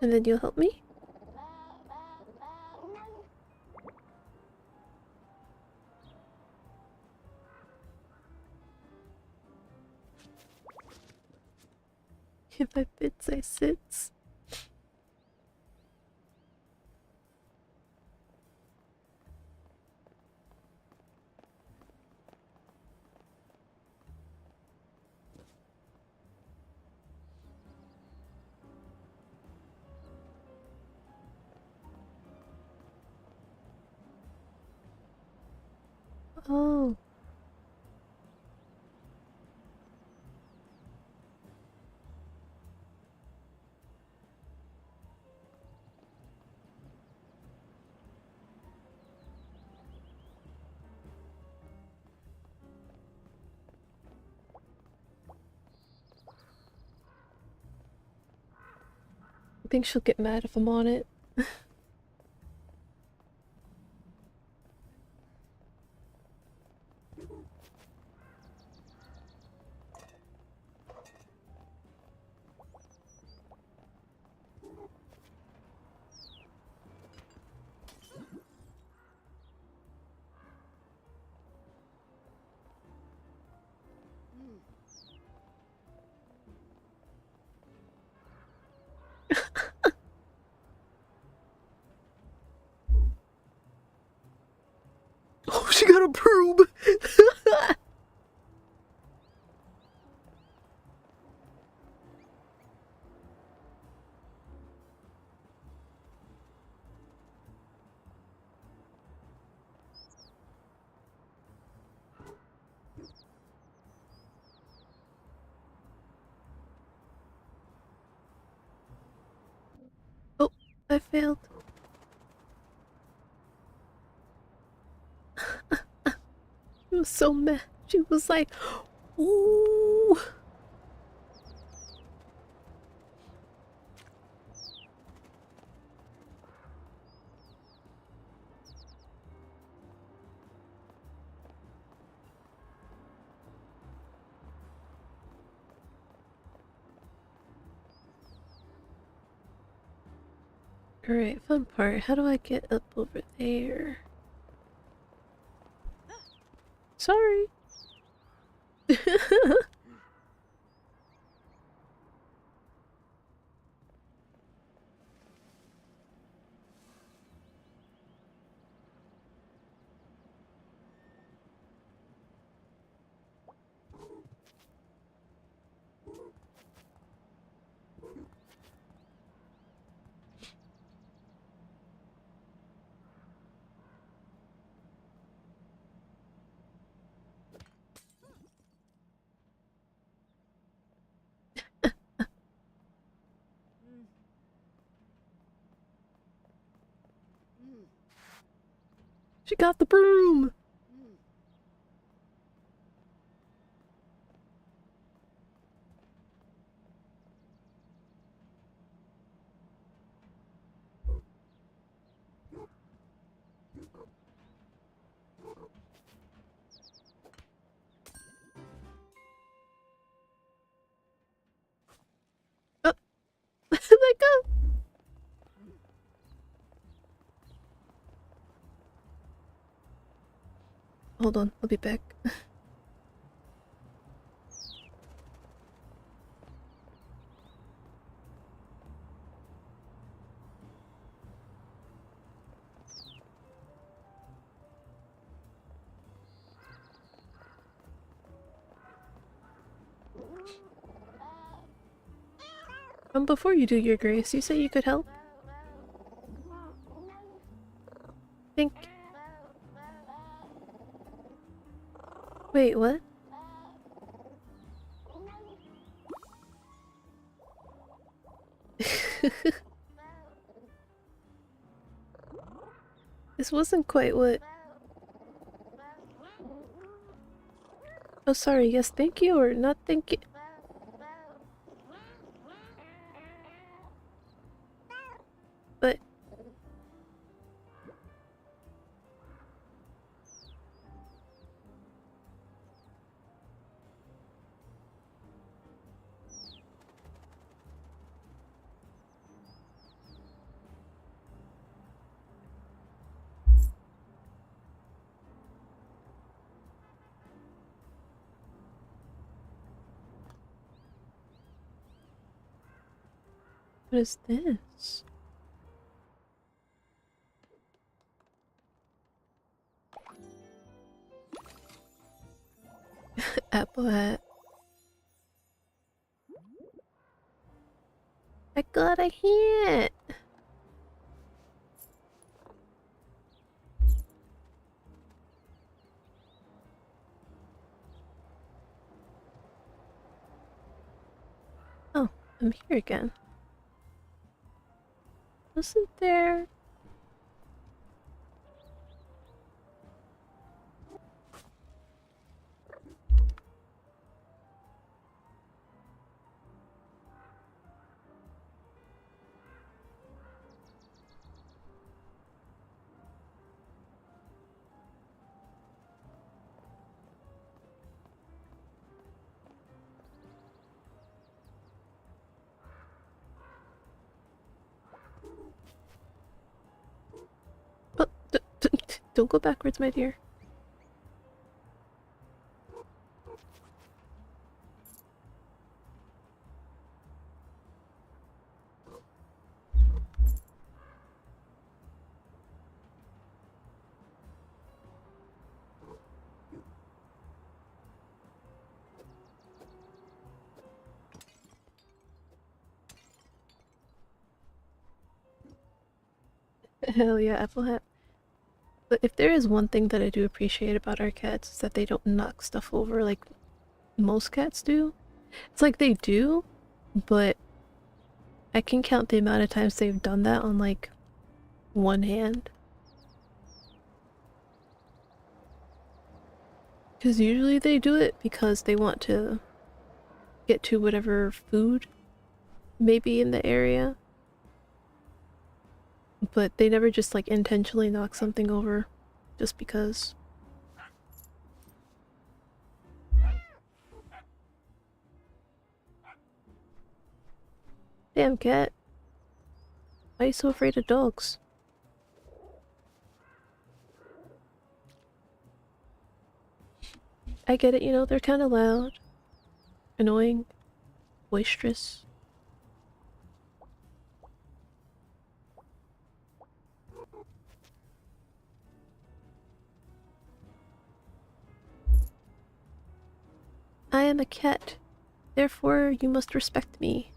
[SPEAKER 1] And then you'll help me? If I fits, I sits. Oh. think she'll get mad if I'm on it. Oh, she got a broom! Oh, I failed. She was so mad. She was like, ooh. Alright, fun part. How do I get up over there? Sorry. She got the broom! Oh, let go! Hold on, I'll be back. Before you do your grace, you say you could help? Think. Wait, what? This wasn't quite what. Oh, sorry, yes, thank you, or not thank you. But. What is this? Apple hat. I got a hint! Oh, I'm here again. Wasn't there? Don't go backwards, my dear. Hell yeah, Apple Hat. But if there is one thing that I do appreciate about our cats, it's that they don't knock stuff over like most cats do. It's like they do, but I can count the amount of times they've done that on like one hand. Because usually they do it because they want to get to whatever food may be in the area. But they never just like intentionally knock something over just because. Damn cat. Why are you so afraid of dogs? I get it, you know, they're kind of loud, annoying, boisterous. I am a cat, therefore you must respect me.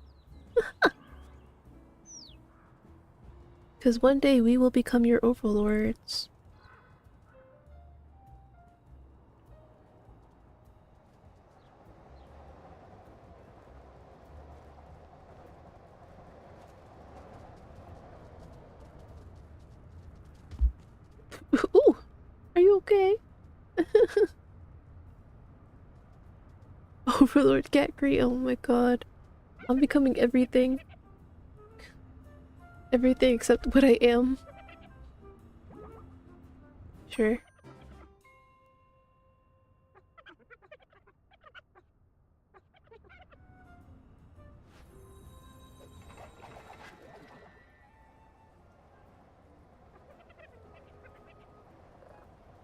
[SPEAKER 1] Because one day we will become your overlords. Ooh, are you okay? Overlord Catgree, oh my god. I'm becoming everything. Everything except what I am. Sure.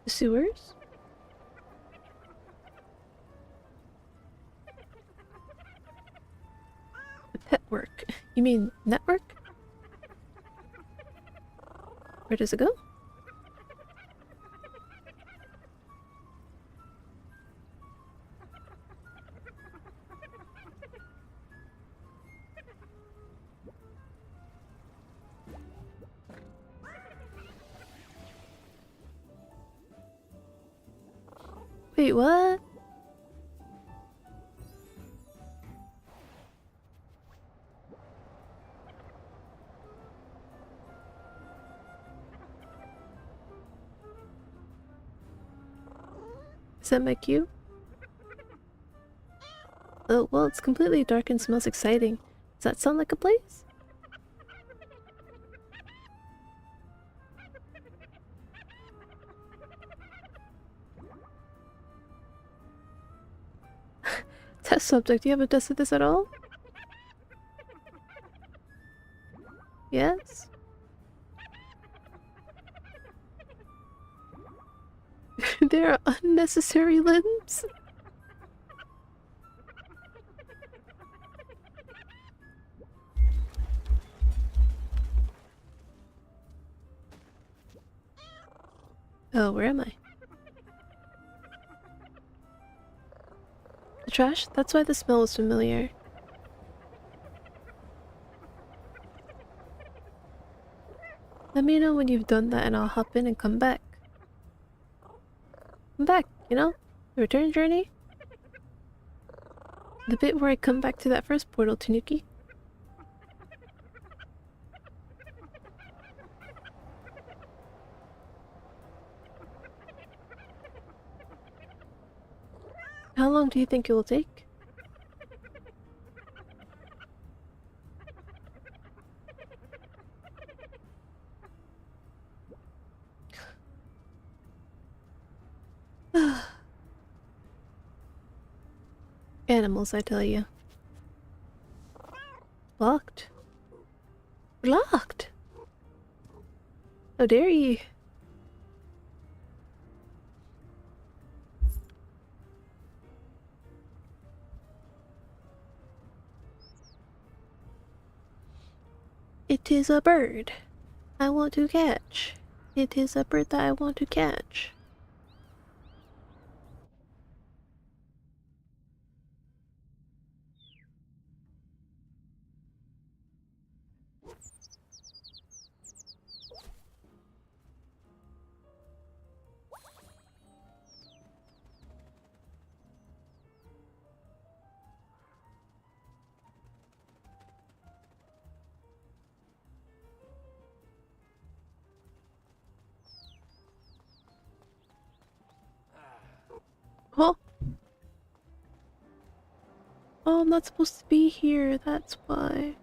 [SPEAKER 1] The sewers? The pet work. You mean network? Where does it go? Wait, what? Is that my cue? Oh, well, it's completely dark and smells exciting. Does that sound like a place? Test subject, you haven't tested this at all? Yes? There are unnecessary limbs? Oh, where am I? The trash? That's why the smell was familiar. Let me know when you've done that and I'll hop in and come back. Come back, you know? The return journey? The bit where I come back to that first portal, Tanuki. How long do you think it will take? Animals, I tell you. Blocked. Blocked! How dare you? It is a bird I want to catch. It is a bird that I want to catch. Oh! Oh, I'm not supposed to be here, that's why.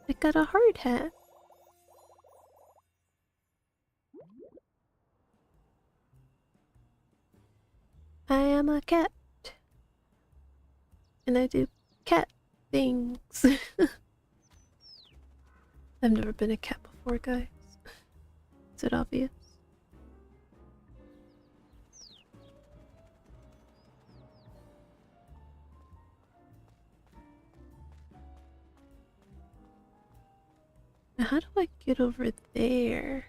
[SPEAKER 1] I got a hard hat. I am a cat. And I do cat things. I've never been a cat before, guys. Is it obvious? Now, how do I get over there?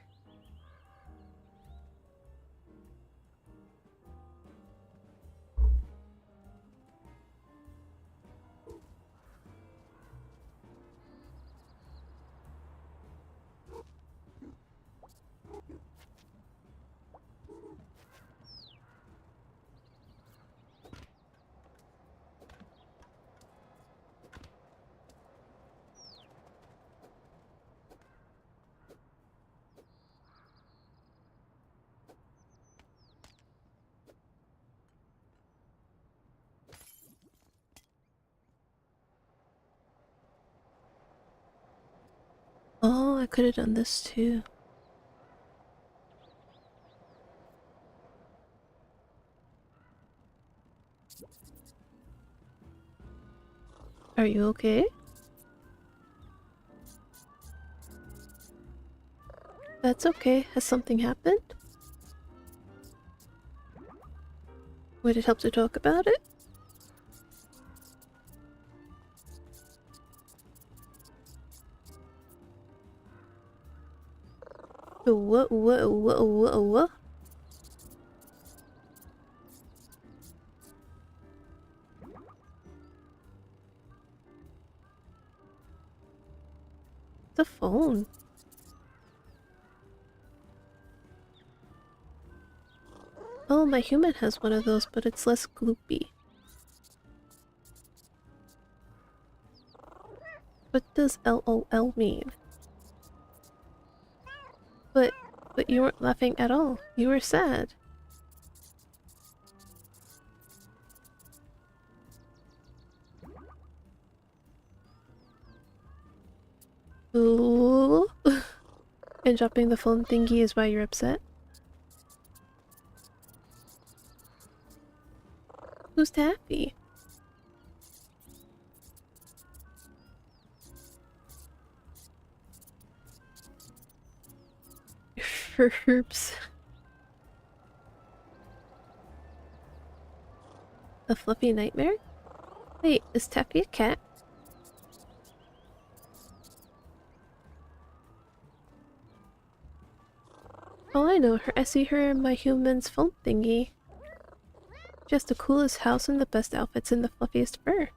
[SPEAKER 1] Oh, I could have done this too. Are you okay? That's okay. Has something happened? Would it help to talk about it? What? The phone. Oh, my human has one of those, but it's less gloopy. What does LOL mean? But you weren't laughing at all. You were sad. Ooh. And dropping the phone thingy is why you're upset? Who's Taffy? Herbs. A fluffy nightmare? Wait, is Taffy a cat? Oh, I know her. I see her in my human's phone thingy. She has the coolest house and the best outfits and the fluffiest fur.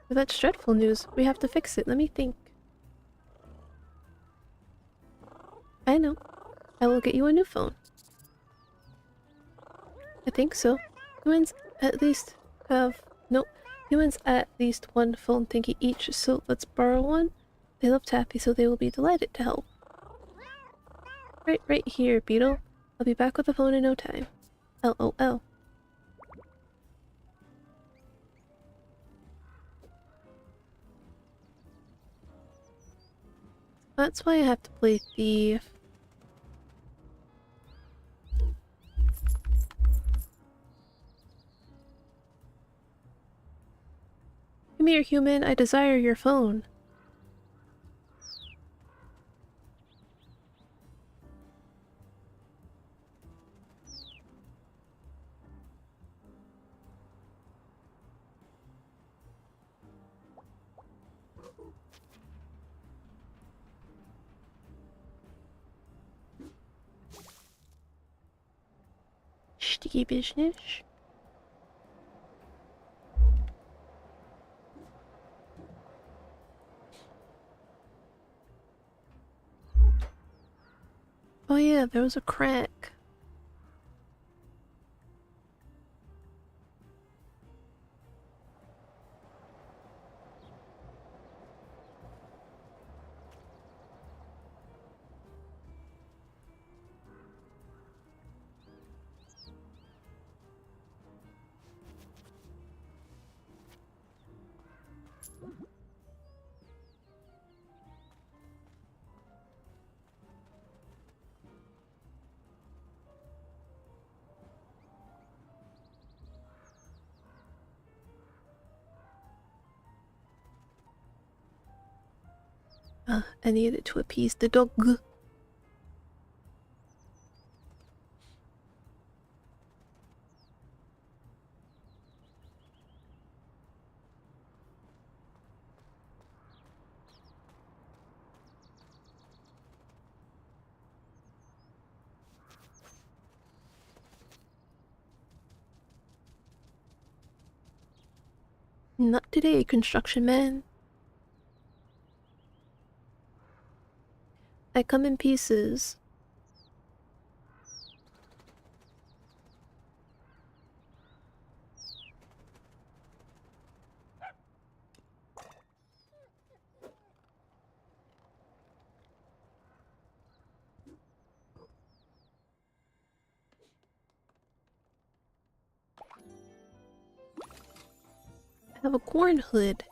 [SPEAKER 1] But that's dreadful news. We have to fix it. Let me think. I know. I will get you a new phone. I think so. Humans at least have... Nope. Humans at least one phone thingy each, so let's borrow one. They love Taffy, so they will be delighted to help. Right here, Beetle. I'll be back with the phone in no time. LOL. That's why I have to play Thief. Come here, human. I desire your phone. Sticky business. Oh yeah, there was a crack. I needed to appease the dog. Not today, construction man. I come in pieces. I have a corn hood.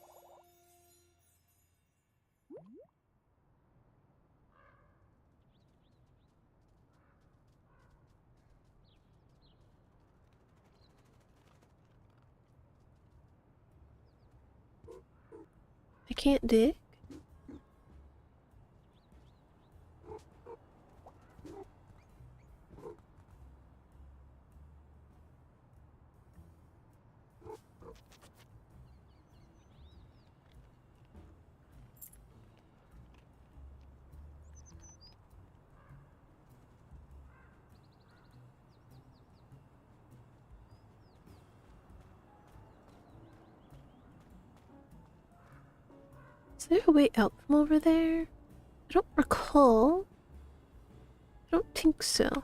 [SPEAKER 1] I can't dig. Is there a way out from over there? I don't recall. I don't think so.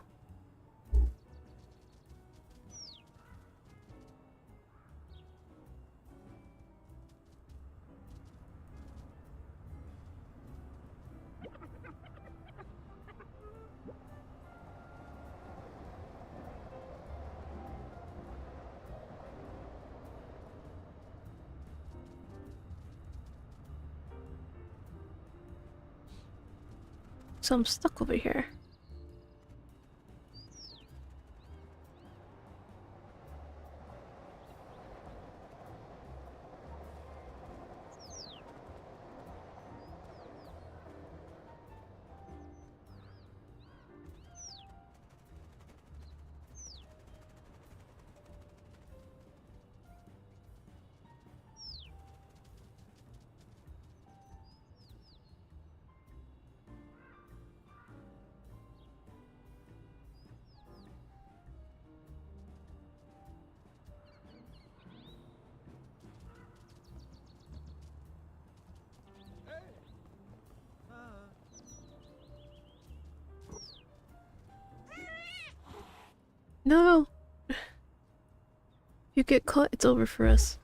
[SPEAKER 1] So I'm stuck over here. No! If you get caught, it's over for us.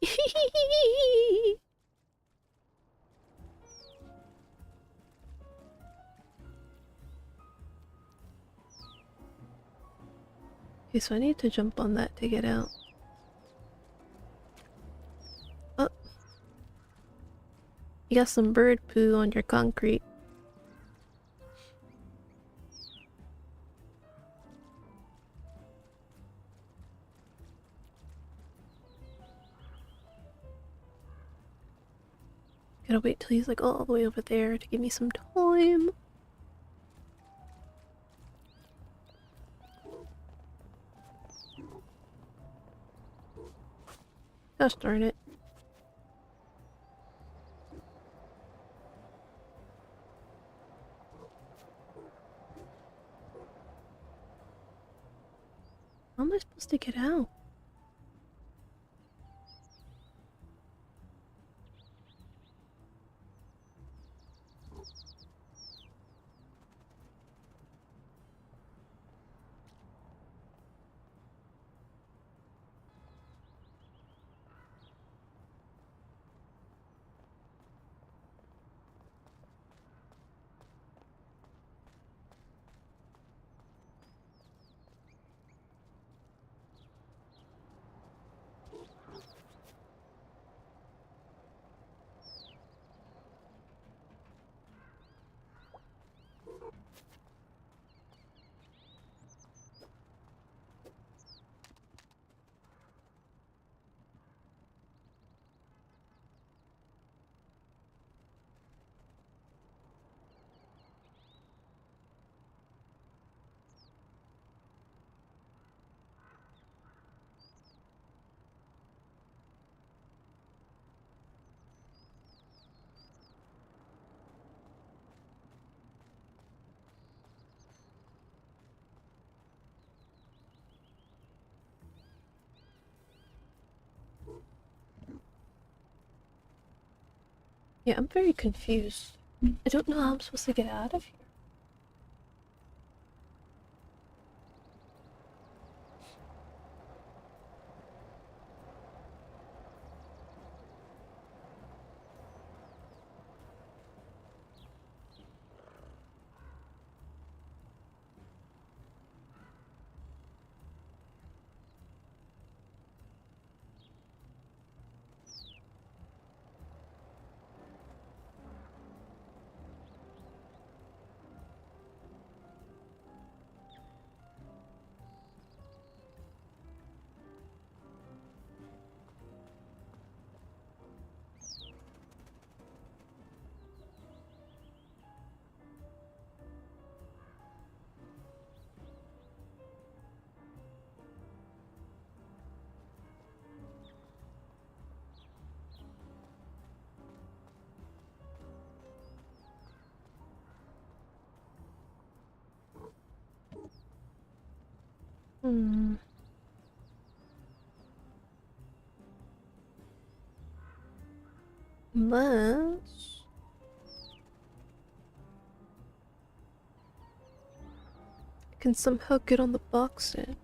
[SPEAKER 1] Okay, so I need to jump on that to get out. Oh. You got some bird poo on your concrete. Gotta wait till he's like all the way over there to give me some time. Gosh darn it. How am I supposed to get out? Yeah, I'm very confused. I don't know how I'm supposed to get out of here. Hmm. Unless I can somehow get on the boxes.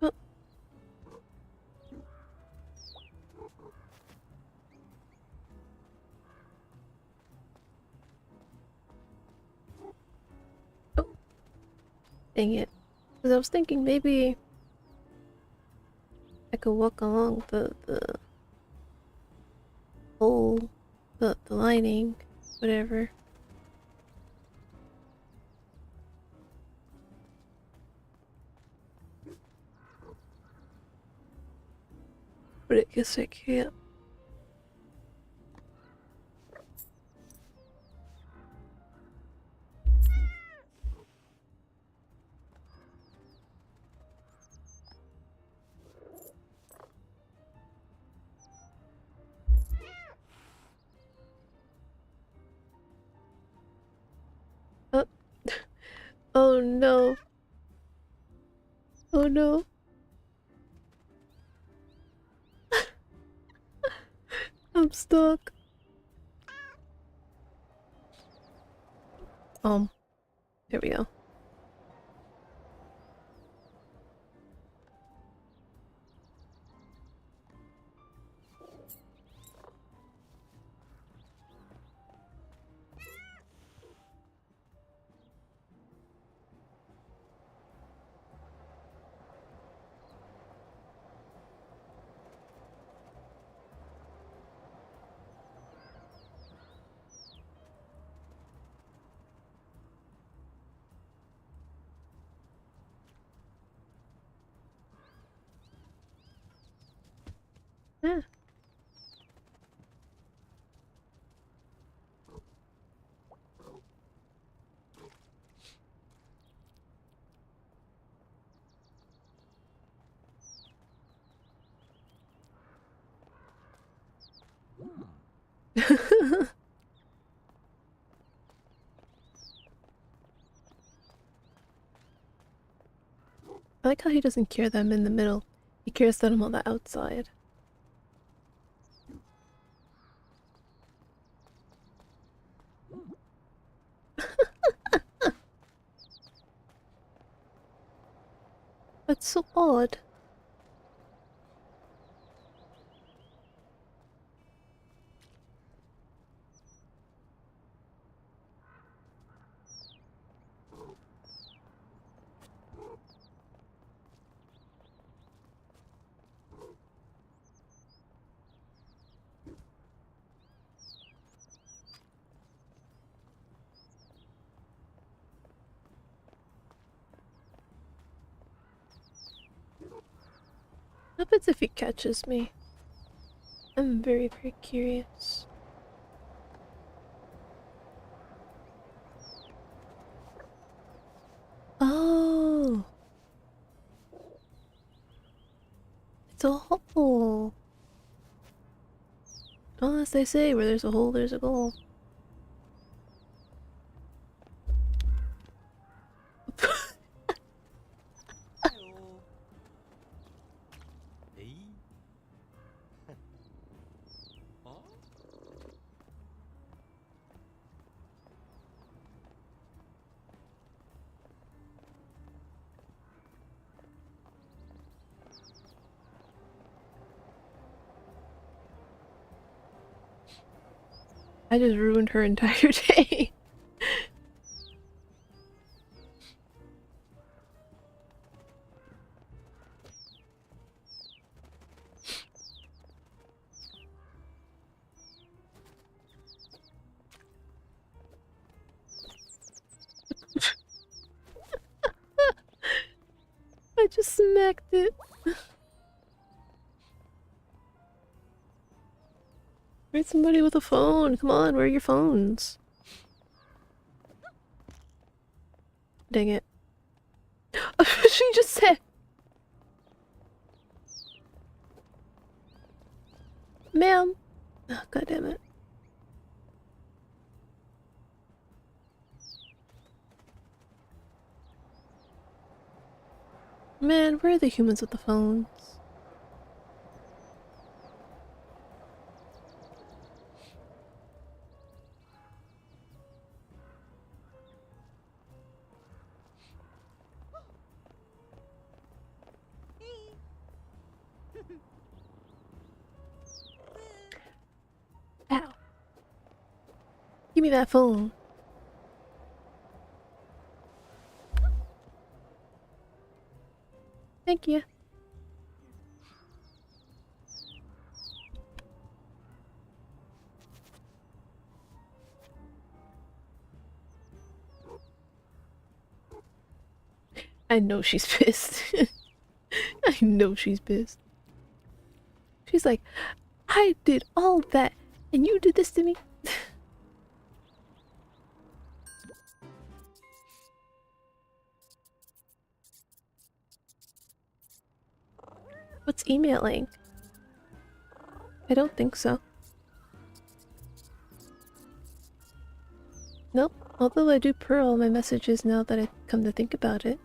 [SPEAKER 1] Oh. Oh. Dang it. Because I was thinking maybe I could walk along the hole, the lining, whatever. But I guess I can't. Oh, oh no. Oh no. I'm stuck. There we go. Yeah. I like how he doesn't care that I'm in the middle. He cares that I'm on the outside. That's so odd. What happens if he catches me? I'm very, very curious. Oh! It's a hole! Well, as they say, where there's a hole, there's a goal. I just ruined her entire day. I just smacked it. Where's somebody with a phone? Come on, where are your phones? Dang it. She just said. Ma'am. Oh, God damn it. Man, where are the humans with the phones? Ow. Give me that phone. Thank you. I know she's pissed. I know she's pissed. She's like, I did all that, and you did this to me? What's emailing? I don't think so. Nope, although I do purr all my messages now that I come to think about it.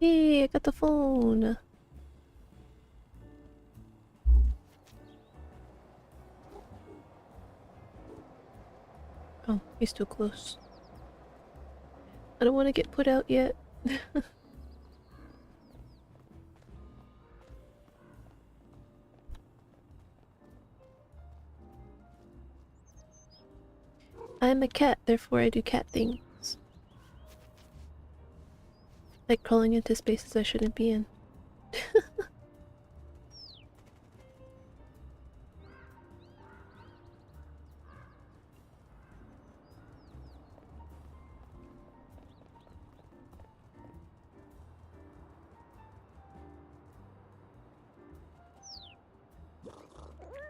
[SPEAKER 1] Hey, I got the phone. Oh, he's too close. I don't want to get put out yet. I'm a cat, therefore I do cat things. Like crawling into spaces I shouldn't be in.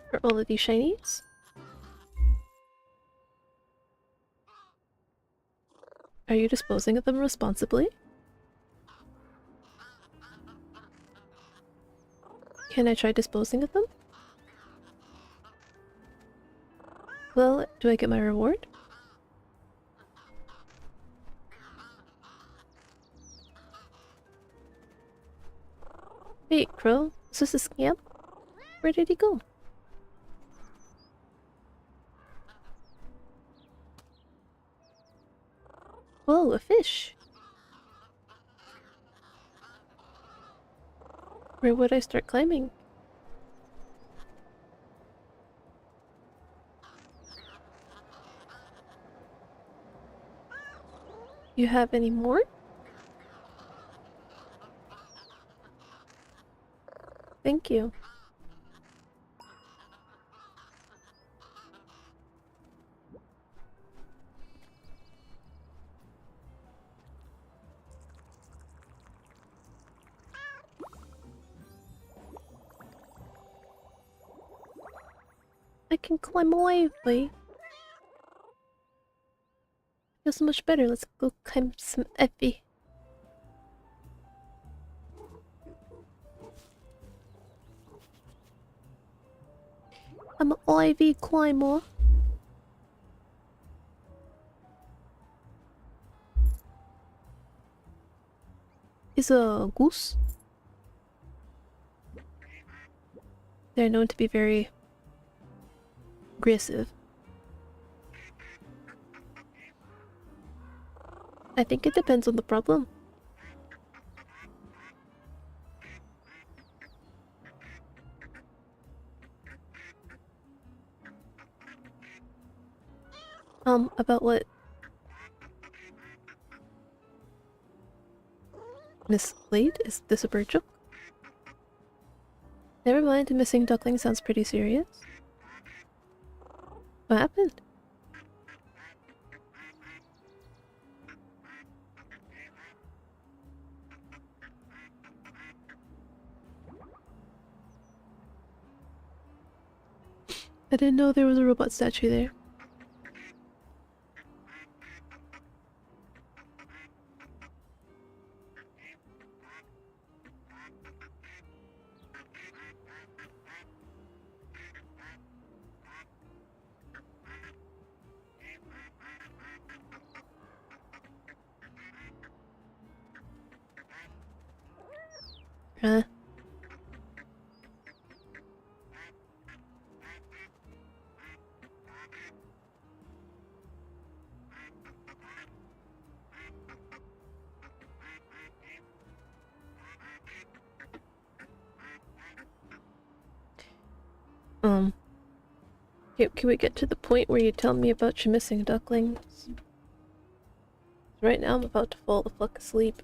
[SPEAKER 1] For all of these shinies? Are you disposing of them responsibly? Can I try disposing of them? Well, do I get my reward? Wait, Crow, is this a scam? Where did he go? Whoa, a fish! Where would I start climbing? You have any more? Thank you. I can climb away, boy. Feels so much better. Let's go climb some Effie. I'm an Ivy climber. Is a goose. They're known to be very aggressive. I think it depends on the problem. About what? Miss Blade? Is this a bird joke? Never mind, a missing duckling sounds pretty serious. What happened? I didn't know there was a robot statue there. Huh? Can we get to the point where you tell me about your missing ducklings? Right now I'm about to fall the fuck asleep.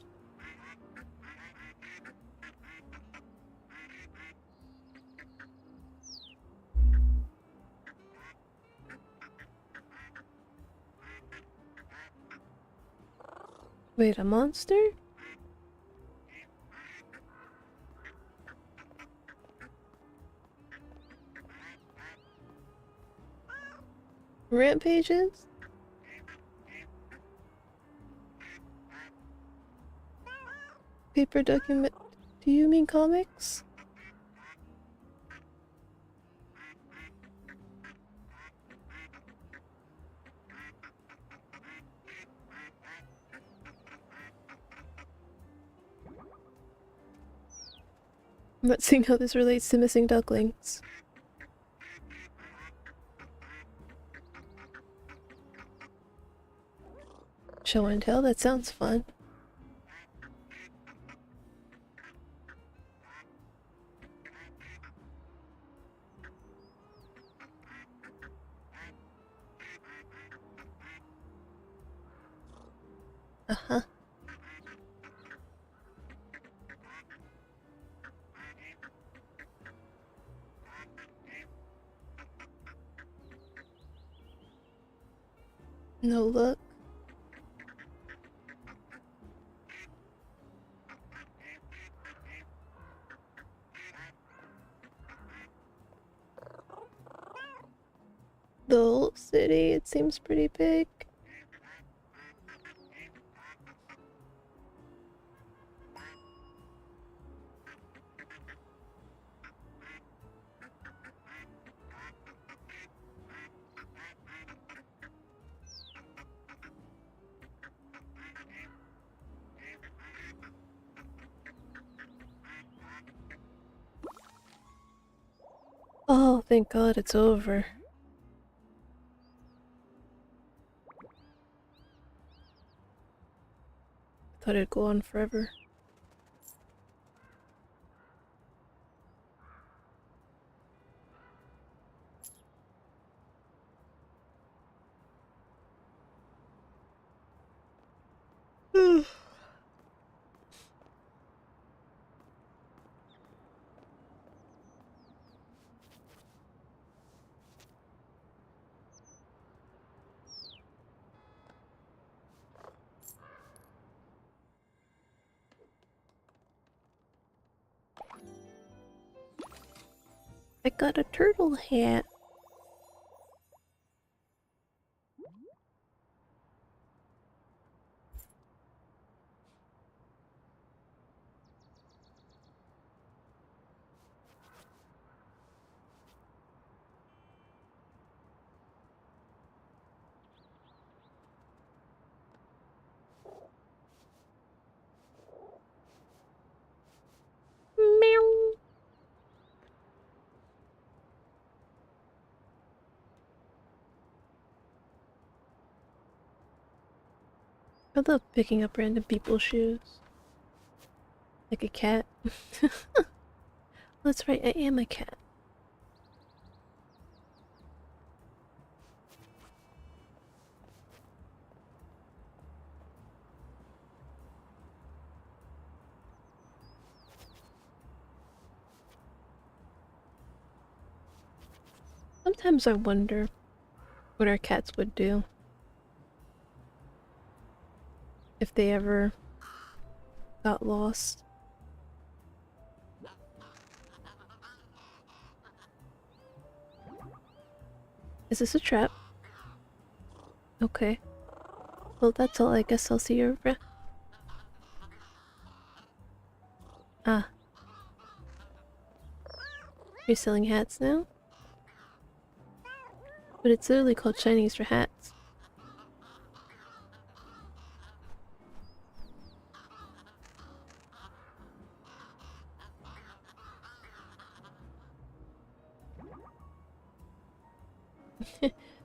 [SPEAKER 1] Wait, a monster? Rampages? Paper document. Do you mean comics? I'm not seeing how this relates to missing ducklings. Show and tell, that sounds fun. Uh-huh. No look. The whole city, it seems pretty big. Oh, thank God it's over. Thought it'd go on forever. I got a turtle hat. Meow. I love picking up random people's shoes. Like a cat. That's right, I am a cat. Sometimes I wonder what our cats would do if they ever got lost. Is this a trap? Okay. Well, that's all. I guess I'll see you around. Ah. You're selling hats now? But it's literally called Chinese for hats.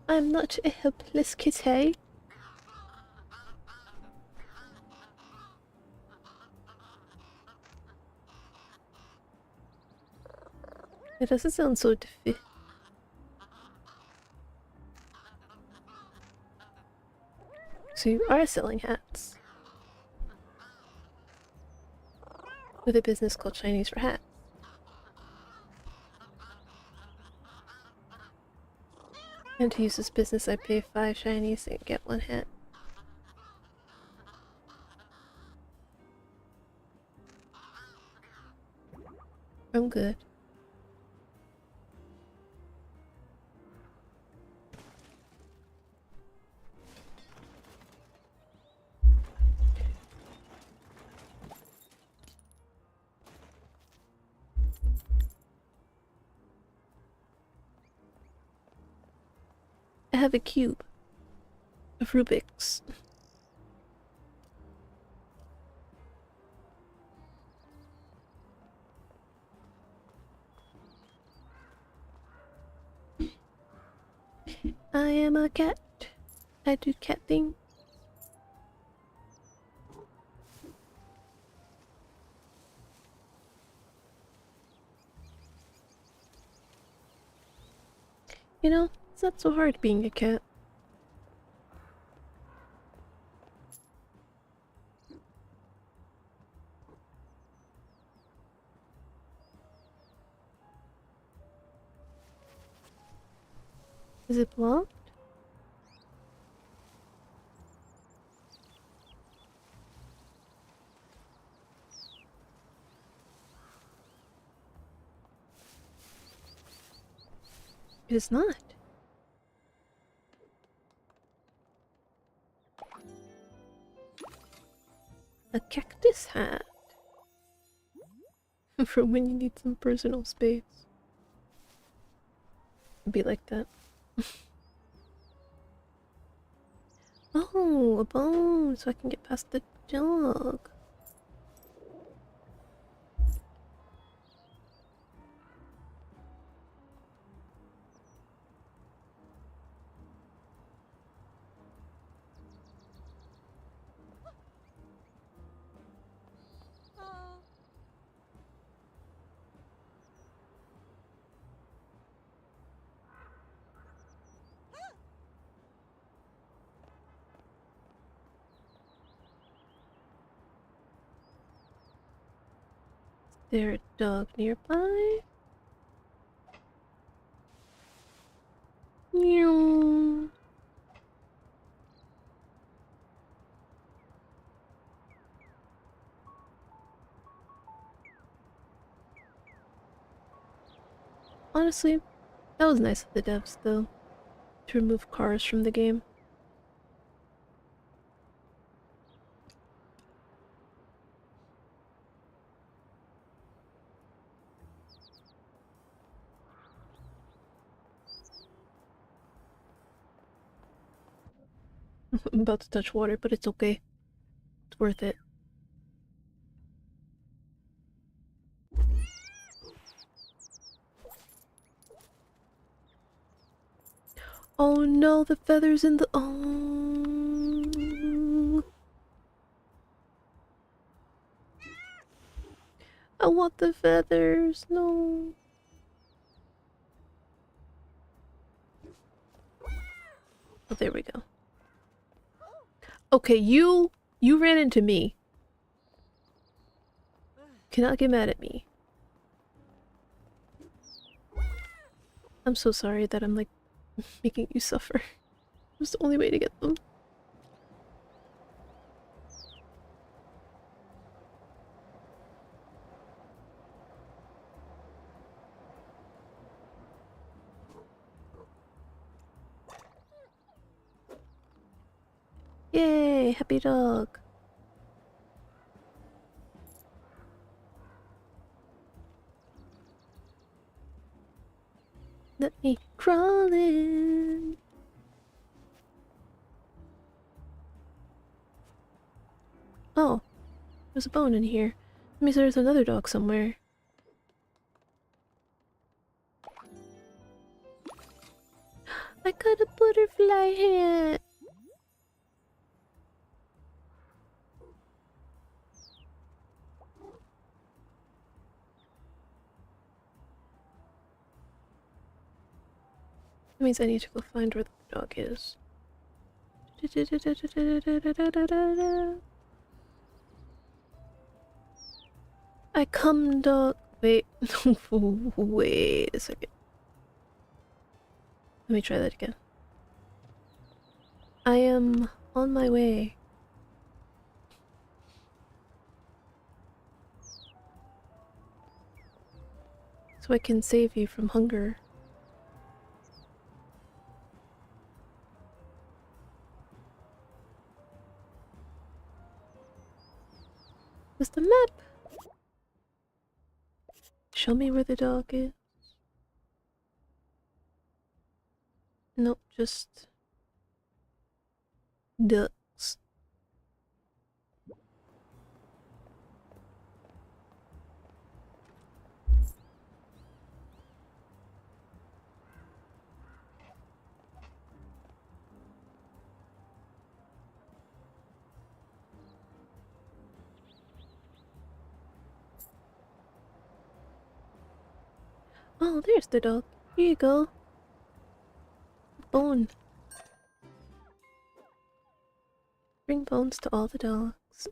[SPEAKER 1] I'm not a helpless kitty. It doesn't sound so diffy. So you are selling hats. With a business called Chinese for hats. And to use this business I pay 5 shinies and get 1 hat. I'm good. I have a cube of Rubik's. I am a cat. I do cat things. You know, it's not so hard being a cat. Is it blocked? It is not. A cactus hat. For when you need some personal space. Be like that. Oh, a bone, so I can get past the dog. Is there a dog nearby? Meow. Honestly, that was nice of the devs, though, to remove cars from the game. I'm about to touch water, but it's okay. It's worth it. Oh no, the feathers in the... Oh... I want the feathers, no. Oh, there we go. Okay, you ran into me. Cannot get mad at me. I'm so sorry that I'm like making you suffer. It's the only way to get them. Yay, happy dog. Let me crawl in. Oh, there's a bone in here. That means there's another dog somewhere. I got a butterfly hat. That means I need to go find where the dog is. I come dog. Wait. Wait a second. Let me try that again. I am on my way. So I can save you from hunger. Where's the map? Show me where the dog is. Nope, just ducks. Oh, there's the dog. Here you go. Bone. Bring bones to all the dogs.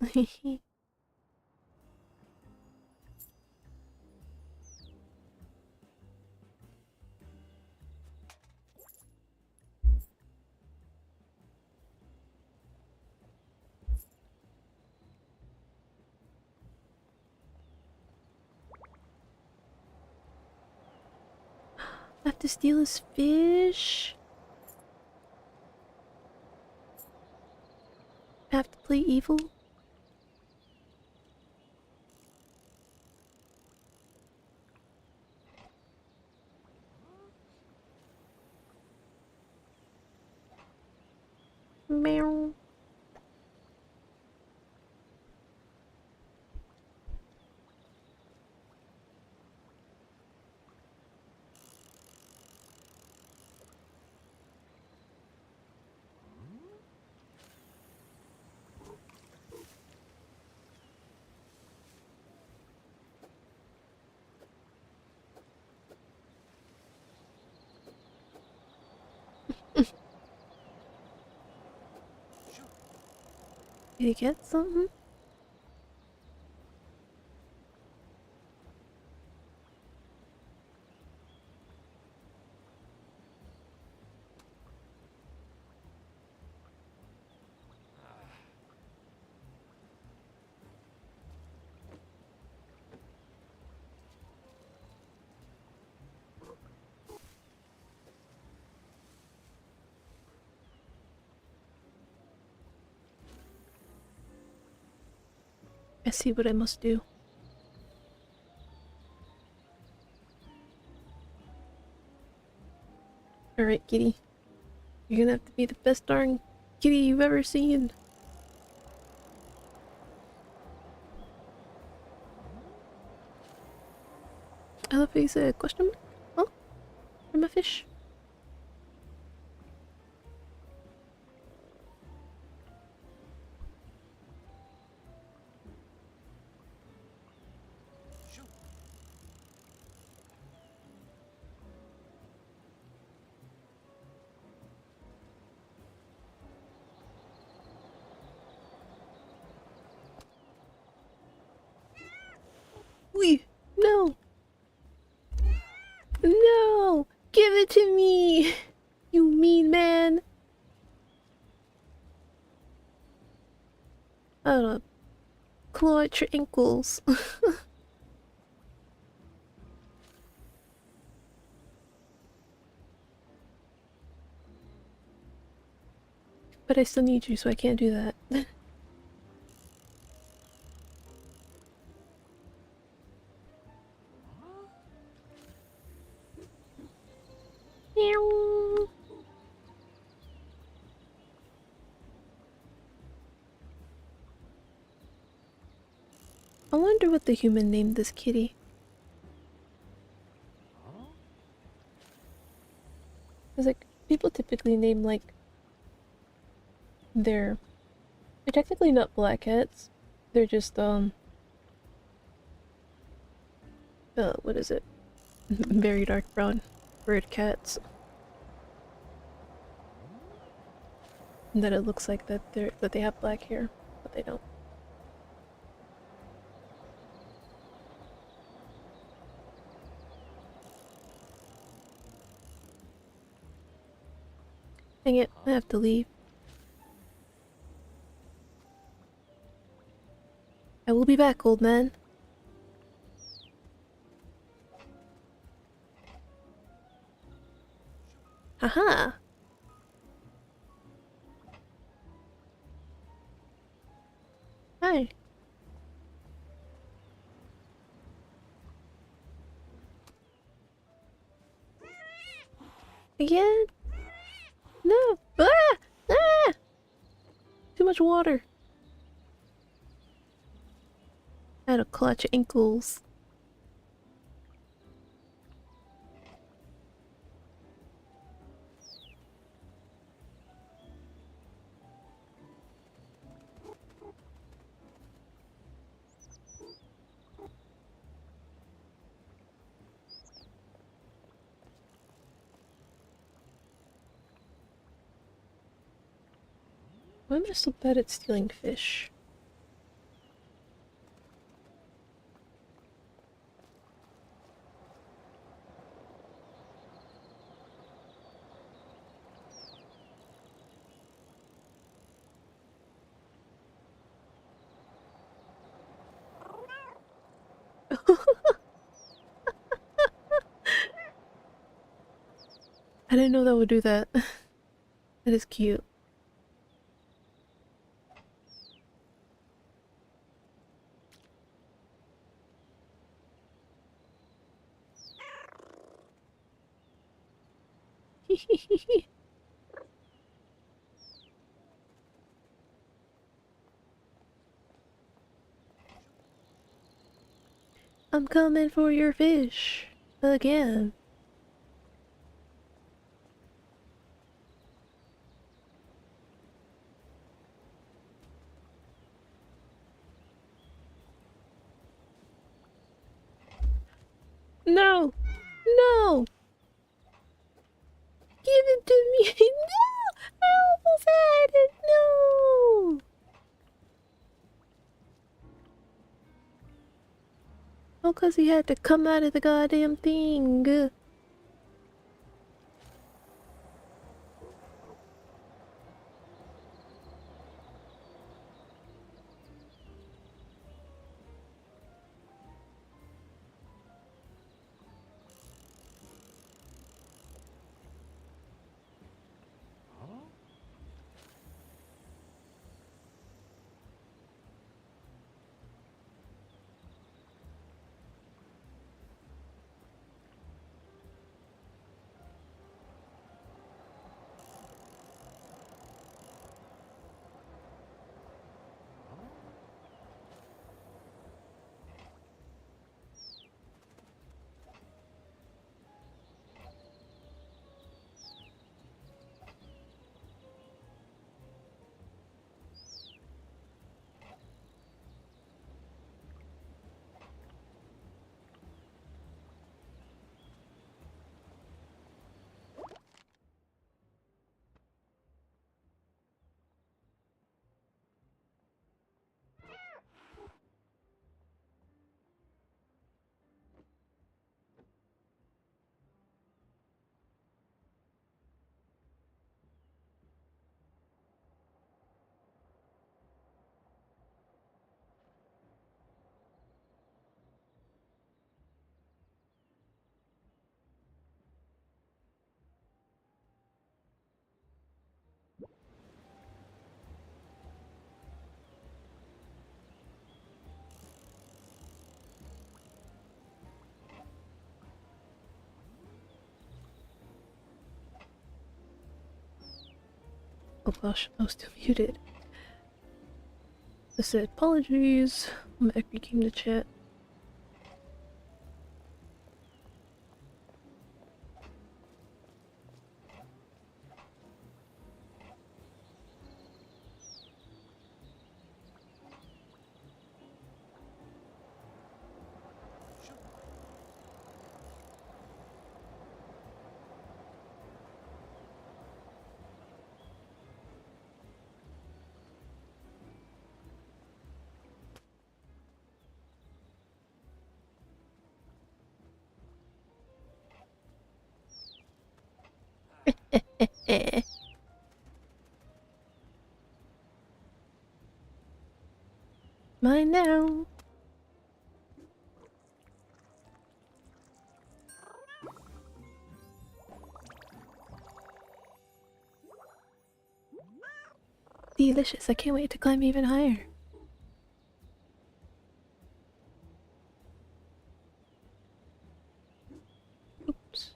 [SPEAKER 1] I have to steal his fish. I have to play evil. Meow. Did you get something? I see what I must do. Alright, kitty. You're gonna have to be the best darn kitty you've ever seen. I love how you said question mark. Oh, I'm a fish. Wee! No! No! Give it to me! You mean man! I'll claw at your ankles. But I still need you, so I can't do that. Meow. I wonder what the human named this kitty. Cause like people typically name like they're technically not black cats. They're just what is it? Very dark brown bird cats. And that it looks like that they have black hair, but they don't. Dang it, I have to leave. I will be back, old man. Haha! Hi. Again? No! Ah! Ah! Too much water. I had to clutch ankles. Why am I so bad at stealing fish? I didn't know that would do that. That is cute. I'm coming for your fish again. No! No! Give it to me! No! I almost had it! No! Oh, 'cause he had to come out of the goddamn thing. Oh gosh, I was still muted. I said apologies. Macri came to chat. Mine now. Delicious. I can't wait to climb even higher. Oops.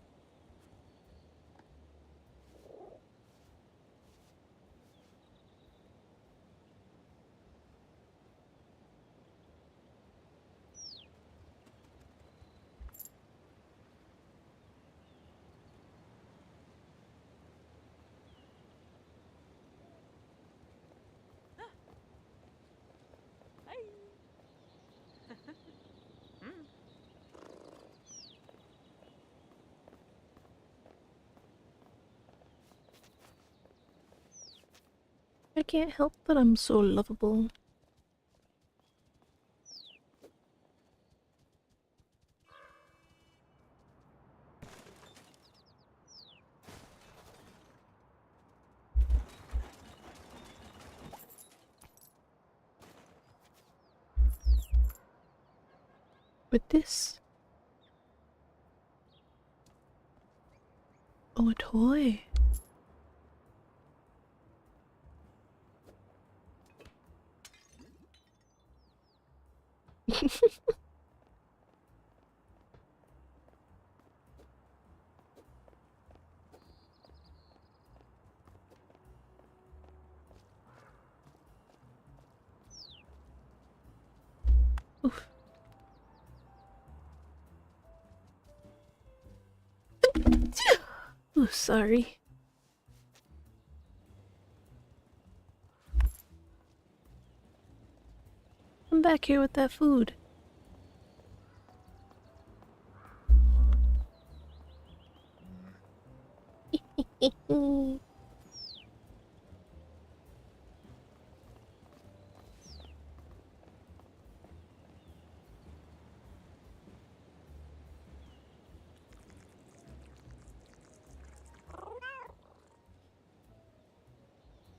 [SPEAKER 1] I can't help that I'm so lovable. With this. Oh, a toy. Oof. Oh, sorry. I'm back here with that food.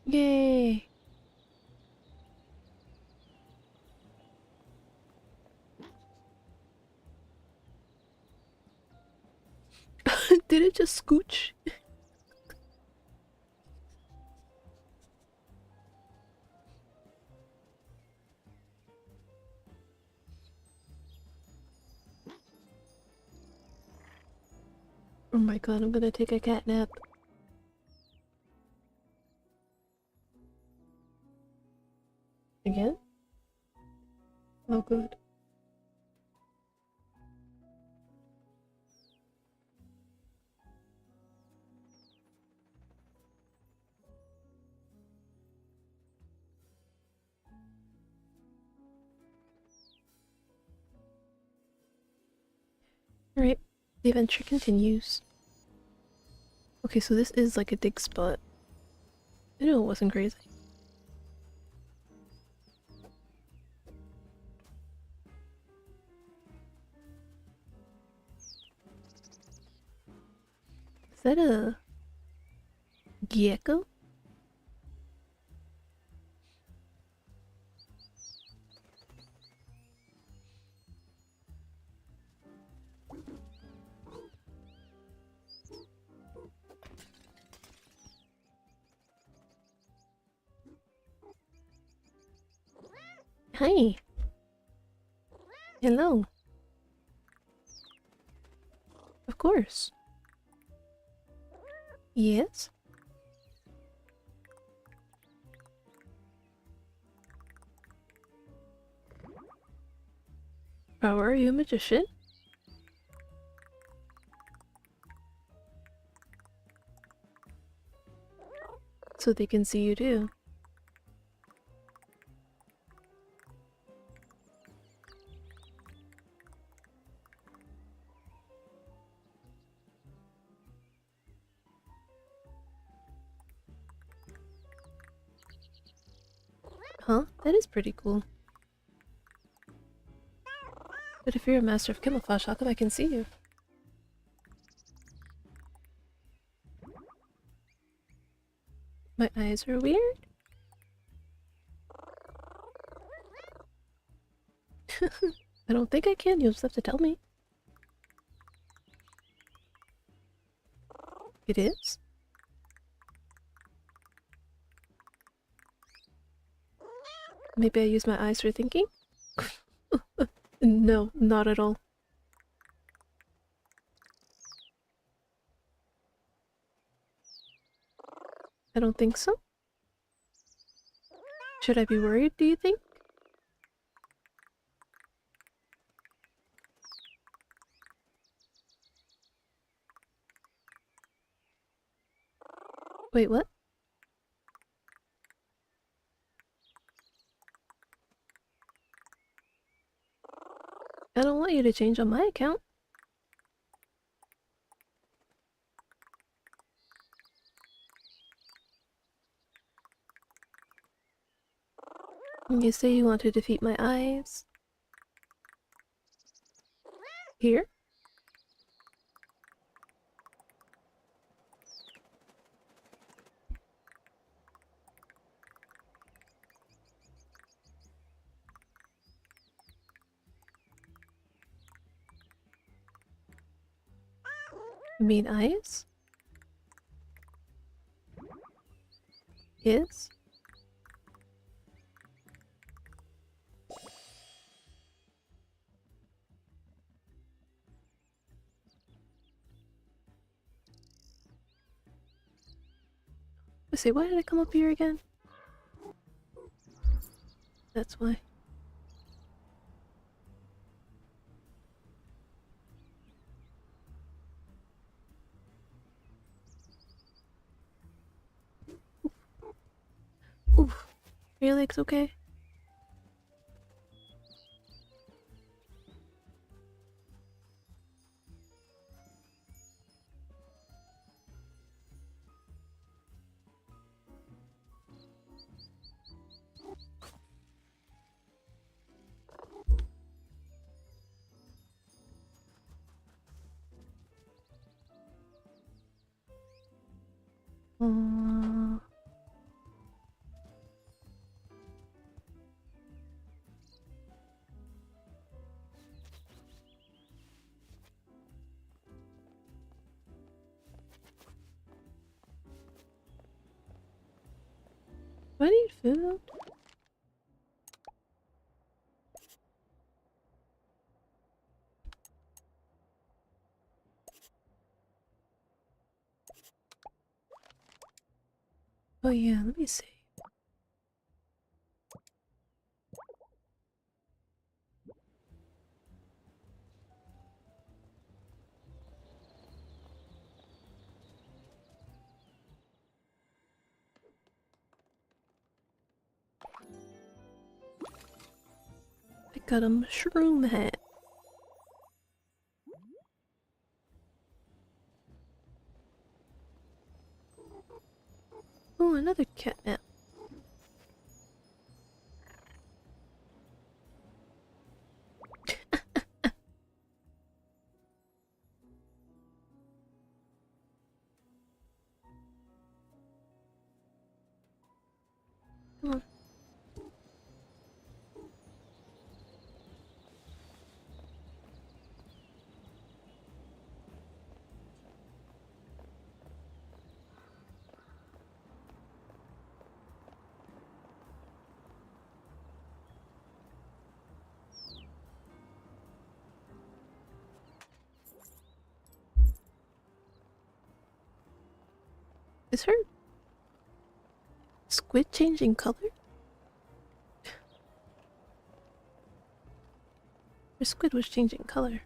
[SPEAKER 1] Yay! Did it just scooch? Oh my god, I'm gonna take a cat nap. Again? Oh good. Alright, the adventure continues. Okay, so this is like a dig spot. I knew it wasn't crazy. Is that a gecko? Hi. Hello. Of course. Yes? Oh, are you a magician? So they can see you too. Huh? That is pretty cool. But if you're a master of camouflage, how come I can see you? My eyes are weird? I don't think I can. You'll just have to tell me. It is? Maybe I use my eyes for thinking? No, not at all. I don't think so. Should I be worried, do you think? Wait, what? I don't want you to change on my account. You say you want to defeat my eyes? Here? You mean eyes? Yes? Let's see, why did I come up here again? That's why. Oof. Are your legs okay? Uh, do I need food? Oh yeah, let me see. I got a mushroom hat. Oh, another cat nap. Come on. Is her squid changing color? Her squid was changing color.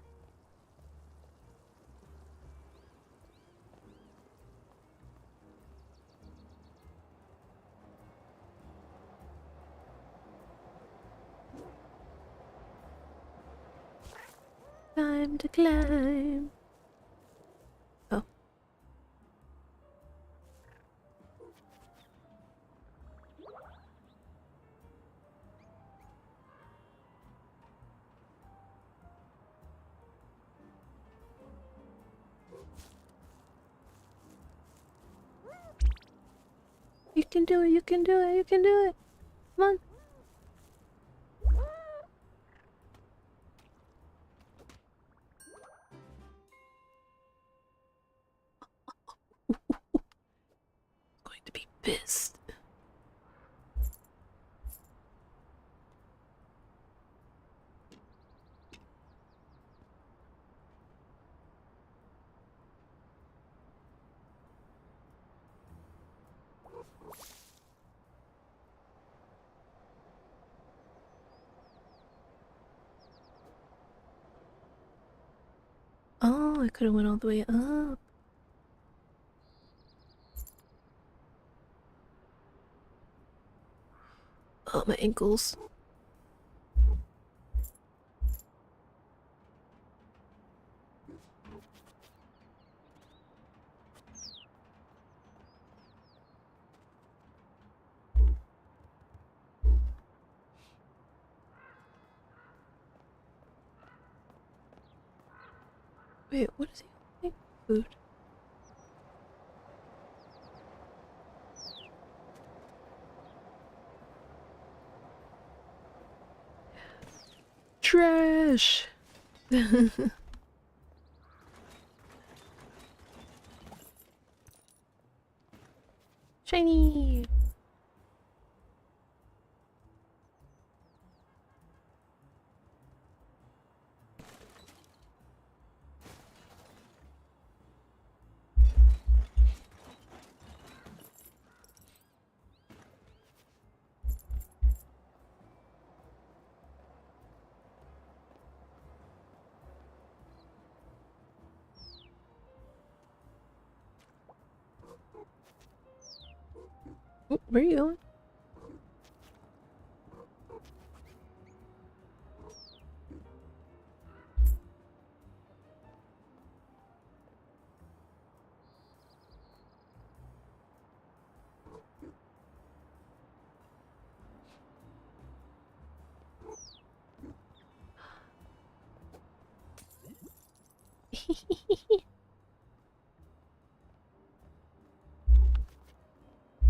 [SPEAKER 1] Time to climb. Oh. You can do it, you can do it, you can do it. Come on. Going to be pissed. Oh, I could have went all the way up. Oh, my ankles. Wait, what is he holding? Food. Trash! Shiny! Oh, where are you going?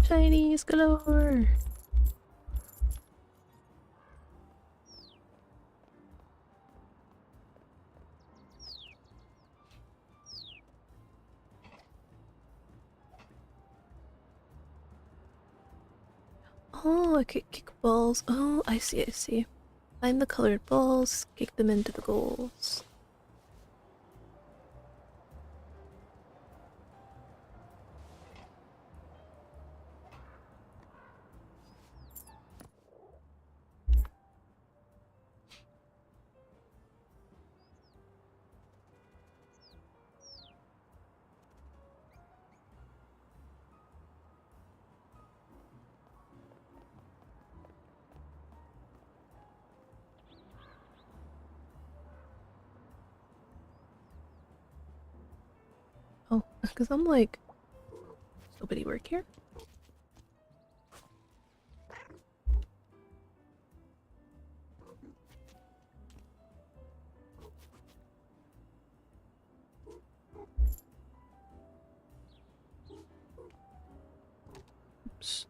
[SPEAKER 1] Shinies galore! Oh, I could kick balls. Oh, I see, I see. Find the colored balls, kick them into the goals. Oh, because I'm like, does nobody work here? Oops.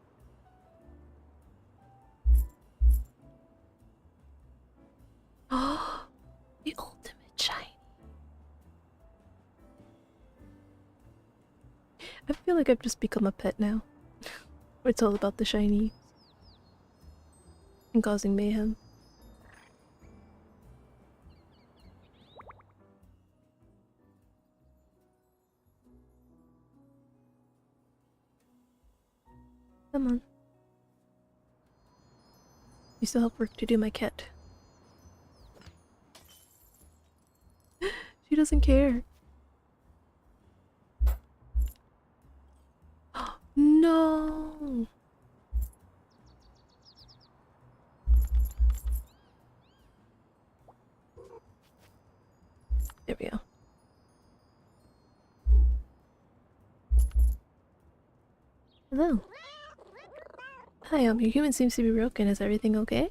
[SPEAKER 1] Oh, the ultimate shiny. I feel like I've just become a pet now. Where it's all about the shiny and causing mayhem. Come on. You still have work to do, my cat. She doesn't care. No! There we go. Hello. Hi, your human seems to be broken. Is everything okay?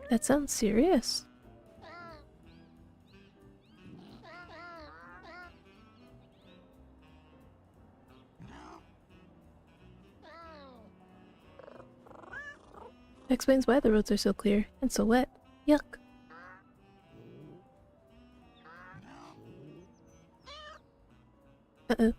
[SPEAKER 1] That sounds serious. That explains why the roads are so clear and so wet. Yuck. Uh-oh.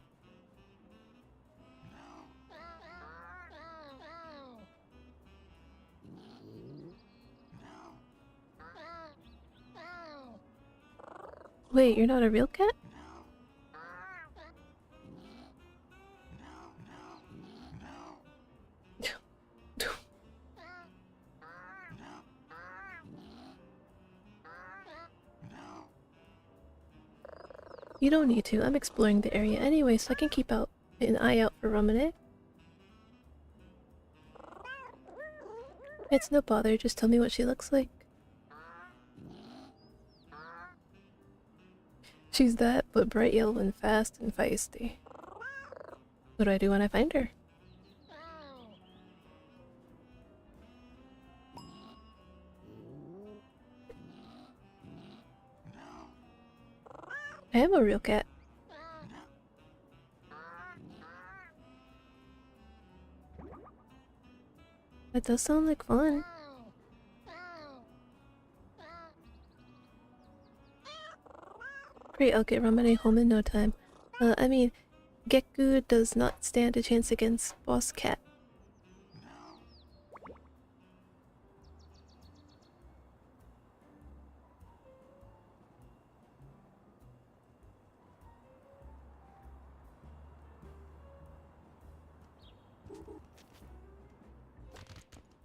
[SPEAKER 1] Wait, you're not a real cat? You don't need to. I'm exploring the area anyway, so I can keep an eye out for Ramune. It's no bother, just tell me what she looks like. She's that, but bright yellow and fast and feisty. What do I do when I find her? I am a real cat. That does sound like fun. Great, I'll get Ramune home in no time. I mean, Gekku does not stand a chance against Boss Cat.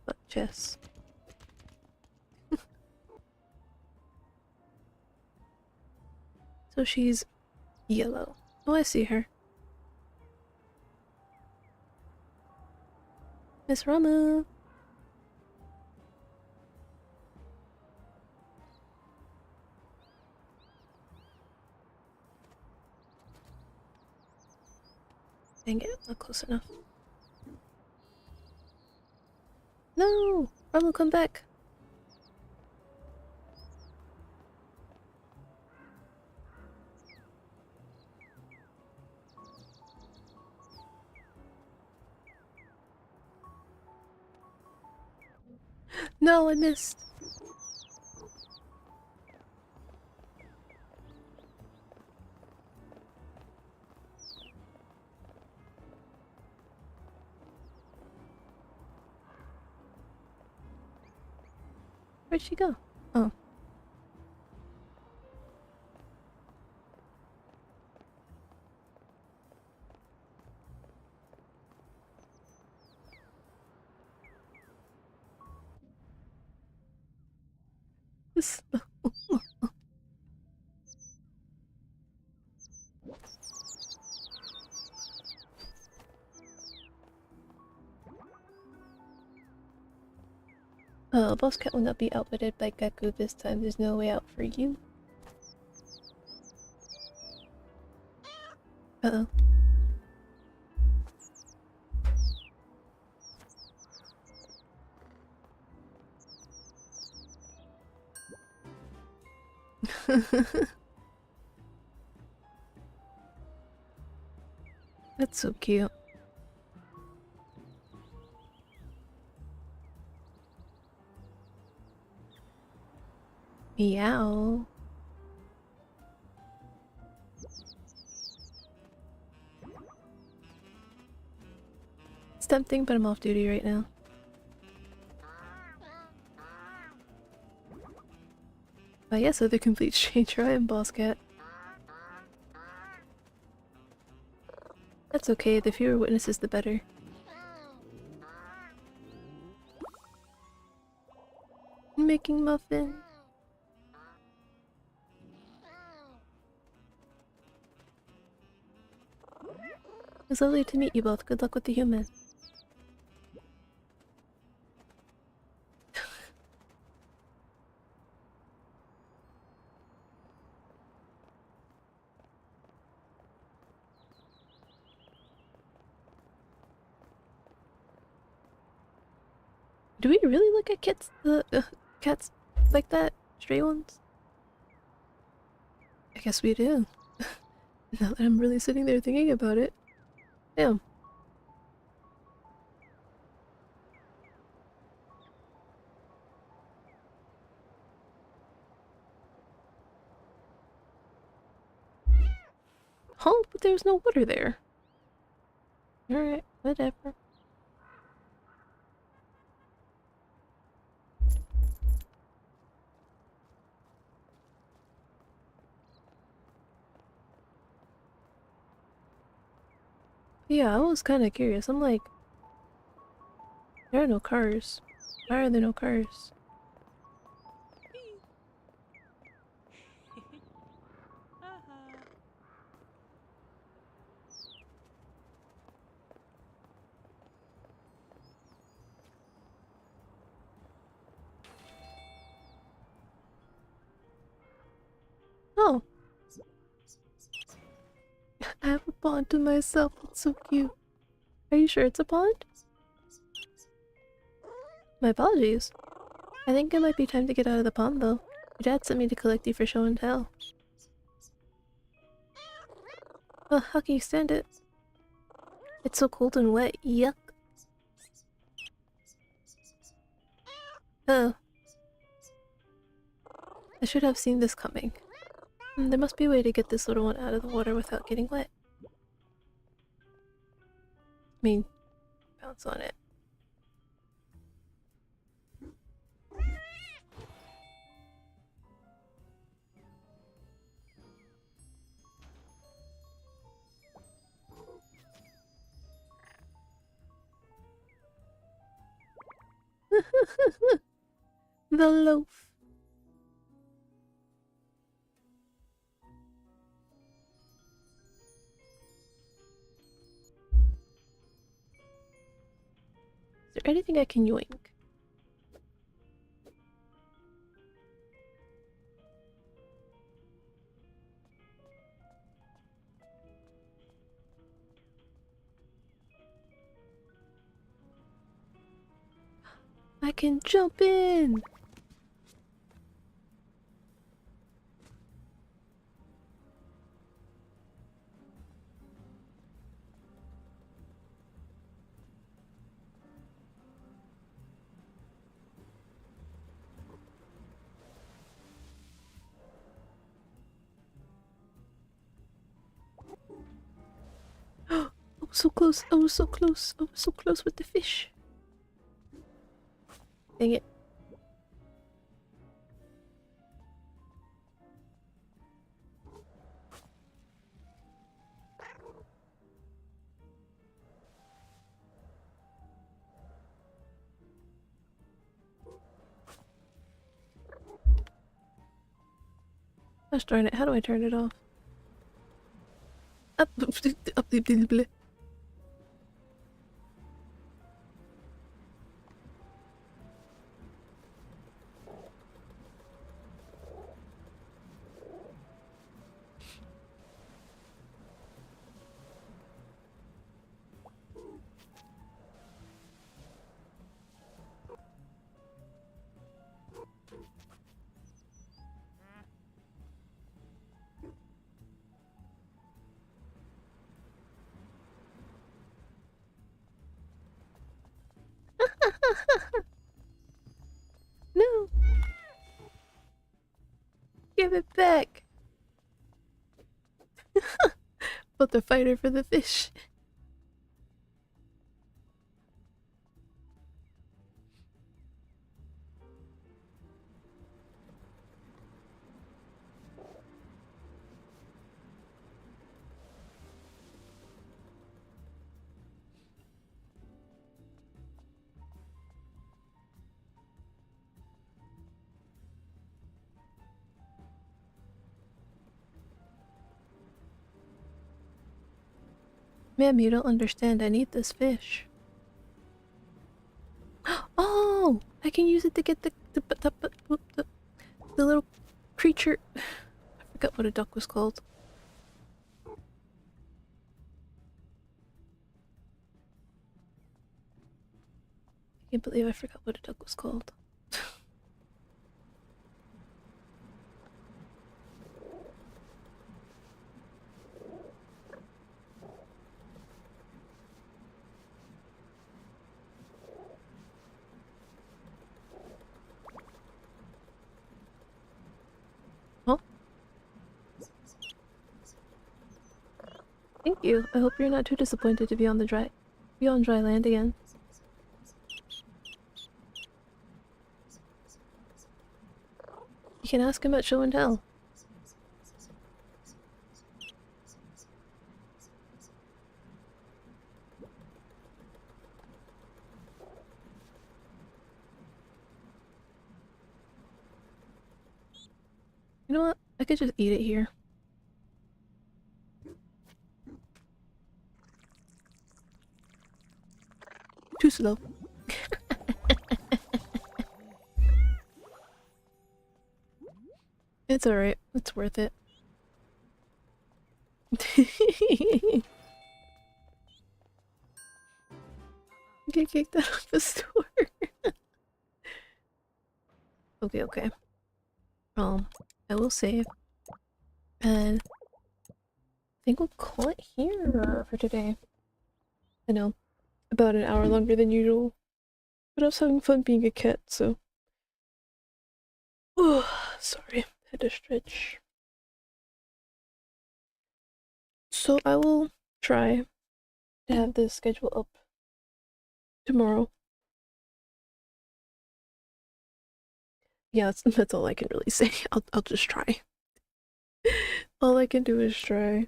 [SPEAKER 1] But chess. So she's yellow. Oh, I see her. Miss Ramu. Dang it, not close enough. No! Ramu, come back! No, I missed! Where'd she go? Oh. This. Boss Cat will not be outwitted by Gekku this time. There's no way out for you. Uh-oh. That's so cute. Meow. It's tempting, but I'm off duty right now. But yes, other complete stranger, I am Boss Cat. That's okay, the fewer witnesses the better. Making muffin. It was lovely to meet you both. Good luck with the human. Do we really look at cats like that? Stray ones? I guess we do. Now that I'm really sitting there thinking about it. Damn. Oh, but there was no water there. Alright, whatever. Yeah, I was kind of curious. I'm like, there are no cars. Why are there no cars? Oh. I have a pond to myself. It's so cute. Are you sure it's a pond? My apologies. I think it might be time to get out of the pond, though. Your dad sent me to collect you for show and tell. How can you stand it? It's so cold and wet. Yuck. Oh. I should have seen this coming. There must be a way to get this little one out of the water without getting wet. I mean, bounce on it. The loaf. Is there anything I can yoink? I can jump in! I was so close, I was so close, I was so close with the fish. Dang it. Gosh darn it, how do I turn it off? Up, up, No! Give it back! But the fighter for the fish. Ma'am, you don't understand. I need this fish. Oh! I can use it to get the little creature. I forgot what a duck was called. I can't believe I forgot what a duck was called. Thank you. I hope you're not too disappointed to be on dry land again. You can ask him at show and tell. You know what? I could just eat it here. Too slow. It's alright. It's worth it. Get kicked out of the store. Okay. I will save. And think we'll call it here for today. I know, about an hour longer than usual. But I was having fun being a cat, so. Oh, sorry, had to stretch. So I will try to have the schedule up tomorrow. Yeah, that's all I can really say. I'll just try. All I can do is try.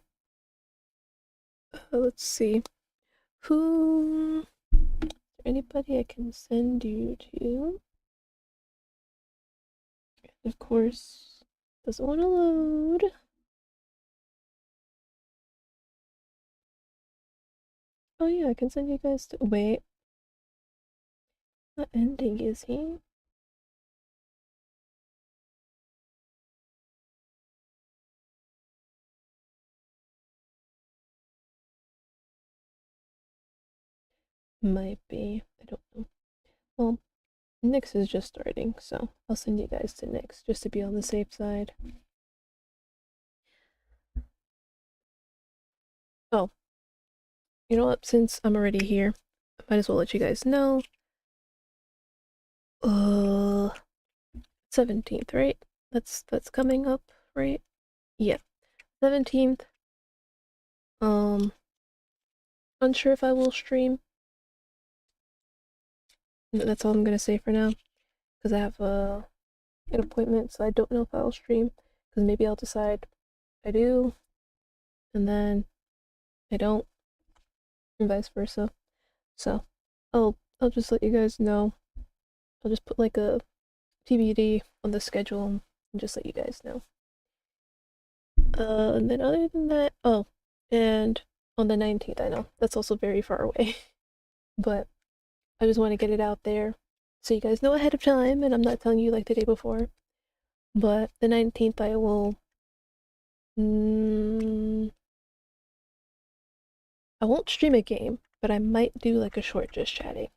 [SPEAKER 1] Let's see. Who? Is there anybody I can send you to? Of course, doesn't want to load. Oh yeah, I can send you guys to. Wait. What ending is he? Might be. I don't know. Well, Nyx is just starting, so I'll send you guys to Nyx just to be on the safe side. Oh. You know what? Since I'm already here, I might as well let you guys know. 17th, right? That's coming up, right? Yeah. 17th. Unsure if I will stream. That's all I'm gonna say for now. Because I have an appointment, so I don't know if I'll stream. Because maybe I'll decide I do, and then I don't, and vice versa. So I'll just let you guys know. I'll just put like a TBD on the schedule and just let you guys know. And then other than that, oh, and on the 19th, I know that's also very far away, but I just want to get it out there so you guys know ahead of time, and I'm not telling you like the day before. But the 19th, I will. I won't stream a game, but I might do like a short just chatting.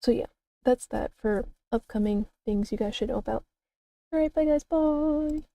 [SPEAKER 1] So yeah, that's that for upcoming things you guys should know about. Alright, bye guys, bye!